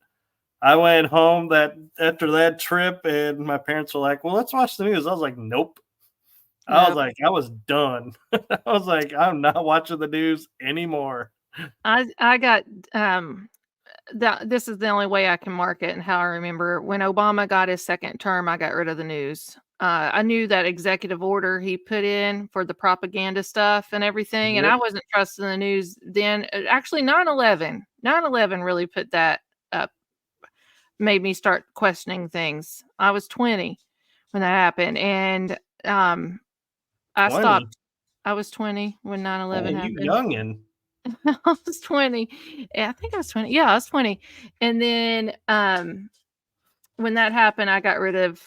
I went home that after that trip, and my parents were like, "Well, let's watch the news." I was like, "Nope." I was like, I was done. I was like, I'm not watching the news anymore.
I got this is the only way I can mark it and how I remember when Obama got his second term, I got rid of the news. I knew that executive order he put in for the propaganda stuff and everything, and
Yep.
I wasn't trusting the news then. Actually, 9/11 really put that up, made me start questioning things. I was 20 when that happened, and I
20.
stopped. I was 20 when 9/11
You
happened.
youngin'.
I was 20. Yeah, I think I was 20. Yeah, I was 20. And then when that happened, I got rid of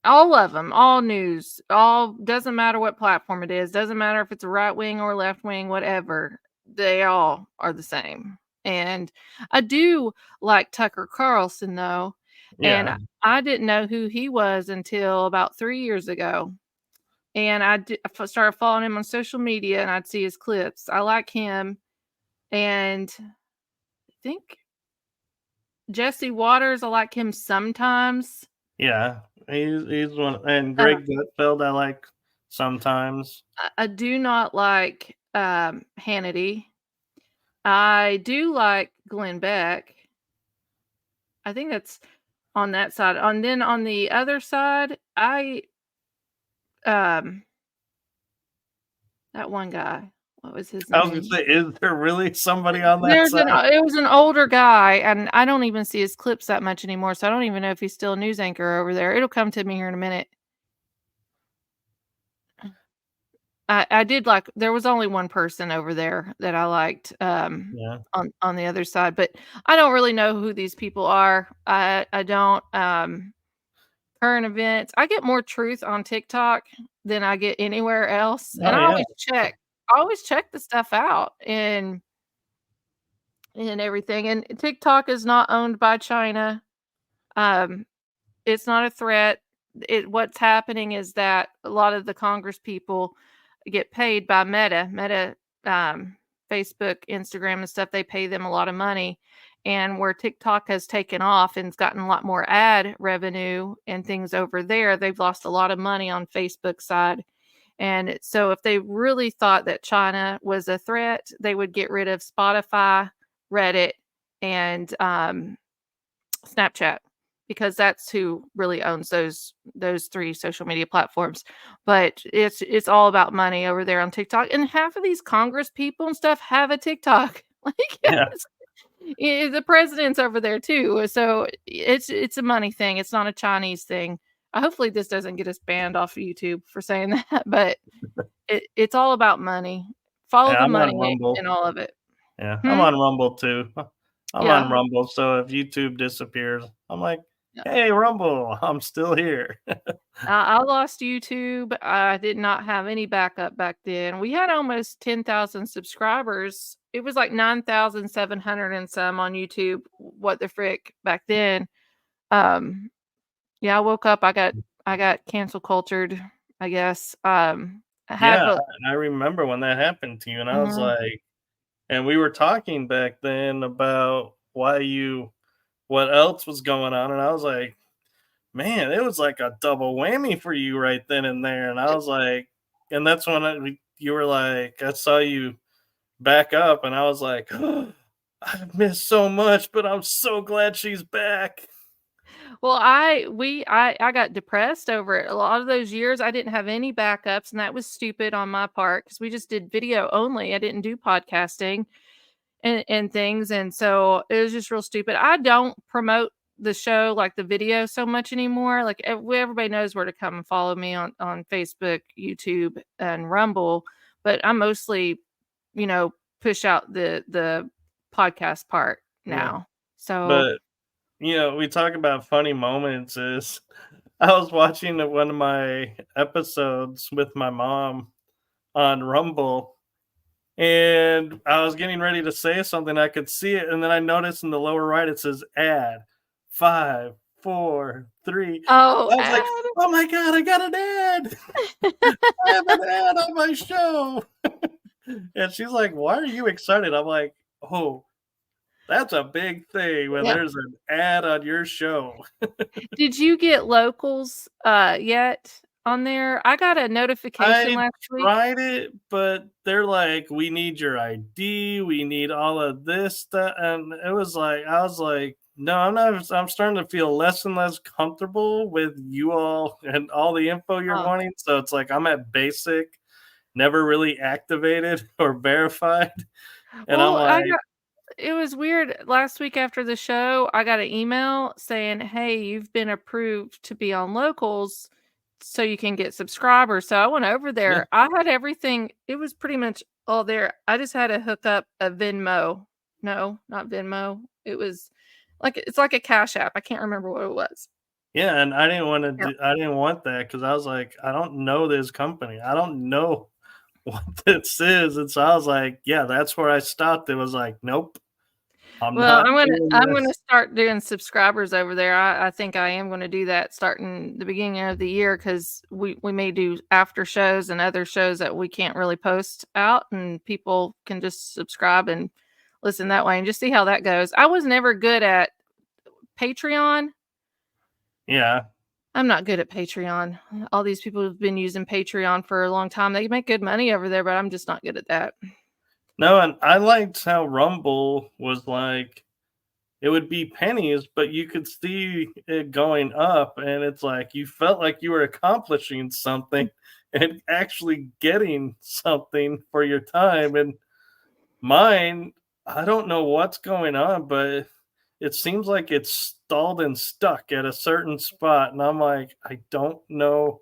all of them, all news, all doesn't matter what platform it is, doesn't matter if it's a right wing or left wing, whatever. They all are the same. And I do like Tucker Carlson though.
Yeah.
And I didn't know who he was until about 3 years ago. And I started following him on social media, and I'd see his clips. I like him, and I think Jesse Waters, I like him sometimes.
Yeah. He's one. And Greg Gutfeld, I like sometimes.
I do not like Hannity. I do like Glenn Beck. I think that's on that side. And then on the other side, that one guy. What was his name?
I was gonna say, is there really somebody on that
There's
side?
it was an older guy, and I don't even see his clips that much anymore, so I don't even know if he's still a news anchor over there. It'll come to me here in a minute. I did like there was only one person over there that I liked on the other side, but I don't really know who these people are. I don't current events. I get more truth on TikTok than I get anywhere else. And I always check the stuff out and everything. And TikTok is not owned by China. It's not a threat. What's happening is that a lot of the Congress people get paid by Meta, Facebook, Instagram and stuff. They pay them a lot of money. And where TikTok has taken off and it's gotten a lot more ad revenue and things over there, they've lost a lot of money on Facebook side. And so if they really thought that China was a threat, they would get rid of Spotify, Reddit, and Snapchat, because that's who really owns those 3 social media platforms. But it's all about money over there on TikTok, and half of these Congress people and stuff have a TikTok. Like,
Yeah.
the president's over there too. So it's a money thing. It's not a Chinese thing. Hopefully this doesn't get us banned off of YouTube for saying that, but it's all about money. Follow
Yeah,
the
I'm on
money
Rumble.
in all of it.
Yeah, I'm on Rumble too. I'm
Yeah.
on Rumble, so if YouTube disappears, I'm like,
Yeah.
hey, Rumble, I'm still here.
I lost YouTube. I did not have any backup back then. We had almost 10,000 subscribers. It was like 9,700 and some on YouTube. What the frick back then? Yeah, I woke up. I got cancel cultured, I guess. I have
Yeah, I remember when that happened to you, and I was like, and we were talking back then about what else was going on, and I was like, man, it was like a double whammy for you right then and there, and I was like, and that's when you were like, I saw you back up, and I was like, oh, I missed so much, but I'm so glad she's back.
Well, I got depressed over it. A lot of those years, I didn't have any backups, and that was stupid on my part because we just did video only. I didn't do podcasting and things, and so it was just real stupid. I don't promote the show, like the video, so much anymore. Like everybody knows where to come and follow me on Facebook, YouTube, and Rumble, but I mostly, push out the podcast part now. So,
But we talk about funny moments. I was watching one of my episodes with my mom on Rumble, and I was getting ready to say something. I could see it, and then I noticed in the lower right it says ad 5, 4, 3.
oh,
I was like, oh my god, I got an ad. I have an ad on my show. And she's like, why are you excited? I'm like, oh, that's a big thing when there's an ad on your show.
Did you get locals yet on there? I got a notification
I
last week.
tried it, but they're like, we need your ID, we need all of this stuff. And I was like, no, I'm not. I'm starting to feel less and less comfortable with you all and all the info you're wanting. So it's like I'm at basic, never really activated or verified. And
Well,
I'm like,
it was weird. Last week after the show, I got an email saying, hey, you've been approved to be on locals so you can get subscribers. So I went over there.
Yeah.
I had everything. It was pretty much all there. I just had to hook up a Venmo. No, not Venmo. It was it's like a Cash App. I can't remember what it was.
yeah, and I didn't want to. I didn't want that because I was like, I don't know this company. I don't know what this is, and so I was like, yeah, that's where I stopped. It was like, nope. I'm
gonna start doing subscribers over there. I think I am gonna do that starting the beginning of the year because we may do after shows and other shows that we can't really post out, and people can just subscribe and listen that way and just see how that goes. I was never good at Patreon.
Yeah.
I'm not good at Patreon. All these people have been using Patreon for a long time. They make good money over there, but I'm just not good at that.
No, and I liked how Rumble was like, it would be pennies, but you could see it going up, and it's like you felt like you were accomplishing something and actually getting something for your time. And mine, I don't know what's going on, but it seems like it's stalled and stuck at a certain spot. And I'm like, I don't know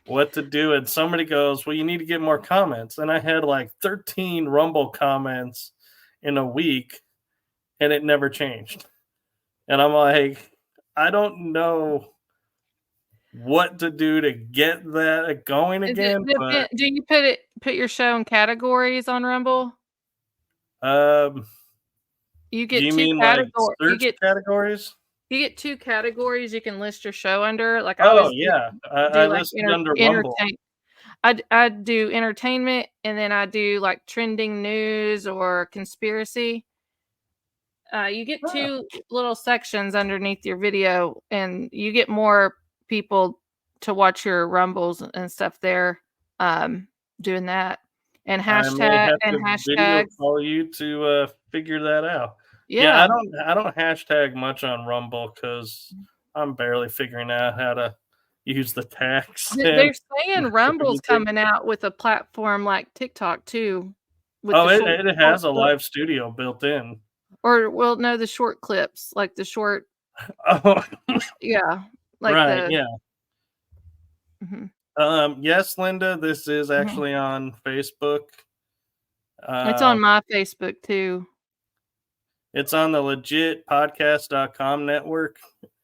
what to do. And somebody goes, well, you need to get more comments. And I had like 13 Rumble comments in a week, and it never changed. And I'm like, I don't know what to do to get that going again. But
do you put your show in categories on Rumble? You get
do you
two
mean
categories.
like search categories?
You get 2 categories you can list your show under. Like
I listed under Rumble.
I do entertainment, and then I do like trending news or conspiracy. You get 2 little sections underneath your video, and you get more people to watch your Rumbles and stuff there doing that. And hashtags.
Call you to figure that out.
Yeah,
I don't hashtag much on Rumble because I'm barely figuring out how to use the text.
They're saying Rumble's coming out with a platform like TikTok too. With
Oh,
the short,
it has a live studio built in.
or well, no, the short clips, like the short.
Oh,
Yeah, like
right.
the.
Yeah. Yes, Linda, this is
Mhm.
actually on Facebook.
It's on my Facebook too.
It's on the legitpodcast.com network.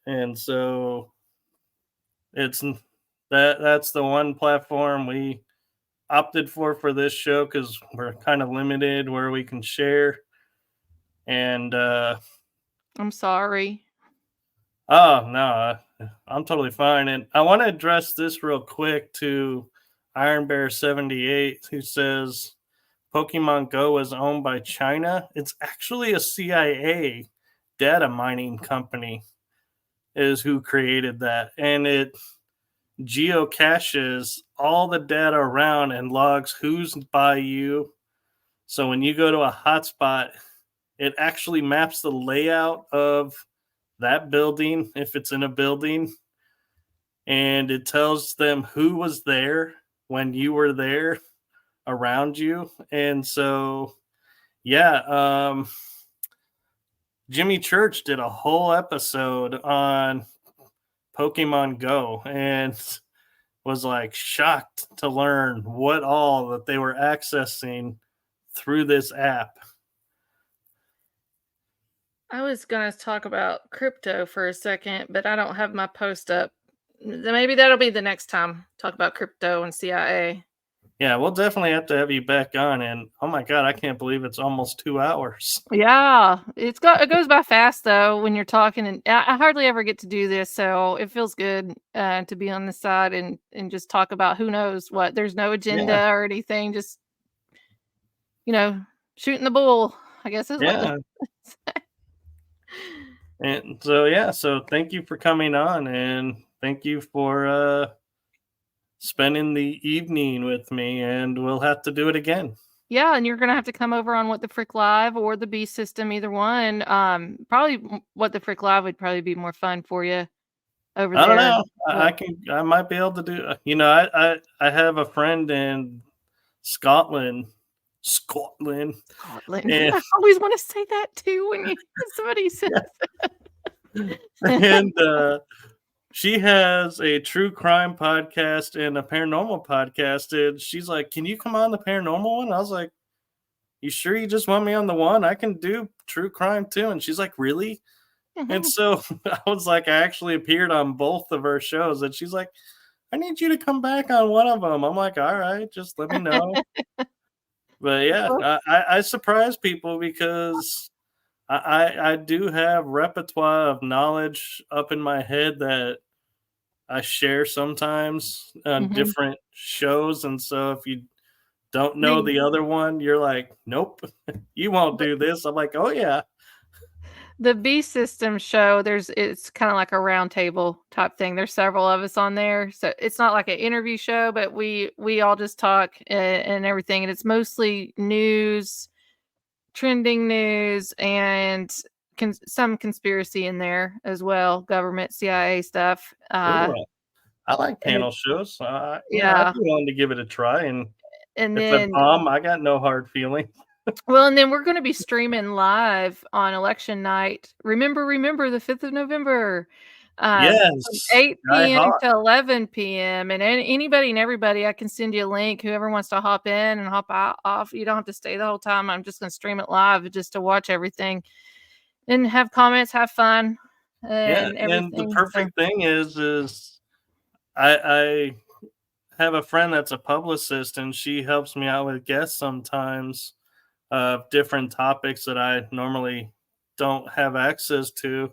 And so it's that's the one platform we opted for this show because we're kind of limited where we can share. And
I'm sorry.
oh no, I'm totally fine. And I want to address this real quick to Iron Bear 78, who says Pokemon Go is owned by China. It's actually a CIA data mining company is who created that, and it geocaches all the data around and logs who's by you. So when you go to a hotspot, it actually maps the layout of that building if it's in a building, and it tells them who was there when you were there around you. And so Jimmy Church did a whole episode on Pokemon Go and was like shocked to learn what all that they were accessing through this app.
I was going to talk about crypto for a second, but I don't have my post up. Maybe that'll be the next time. Talk about crypto and CIA.
Yeah, we'll definitely have to have you back on. And oh my God, I can't believe it's almost 2 hours.
Yeah, it goes by fast though when you're talking, and I hardly ever get to do this, so it feels good to be on the side and just talk about who knows what. There's no agenda or anything, just shooting the bull, I guess is what.
And so thank you for coming on, and thank you for spending the evening with me, and we'll have to do it again.
Yeah, and you're gonna have to come over on What the Frick Live or the Beast System, either one. Probably What the Frick Live would probably be more fun for you over there.
I don't know. I might be able to do. I have a friend in Scotland.
And
And,
I always want to say that too when somebody says
it. And she has a true crime podcast and a paranormal podcast. And she's like, "Can you come on the paranormal one?" I was like, "You sure you just want me on the one? I can do true crime too." And she's like, "Really?" And so I was like, I actually appeared on both of her shows. And she's like, "I need you to come back on one of them." I'm like, "All right, just let me know." But yeah, I surprise people because I do have repertoire of knowledge up in my head that I share sometimes on different shows. And so if you don't know the other one, you're like, "Nope, you won't do this." I'm like, "Oh yeah."
The Beast System show, it's kind of like a round table type thing. There's several of us on there. So it's not like an interview show, but we all just talk and everything. And it's mostly news, trending news, and some conspiracy in there as well. Government, CIA stuff.
Ooh, I like panel shows. I'd be willing to give it a try. And if
then
I bomb, I got no hard feeling.
Well, and then we're going to be streaming live on election night. Remember the 5th of November.
Yes.
8 p.m. to 11 p.m. And anybody and everybody, I can send you a link. Whoever wants to hop in and hop off, you don't have to stay the whole time. I'm just going to stream it live just to watch everything and have comments, have fun. And
and the perfect thing is I have a friend that's a publicist, and she helps me out with guests sometimes of different topics that I normally don't have access to.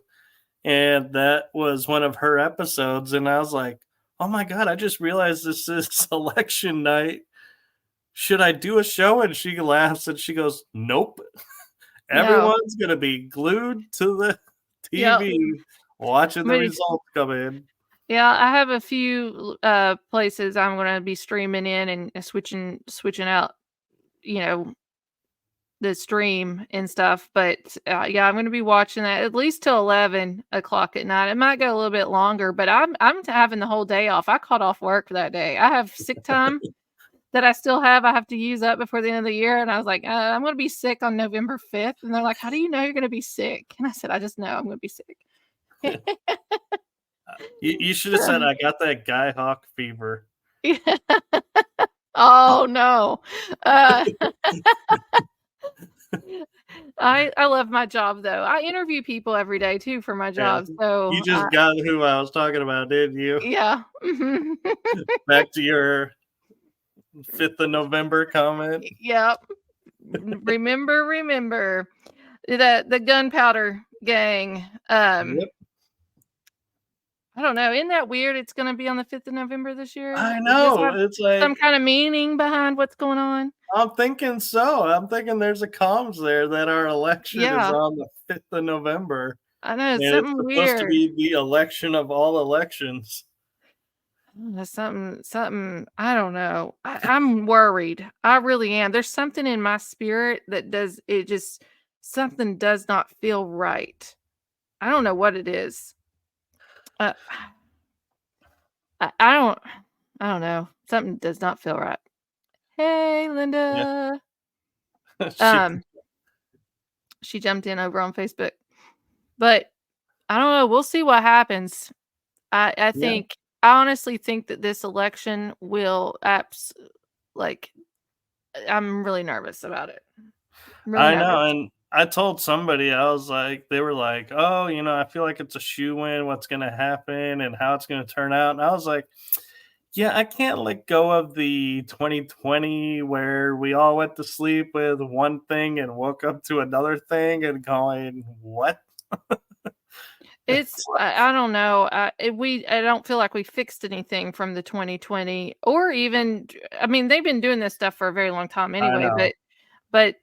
And that was one of her episodes. And I was like, "Oh my God, I just realized this is election night. Should I do a show?" And she laughs and she goes, "Nope. Everyone's going to be glued to the TV watching the results come in."
Yeah, I have a few places I'm going to be streaming in and switching out, the stream and stuff. But yeah, I'm going to be watching that at least till 11 o'clock at night. It might go a little bit longer, but I'm having the whole day off. I called off work that day. I have sick time that I still have. I have to use up before the end of the year. And I was like, I'm going to be sick on November 5th. And they're like, how do you know you're going to be sick? And I said, I just know I'm going to be sick.
You should have said, I got that Guy Hawk fever.
Oh, no. I love my job, though. I interview people every day, too, for my job. So
you just got who I was talking about, didn't you?
Yeah.
Back to your 5th of November comment.
Yep. Remember the gunpowder gang.
Yep.
I don't know. Isn't that weird? It's going to be on the 5th of November this year.
I know. It's like
some kind of meaning behind what's going on.
I'm thinking so. I'm thinking there's a comms there that our election is on the 5th of November.
I know. It's
something weird. It's supposed to be the election of all elections.
That's something. I don't know. I'm worried. I really am. There's something in my spirit that something does not feel right. I don't know what it is. I don't know. Something does not feel right. Hey, Linda.
Yeah.
She jumped in over on Facebook, but I don't know. We'll see what happens. I think, I honestly think that this election will I'm really nervous about it.
I know. And I told somebody, I was like, they were like, oh, I feel like it's a shoe-in, what's going to happen and how it's going to turn out. And I was like, yeah, I can't let go of the 2020 where we all went to sleep with one thing and woke up to another thing and going, what?
I don't know. I don't feel like we fixed anything from the 2020 or even, I mean, they've been doing this stuff for a very long time anyway, but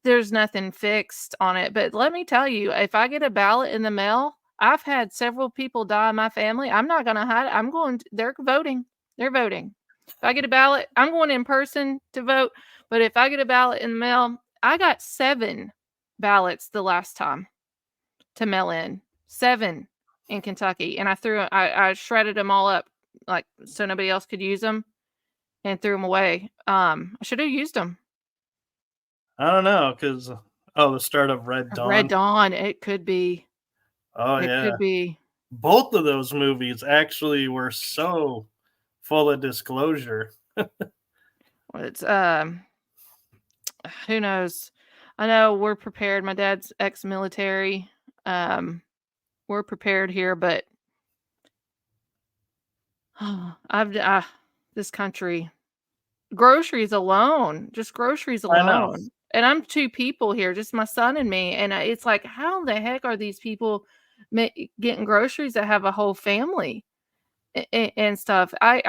there's nothing fixed on it. But let me tell you, if I get a ballot in the mail, I've had several people die in my family. I'm not going to hide it. They're voting. They're voting. If I get a ballot, I'm going in person to vote. But if I get a ballot in the mail, I got 7 ballots the last time to mail in. 7 in Kentucky. And I shredded them all up so nobody else could use them and threw them away. I should have used them.
I don't know, because the start of Red Dawn.
Red Dawn, it could be.
Oh,
it could be.
Both of those movies actually were so full of disclosure.
It's who knows? I know we're prepared. My dad's ex-military. We're prepared here, but this country, groceries alone, and I'm 2 people here, just my son and me, and it's like, how the heck are these people getting groceries that have a whole family and stuff? I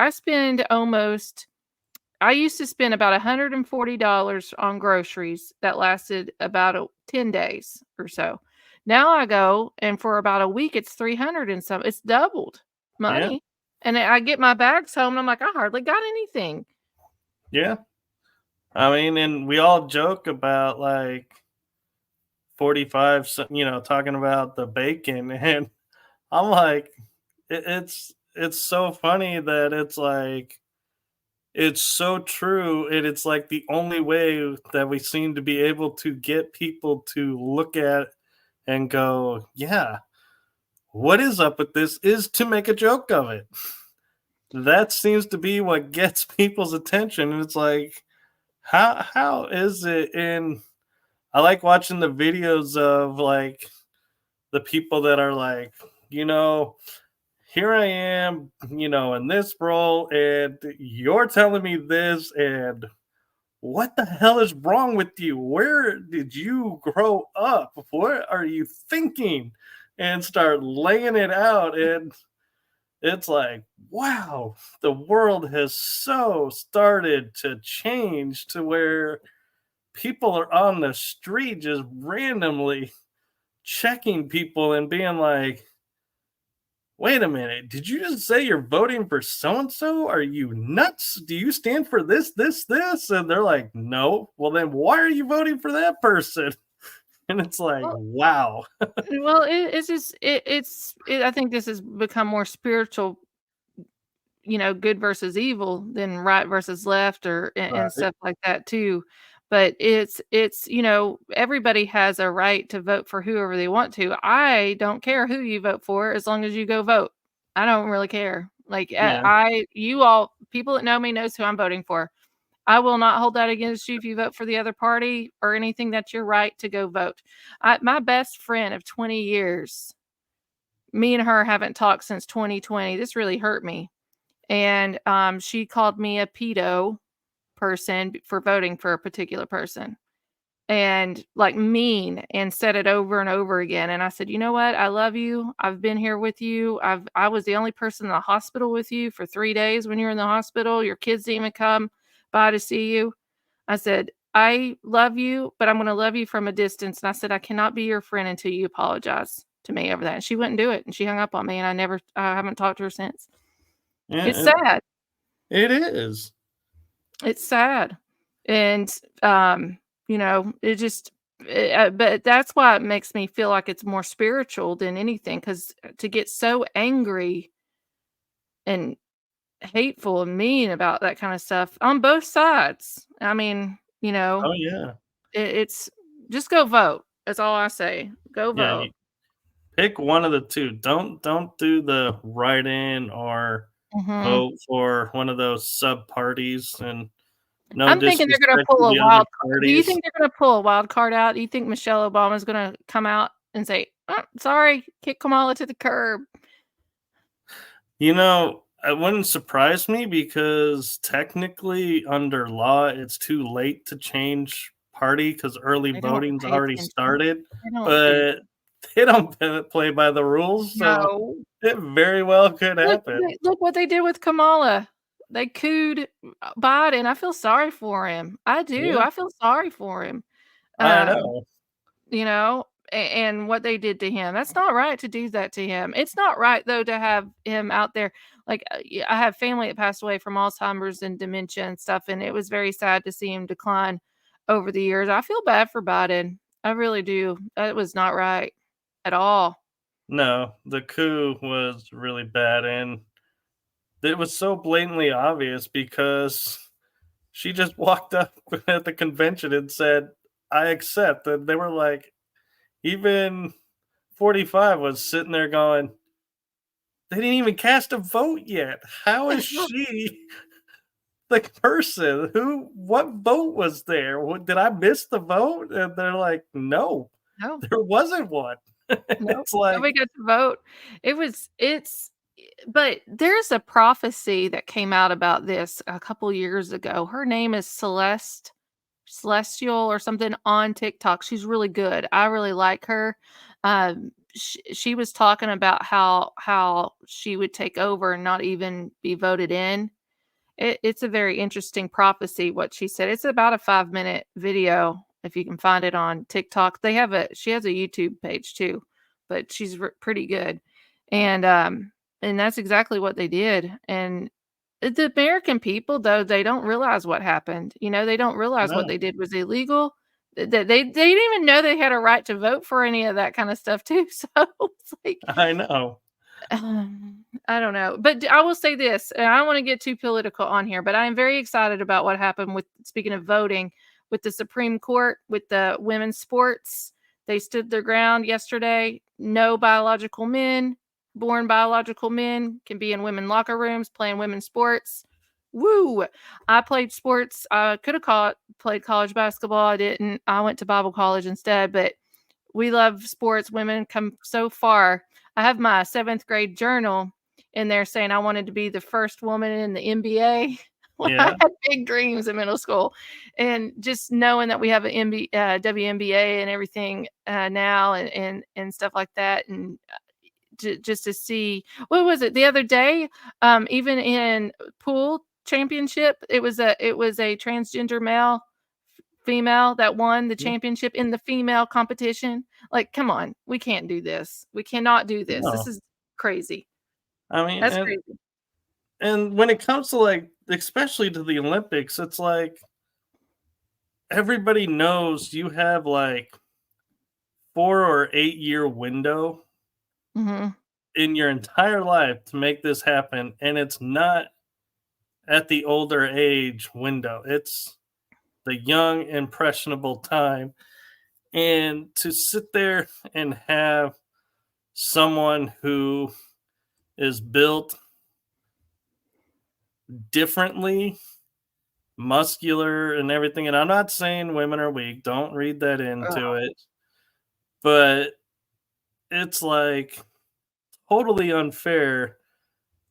used to spend about $140 on groceries that lasted about 10 days or so. Now I go, and for about a week, it's $300 and some. It's doubled money. Yeah. And I get my bags home, and I'm like, I hardly got anything.
Yeah. I mean, and we all joke about like 45, talking about the bacon. And I'm like, it's so funny that it's like, it's so true. And it's like the only way that we seem to be able to get people to look at and go, yeah, what is up with this, is to make a joke of it. That seems to be what gets people's attention. And it's like, how is it? And I like watching the videos of like the people that are like, here I am, in this role, and you're telling me this, and what the hell is wrong with you? Where did you grow up? What are you thinking? And start laying it out. And it's like, wow, the world has so started to change to where people are on the street just randomly checking people and being like, wait a minute, did you just say you're voting for so-and-so? Are you nuts? Do you stand for this, this, this? And they're like, no. Well, then why are you voting for that person? And it's like,
Well,
wow.
it's just I think this has become more spiritual, good versus evil than right versus left or and
Right.
stuff like that too. But it's everybody has a right to vote for whoever they want to. I don't care who you vote for as long as you go vote. I don't really care. Like
Yeah.
you all people that know me knows who I'm voting for. I will not hold that against you if you vote for the other party or anything. That's your right to go vote. My best friend of 20 years, me and her haven't talked since 2020. This really hurt me. And she called me a pedo person for voting for a particular person and like mean and said it over and over again. And I said, you know what? I love you. I've been here with you. I was the only person in the hospital with you for 3 days when you were in the hospital. Your kids didn't even come by to see you. I said, I love you, but I'm going to love you from a distance. And I said, I cannot be your friend until you apologize to me over that. And she wouldn't do it. And she hung up on me. And I haven't talked to her since. It's
Yeah,
sad.
it is.
It's sad. And, it just, but that's why it makes me feel like it's more spiritual than anything. Because to get so angry and hateful and mean about that kind of stuff on both sides. I mean,
Oh, yeah.
it's just go vote. That's all I say. Go
Yeah,
vote.
pick one of the two. Don't do the write-in or
Mhm.
vote for one of those sub parties, and no
I'm thinking they're gonna
disrespect to
pull a
the other
wild card. Do you
parties.
think they're gonna pull a wild card out? Do you think Michelle Obama's gonna come out and say, "Oh, sorry, kick Kamala to the curb"?
It wouldn't surprise me because technically under law, it's too late to change party because early
They don't
voting's
pay
already
attention.
started,
They don't do
but they don't play by the rules, so
No.
it very well could happen.
Look what they did with Kamala. They cooed Biden. I feel sorry for him. I do.
Yeah,
I feel sorry for him.
I
Um,
know.
and what they did to him. That's not right to do that to him. It's not right though to have him out there. Like I have family that passed away from Alzheimer's and dementia and stuff, and it was very sad to see him decline over the years. I feel bad for Biden. I really do. That was not right at all.
No, the coup was really bad, and it was so blatantly obvious because she just walked up at the convention and said, "I accept." And they were like, even 45 was sitting there going, they didn't even cast a vote yet. How is she the person what vote was there? Did I miss the vote? And they're like, no,
No.
there wasn't one.
Nope,
It's like,
nobody got to vote. But there's a prophecy that came out about this a couple years ago. Her name is Celestial or something on TikTok. She's really good. I really like her. She was talking about how she would take over and not even be voted in. It's a very interesting prophecy, what she said. It's about a 5-minute video if you can find it on TikTok. She has a YouTube page too, but she's pretty good. And that's exactly what they did. And the American people, though, they don't realize what happened. They don't realize what
no,
they did was illegal. They didn't even know they had a right to vote for any of that kind of stuff too. So it's like
I know.
I don't know, but I will say this, and I don't want to get too political on here, but I am very excited about what happened with, speaking of voting, with the Supreme Court, with the women's sports. They stood their ground yesterday. No born biological men can be in women locker rooms playing women's sports. Woo! I played sports. I could have played college basketball. I didn't. I went to Bible college instead, but we love sports. Women come so far. I have my 7th grade journal in there saying I wanted to be the first woman in the NBA. Well, I
Yeah.
had big dreams in middle school, and just knowing that we have an WNBA and everything now, and stuff like that, and just to see what was it the other day? Even in pool championship, it was a transgender male female that won the championship in the female competition. Like, come on, we can't do this. We cannot do this. This
No.
is crazy.
I mean,
That's
and
crazy.
and when it comes to like, especially to the Olympics, it's like everybody knows you have like 4 or 8 year window
Mhm.
in your entire life to make this happen, and it's not at the older age window. It's the young, impressionable time. And to sit there and have someone who is built differently, muscular, and everything. And I'm not saying women are weak, don't read that into it. But it's like totally unfair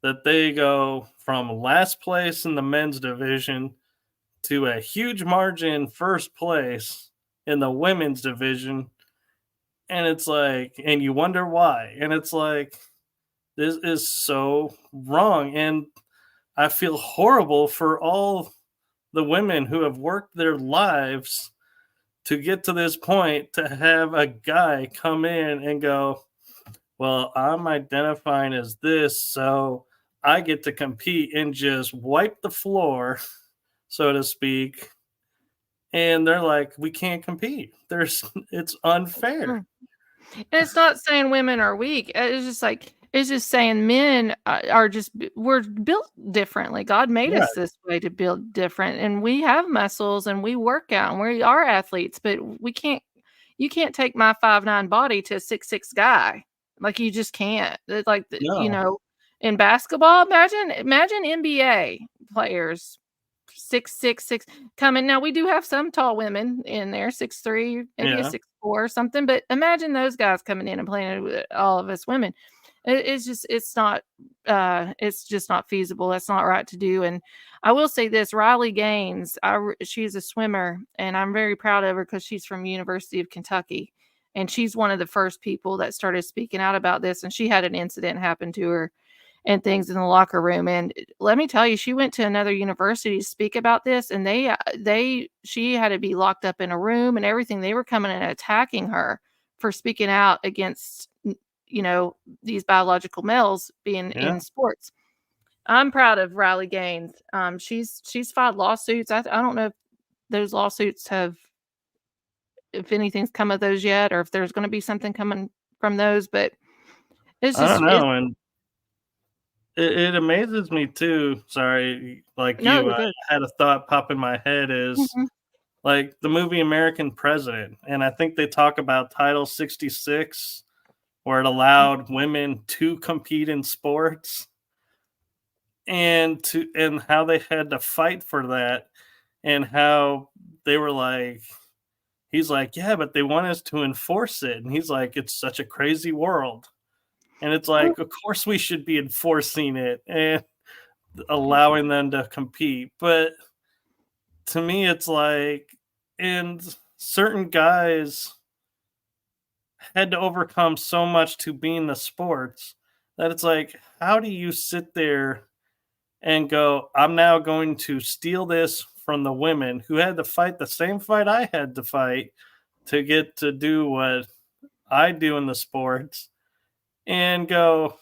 that they go from last place in the men's division to a huge margin first place in the women's division. And it's like, and you wonder why. And it's like, this is so wrong. And I feel horrible for all the women who have worked their lives to get to this point to have a guy come in and go, well, I'm identifying as this, so I get to compete and just wipe the floor, so to speak. And they're like, we can't compete. It's unfair.
Mm. And it's not saying women are weak. It's just like it's just saying men are just we're built differently. God made
Right.
us this way to build different, and we have muscles and we work out and we are athletes. But we can't. You can't take my 5'9" body to a 6'6" guy. Like you just can't. It's like
No.
in basketball. Imagine NBA players 6'6" coming. Now we do have some tall women in there, 6'3", maybe a
Yeah.
6'4" or something. But imagine those guys coming in and playing with all of us women. It's just not feasible. That's not right to do. And I will say this: Riley Gaines, she's a swimmer, and I'm very proud of her because she's from University of Kentucky, and she's one of the first people that started speaking out about this. And she had an incident happen to her and things in the locker room. And let me tell you, she went to another university to speak about this, and she had to be locked up in a room and everything. They were coming and attacking her for speaking out against, these biological males being
Yeah.
in sports. I'm proud of Riley Gaines. She's filed lawsuits. I don't know if those lawsuits if anything's come of those yet, or if there's going to be something coming from those, but
I don't
it's
know. And it amazes me too. Sorry, like
no,
you,
you're
I
good.
had a thought pop in my head is
Mhm.
like the movie American President. And I think they talk about Title 66, where it allowed women to compete in sports and how they had to fight for that, and how they were like, he's like, yeah, but they want us to enforce it. And he's like, it's such a crazy world. And it's
Well,
like, of course we should be enforcing it and allowing them to compete. But to me, it's like, and certain guys had to overcome so much to be in the sports that it's like, how do you sit there and go, I'm now going to steal this from the women who had to fight the same fight I had to fight to get to do what I do in the sports, and go,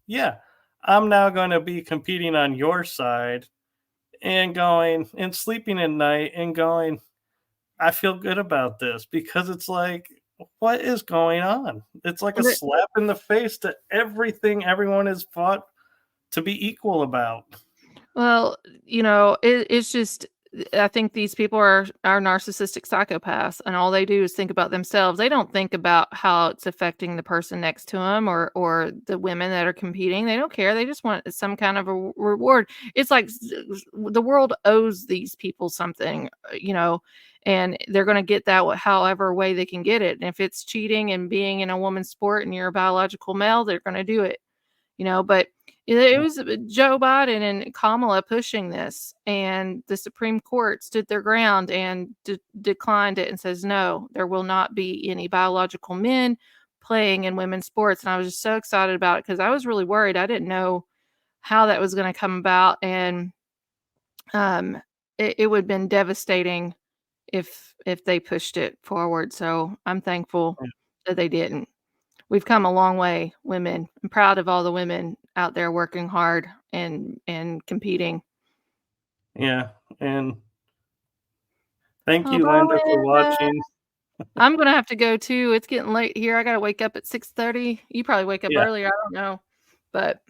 yeah, I'm now going to be competing on your side and going and sleeping at night and going, I feel good about this, because it's like, what is going on? It's like a
and the
slap in the face to everything everyone has fought to be equal about.
Well, it's just I think these people are narcissistic psychopaths, and all they do is think about themselves. They don't think about how it's affecting the person next to them or the women that are competing. They don't care. They just want some kind of a reward. It's like the world owes these people something, and they're going to get that however way they can get it. And if it's cheating and being in a woman's sport and you're a biological male, they're going to do it. But it was Joe Biden and Kamala pushing this, and the Supreme Court stood their ground and declined it and says, no, there will not be any biological men playing in women's sports. And I was just so excited about it because I was really worried. I didn't know how that was going to come about. And it would have been devastating if they pushed it forward. So I'm thankful that they didn't. we've come a long way, women. I'm proud of all the women out there working hard and competing.
Yeah, and thank
Oh,
you,
bye,
Linda, for
Linda.
watching.
I'm gonna have to go too. It's getting late here. I gotta wake up at 6:30. You probably wake up
Yeah.
earlier. I don't know, but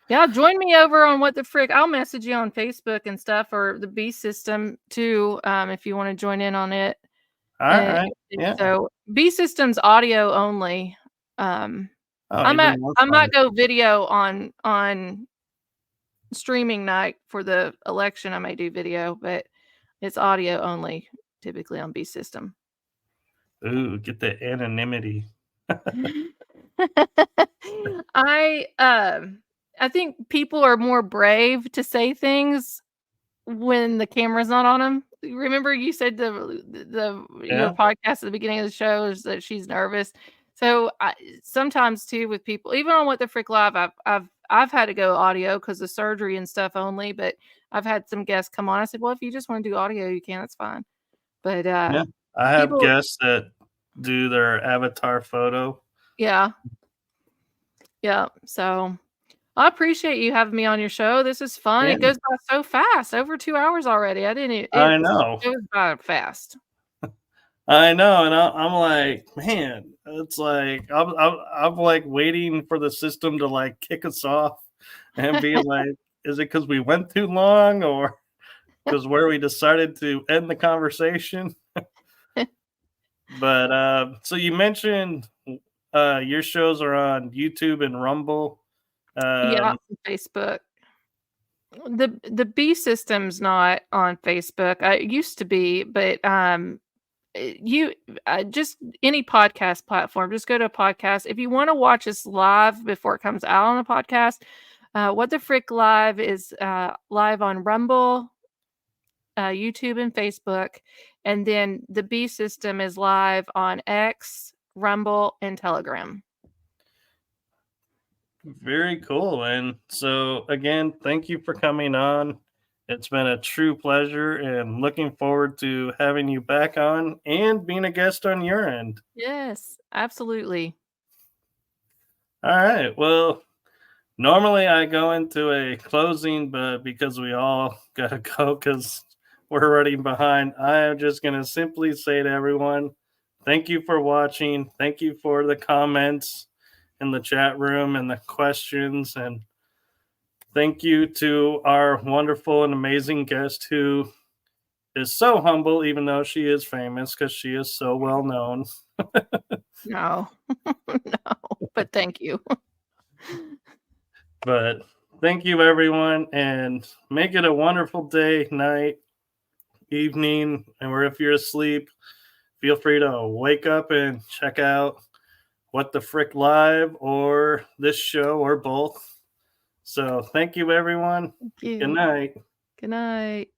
yeah, join me over on What the Frick. I'll message you on Facebook and stuff, or the B System too, if you want to join in on it.
All right. Yeah.
So B System's audio only.
Oh,
I
even more fun.
might go video on streaming night for the election. I may do video, but it's audio only typically on B System.
Ooh, get the anonymity.
I think people are more brave to say things when the camera's not on them. Remember you said your podcast at the beginning of the show is that she's nervous. So sometimes too with people, even on What the Frick Live, I've had to go audio because of surgery and stuff only. But I've had some guests come on. I said, well, if you just want to do audio, you can. That's fine. But
I have guests that do their avatar photo.
Yeah. So I appreciate you having me on your show. This is fun.
Yeah.
It goes by so fast. Over 2 hours already.
I know.
It goes by fast.
I know, and I'm like, man, it's like I'm like waiting for the system to like kick us off and be like, is it because we went too long, or because where we decided to end the conversation? But so you mentioned your shows are on YouTube and Rumble.
Yeah, Facebook. The B System's not on Facebook. It used to be, but you just any podcast platform, just go to a podcast. If you want to watch us live before it comes out on a podcast, What the Frick Live is live on Rumble, YouTube, and Facebook. And then the B System is live on X, Rumble, and Telegram.
Very cool. And so again, thank you for coming on. It's been a true pleasure, and looking forward to having you back on and being a guest on your end.
Yes, absolutely.
All right. Well, normally I go into a closing, but because we all got to go because we're running behind, I am just going to simply say to everyone, thank you for watching. Thank you for the comments in the chat room and the questions. And thank you to our wonderful and amazing guest who is so humble, even though she is famous because she is so well known.
No, but thank you.
But thank you, everyone, and make it a wonderful day, night, evening, or if you're asleep, feel free to wake up and check out What the Frick Live or this show or both. So thank you, everyone.
Thank you.
Good night.
Good night.